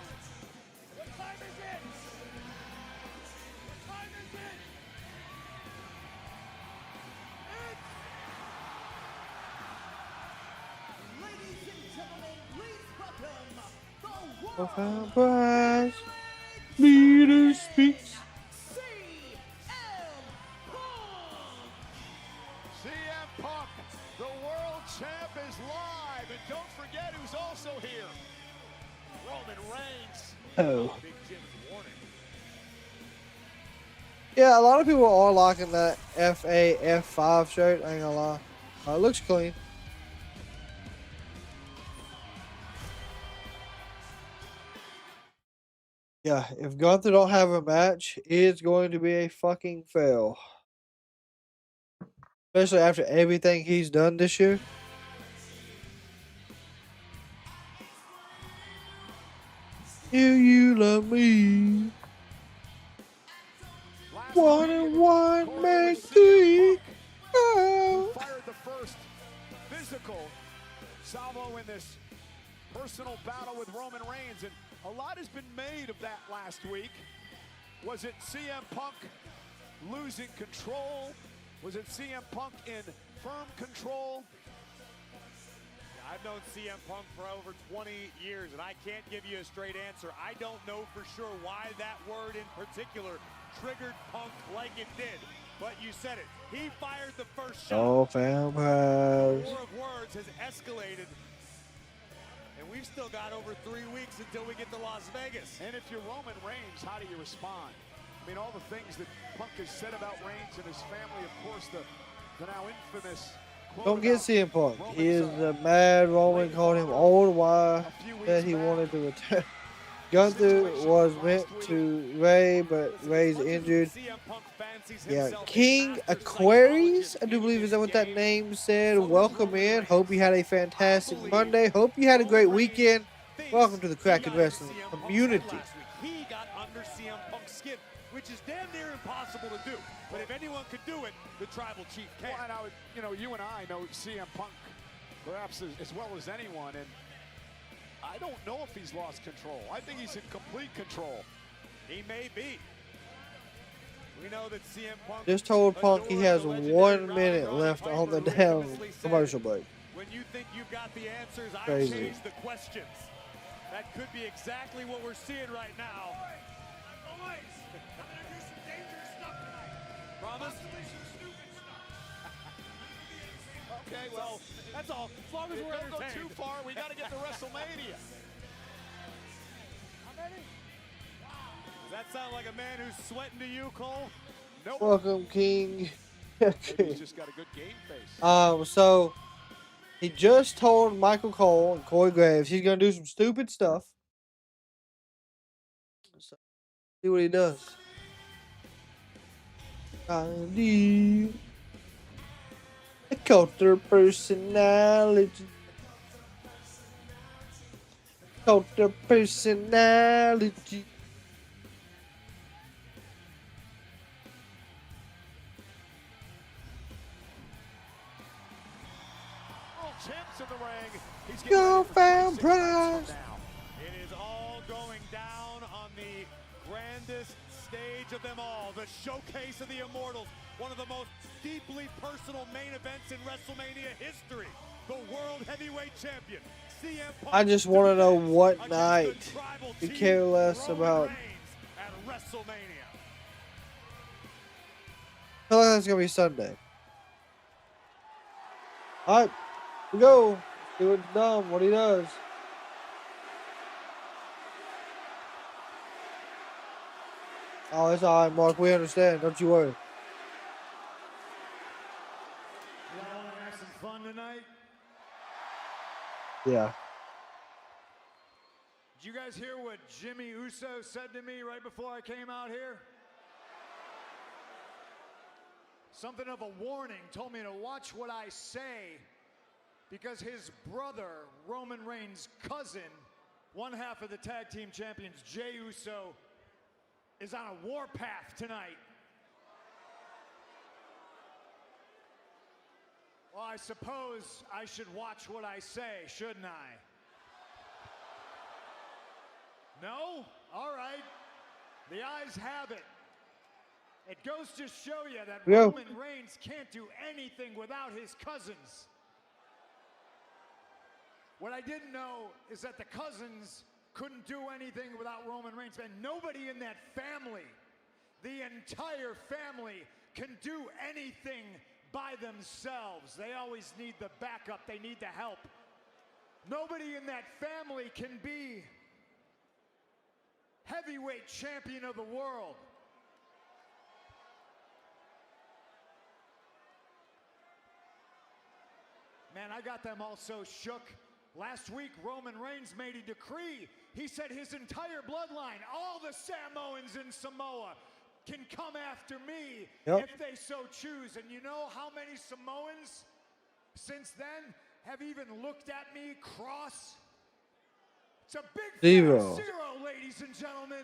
Profound prize, leader speaks. CM Punk, the world champ, is live. And don't forget who's also here. Roman Reigns. Oh. Big Jim's warning. Yeah, a lot of people are liking that FA-F5 shirt. I ain't gonna lie. It looks clean. Yeah, if Gunther don't have a match, it's going to be a fucking fail. Especially after everything he's done this year. Do you love me? 1 and 1 make 3. Oh. Fired the first physical salvo in this personal battle with Roman Reigns, and a lot has been made of that last week. Was it CM Punk losing control? Was it CM Punk in firm control? I've known CM Punk for over 20 years, and I can't give you a straight answer. I don't know for sure why that word in particular triggered Punk like it did, but you said it. He fired the first shot. Oh, vampires. The war of words has escalated, and we've still got over 3 weeks until we get to Las Vegas. And if you're Roman Reigns, how do you respond? I mean, all the things that Punk has said about Reigns and his family, of course, the now infamous quote. Don't get CM Punk. He is a mad Roman, called him old. Why that he wanted to return. Gunther was meant to Ray, but Ray's injured. Yeah, King Aquarius, I do believe is that what that name said. Welcome in. Hope you had a fantastic Monday. Hope you had a great weekend. Welcome to the Kraken Wrestling community. He got under CM Punk's skin, which is damn near impossible to do. But if anyone could do it, the Tribal Chief can. Well, now, you know, you and I know CM Punk perhaps as well as anyone, and I don't know if he's lost control. I think he's in complete control. He may be. We know that CM Punk Just told Punk he has 1 minute left on the damn commercial break. When you think you've got the answers, I Crazy. change the questions. That could be exactly what we're seeing right now. Promise? Okay, well, that's all. As long as we're don't go entertained. too far. We got to get to WrestleMania. Does that sound like a man who's sweating to you, Cole? Nope. Welcome, King. Maybe he's just got a good game face. So he just told Michael Cole and Corey Graves he's gonna do some stupid stuff. So, see what he does. The Coulter personality. Coulter personality. Champs in the ring. He's Go found prize. It is all going down on the grandest stage of them all, the showcase of the Immortals, one of the most deeply personal main events in WrestleMania history. The World Heavyweight Champion, CM Punk. I just want to know what night. We care less about. At WrestleMania. I feel like that's gonna be Sunday. All right, we go. See what's done. What he does. Oh, it's all right, Mark. We understand. Don't you worry. Y'all want to have some fun tonight? Yeah. Did you guys hear what Jimmy Uso said to me right before I came out here? Something of a warning, told me to watch what I say because his brother, Roman Reigns' cousin, one half of the tag team champions, Jey Uso, is on a warpath tonight. Well, I suppose I should watch what I say, shouldn't I? No? All right. The eyes have it. It goes to show you that Roman Reigns can't do anything without his cousins. What I didn't know is that the cousins couldn't do anything without Roman Reigns. And nobody in that family, the entire family, can do anything by themselves. They always need the backup. They need the help. Nobody in that family can be heavyweight champion of the world. Man, I got them all so shook. Last week, Roman Reigns made a decree. He said his entire bloodline, all the Samoans in Samoa, can come after me if they so choose. And you know how many Samoans since then have even looked at me cross? It's a big Zero, ladies and gentlemen.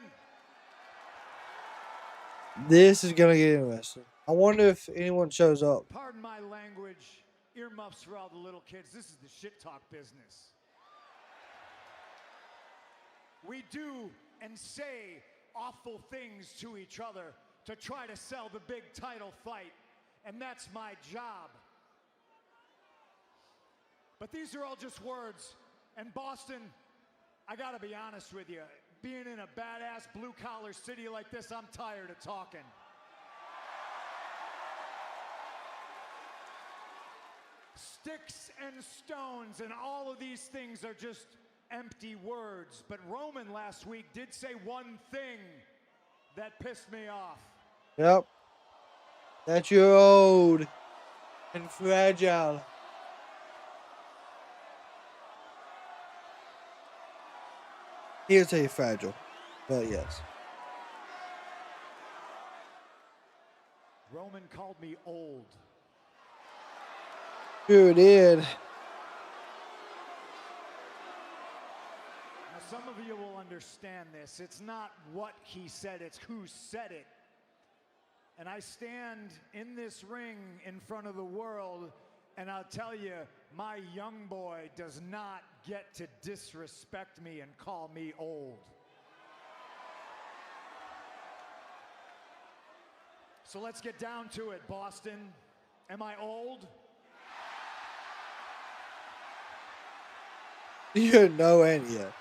This is gonna get interesting. I wonder if anyone shows up. Pardon my language. Earmuffs for all the little kids. This is the shit talk business. We do and say awful things to each other to try to sell the big title fight, and that's my job. But these are all just words. And Boston, I gotta be honest with you, being in a badass blue-collar city like this, I'm tired of talking. Sticks and stones and all of these things are just empty words. But Roman last week did say one thing that pissed me off. Yep. That you're old and fragile. He didn't say fragile, but yes. Roman called me old. Sure did. Now, some of you will understand this. It's not what he said, it's who said it. And I stand in this ring in front of the world, and I'll tell you, my young boy does not get to disrespect me and call me old. So let's get down to it, Boston. Am I old? You didn't know any yet.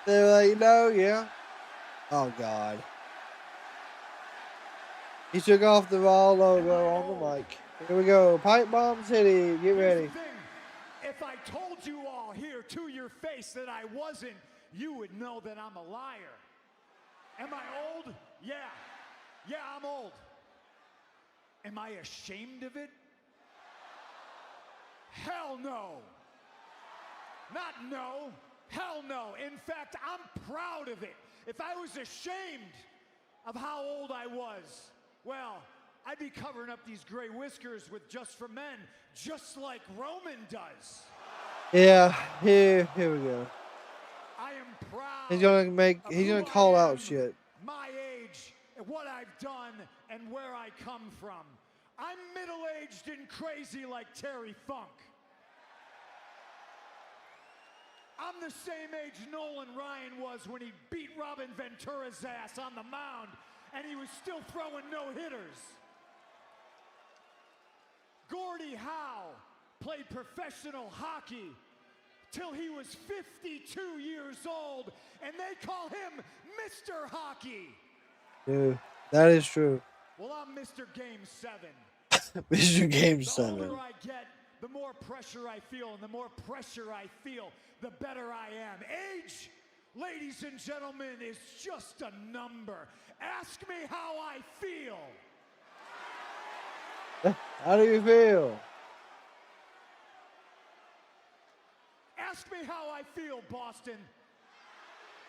They're like, no, yeah. Oh, God. He took off the Raw logo on the mic. Here we go. Pipe bomb city. Get ready. If I told you all here to your face that I wasn't, you would know that I'm a liar. Am I old? Yeah. Yeah, I'm old. Am I ashamed of it? Hell no. Not no. Hell no. In fact, I'm proud of it. If I was ashamed of how old I was, well, I'd be covering up these gray whiskers with Just for Men, just like Roman does. Yeah, here we go. I am proud. He's gonna call out shit. My age, what I've done, and where I come from. I'm middle-aged and crazy like Terry Funk. I'm the same age Nolan Ryan was when he beat Robin Ventura's ass on the mound, and he was still throwing no-hitters. Gordie Howe played professional hockey till he was 52 years old, and they call him Mr. Hockey. Dude, that is true. Well, I'm Mr. Game 7. Mr. Game 7. The older I get, the more pressure I feel, and the more pressure I feel, the better I am. Age, ladies and gentlemen, is just a number. Ask me how I feel. How do you feel? Ask me how I feel, Boston.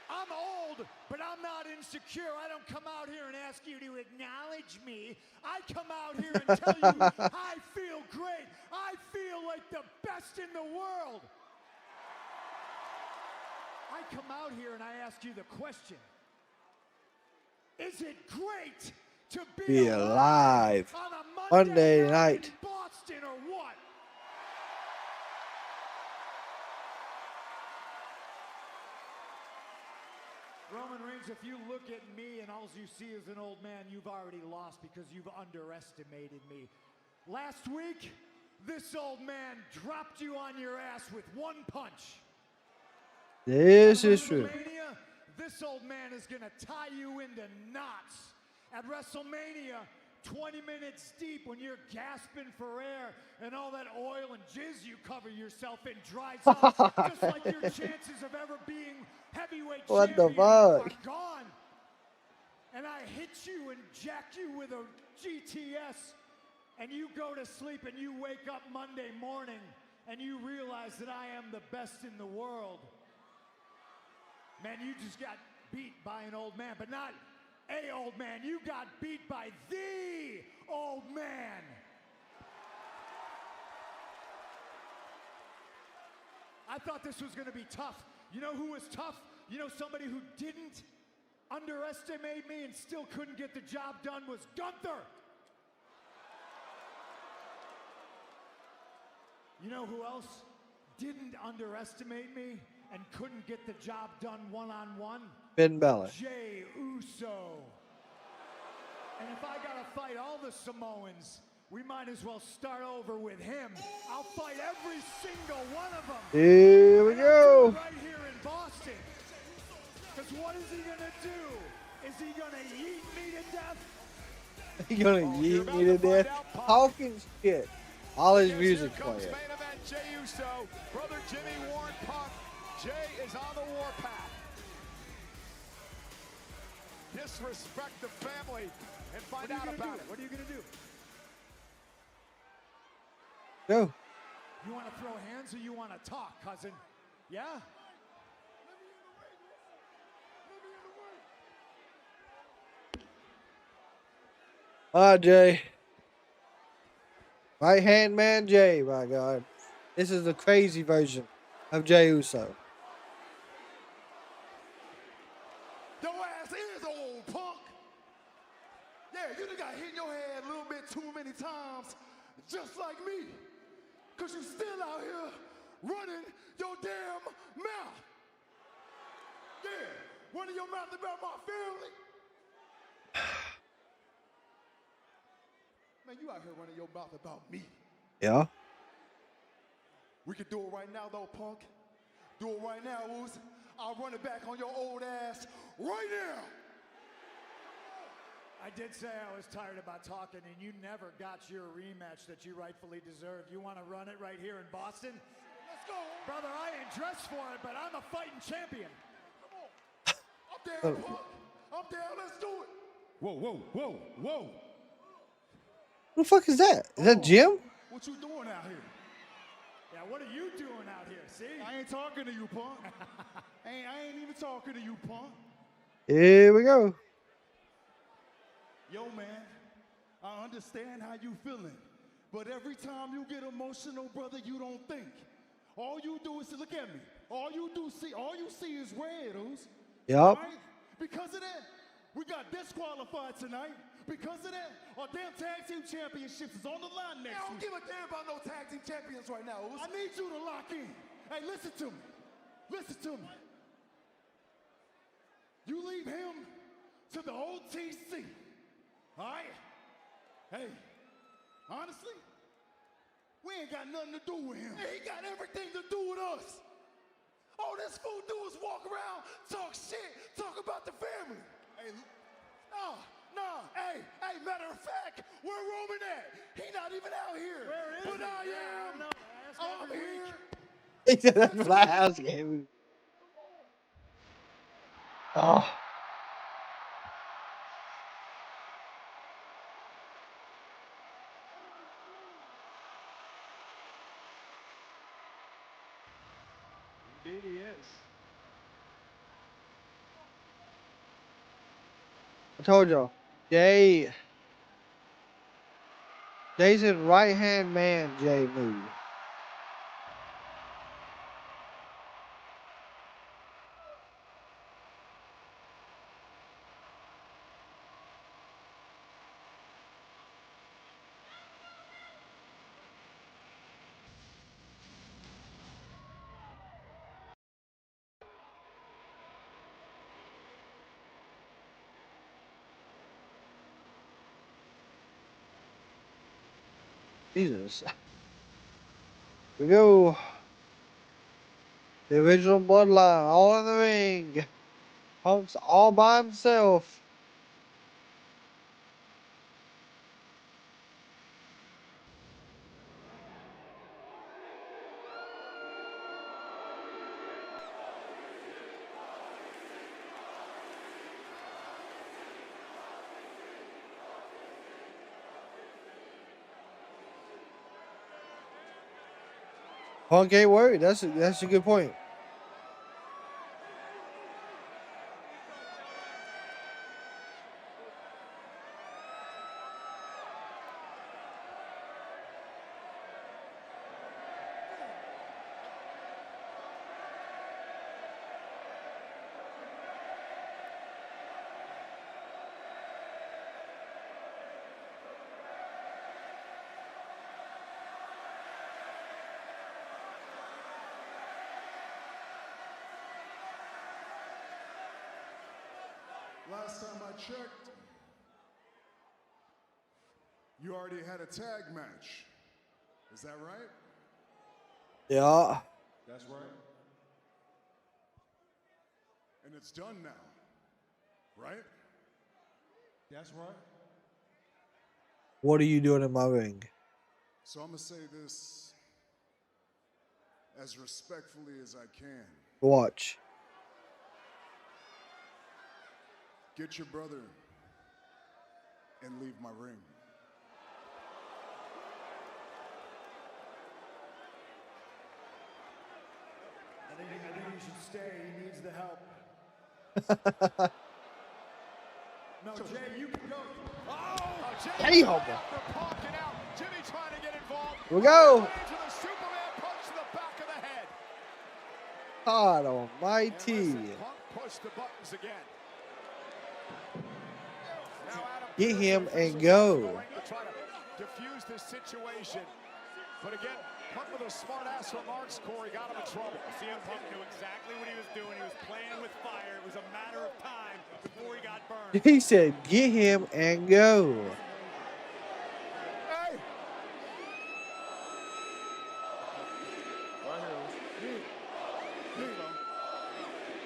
I'm old, but I'm not insecure. I don't come out here and ask you to acknowledge me. I come out here and tell you I feel great. I feel like the best in the world. I come out here and I ask you the question. Is it great to be alive Monday night? in Boston or what? Roman Reigns, if you look at me and all you see is an old man, you've already lost because you've underestimated me. Last week, this old man dropped you on your ass with one punch. This is true. This old man is going to tie you into knots. At WrestleMania, 20 minutes deep, when you're gasping for air and all that oil and jizz you cover yourself in dries up, just like your chances of ever being heavyweight champion are gone. And I hit you and jack you with a GTS, and you go to sleep and you wake up Monday morning and you realize that I am the best in the world. Man, you just got beat by an old man, but not a old man. You got beat by the old man. I thought this was going to be tough. You know who was tough? You know somebody who didn't underestimate me and still couldn't get the job done was Gunther. You know who else didn't underestimate me and couldn't get the job done one-on-one? Finn Balor. Jey Uso. And if I gotta fight all the Samoans, we might as well start over with him. I'll fight every single one of them. Here we go. Right here in Boston. Because what is he gonna do? Is he gonna eat me to death? He gonna yeet me to death? Talking shit. All his music playing. Main event, Jey Uso, brother Jimmy Warren Punk. Jey is on the warpath. Disrespect the family and find out about it. What are you gonna do? Go. You wanna throw hands or you wanna talk, cousin? Yeah? Jay. Right hand man Jay, my God. This is the crazy version of Jey Uso. Your ass is old, punk. Yeah, you done got hit in your head a little bit too many times, just like me. Cause you still out here running your damn mouth. Yeah, running your mouth about my family. Man, you out here running your mouth about me. Yeah. We can do it right now, though, punk. Do it right now, Woos. I'll run it back on your old ass right now. I did say I was tired about talking, and you never got your rematch that you rightfully deserved. You want to run it right here in Boston? Let's go. Brother, I ain't dressed for it, but I'm a fighting champion. Come on. I'm down, punk. I'm down. Let's do it. Whoa, whoa, whoa, whoa. Who the fuck is that? Is that Jim? What you doing out here? Yeah, what are you doing out here? See? I ain't talking to you, punk. I ain't even talking to you, punk. Here we go. Yo, man, I understand how you feeling, but every time you get emotional, brother, you don't think. All you do is look at me. All you see is red, Oos. Yup. Right? Because of that, we got disqualified tonight. Because of that, our damn tag team championships is on the line next week. I don't give a damn about no tag team champions right now, Oos. I need you to lock in. Hey, listen to me. Listen to me. You leave him to the OTC. All right? Hey, honestly, we ain't got nothing to do with him. Hey, he got everything to do with us. All this fool do is walk around, talk shit, talk about the family. Hey, nah, hey, matter of fact, where Roman at? He not even out here. Where is but he? I am. I'm here. He said that's my house game. Oh. Indeed he is. I told y'all. Jay's his right hand man, Jay move. Jesus. Here we go. The original bloodline all in the ring. Punk's all by himself. Punk ain't worried. That's a good point. Last time I checked, you already had a tag match. Is that right? Yeah. That's right. And it's done now, right? That's right. What are you doing in my ring? So I'm gonna say this as respectfully as I can. Watch. Get your brother and leave my ring. I think you should stay. He needs the help. No, Jay, you can go. Oh, Hey, Homer. Jimmy trying to get involved. Here we go. Into the Superman punch to the back of the head. God almighty. Punk pushed the buttons again. Get him and go. To try to diffuse this situation. But again, Punk with a smart ass remarks, Corey, got him in trouble. CM Punk knew exactly what he was doing. He was playing with fire. It was a matter of time before he got burned. He said, get him and go. Hey! Right here.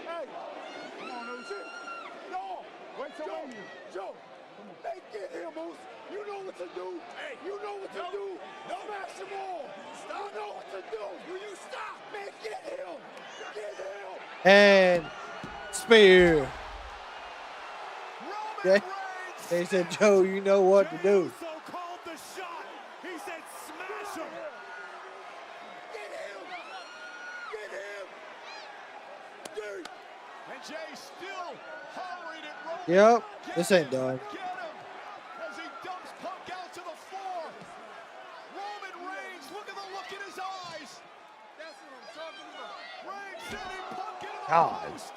Hey! Come on, Uzi. No! Wait till Joe! Hey, get him, Moose! You know what to do! Hey! You know what to do! No! Smash them all! Stop! You know what to do! Will you stop? Man, get him! Get him! And spear. They said, Joe, you know what to do. So called the shot. He said, smash him. Get him! Get him! Dude! And Jay still hollering at Roman. Yep, this ain't done. Get him! As he dumps Punk out to the floor. Roman Reigns, look at the look in his eyes. That's what I'm talking about. Reigns sending Punk into the God. post.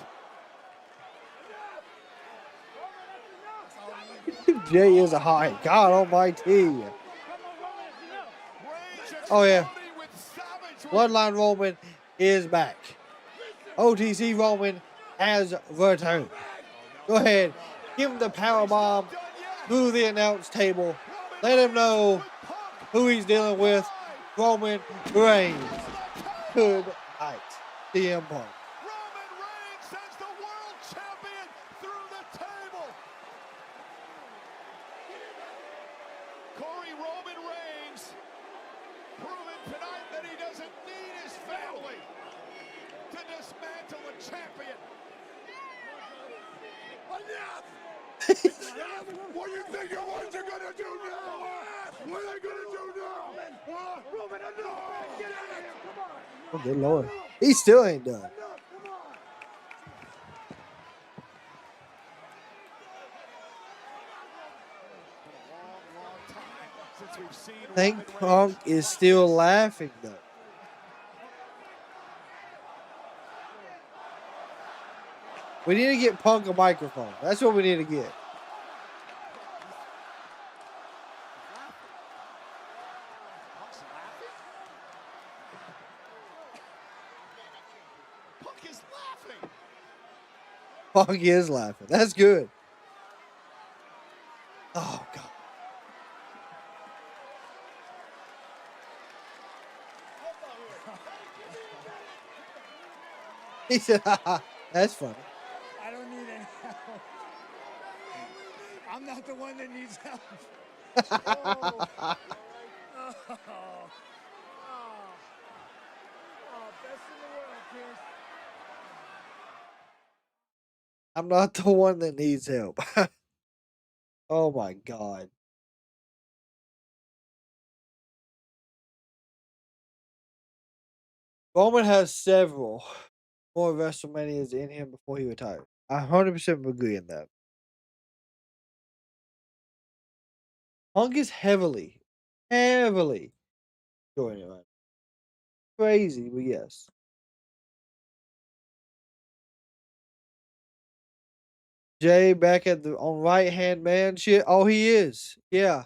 Jay is a high. God almighty. Oh, yeah. Bloodline Roman is back. OTC Roman has returned. Go ahead. Give him the powerbomb through the announce table. Let him know who he's dealing with. Roman Reigns. Good night. CM Punk. Roman Reigns sends the world champion through the table. Corey, Roman Reigns proving tonight that he doesn't need his family to dismantle a champion. Enough! What do you think your words are gonna do now? What are they gonna do now? Roman, enough! Get out of here! Come on! Oh, good Lord. He still ain't done. I think Punk is still laughing, though. We need to get Punk a microphone. That's what we need to get. Punk is laughing. Punk is laughing. That's good. Oh, God. He said, that's funny. I don't need any help. I'm not the one that needs help. Oh. Best in the world, Pierce. I'm not the one that needs help. Oh my God. Roman has several more WrestleManias in him before he retires. I 100% agree in that. Punk is heavily joining it right. Crazy, but yes. Jay back at the on right hand man shit. Oh, he is. Yeah.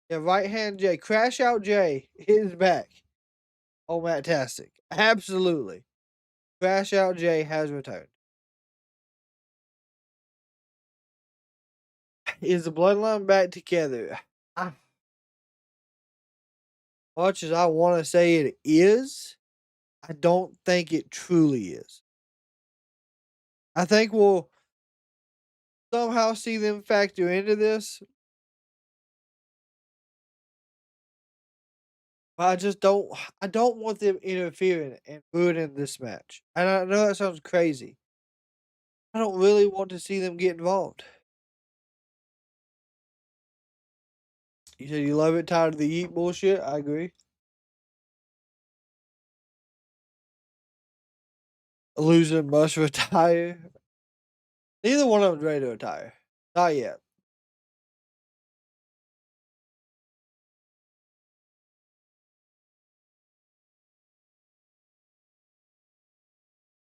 Yeah, right hand Jay. Crash out Jay is back. Oh, fantastic. Absolutely. Crash out Jay has returned. Is the bloodline back together? Much as I want to say it is, I don't think it truly is. I think we'll somehow see them factor into this. But I don't want them interfering and ruining this match. And I know that sounds crazy. I don't really want to see them get involved. You said you love it, tired of the eat bullshit? I agree. Loser must retire. Neither one of them's ready to retire. Not yet.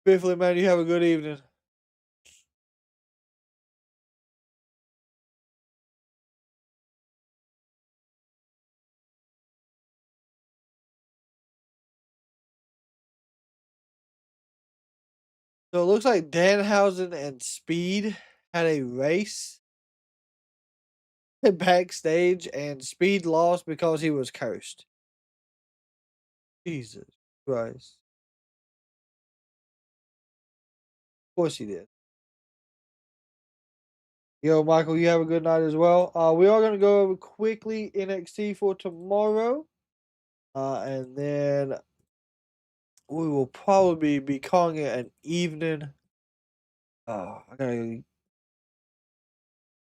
Briefly, man, you have a good evening. So it looks like Danhausen and Speed had a race backstage, and Speed lost because he was cursed. Jesus Christ. Of course he did. Yo, Michael, you have a good night as well. We are going to go over quickly NXT for tomorrow. And then we will probably be calling it an evening. I gotta.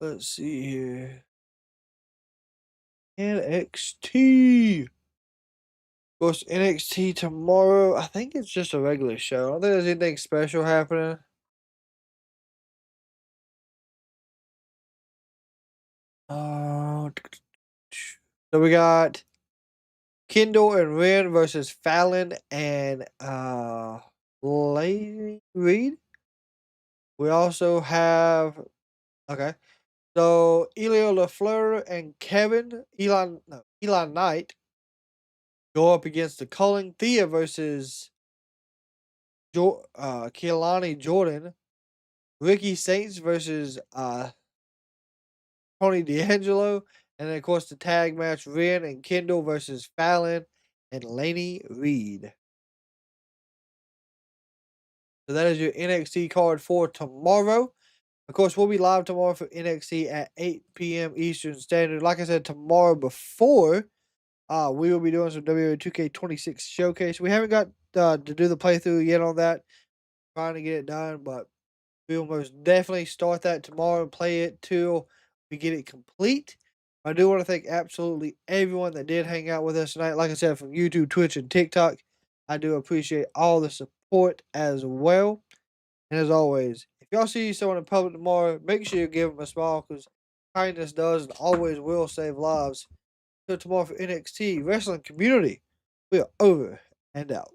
Let's see here. NXT. Of course, NXT tomorrow. I think it's just a regular show. I don't think there's anything special happening. So we got Kendall and Ren versus Fallon and Lady Reed. We also have so Elio LaFleur and Eli Knight go up against the Cullen Thea versus Kehlani Jordan, Ricky Saints versus Tony D'Angelo, and then of course the tag match Ren and Kendall versus Fallon and Laney Reed. So that is your NXT card for tomorrow. Of course, we'll be live tomorrow for NXT at 8 p.m. Eastern Standard. Like I said, tomorrow before, we will be doing some WWE 2K26 showcase. We haven't got to do the playthrough yet on that. Trying to get it done, but we will most definitely start that tomorrow and play it till we get it complete. I do want to thank absolutely everyone that did hang out with us tonight. Like I said, from YouTube, Twitch, and TikTok, I do appreciate all the support as well. And as always, if y'all see someone in public tomorrow, make sure you give them a smile because kindness does and always will save lives. Till tomorrow for NXT Wrestling Community, we are over and out.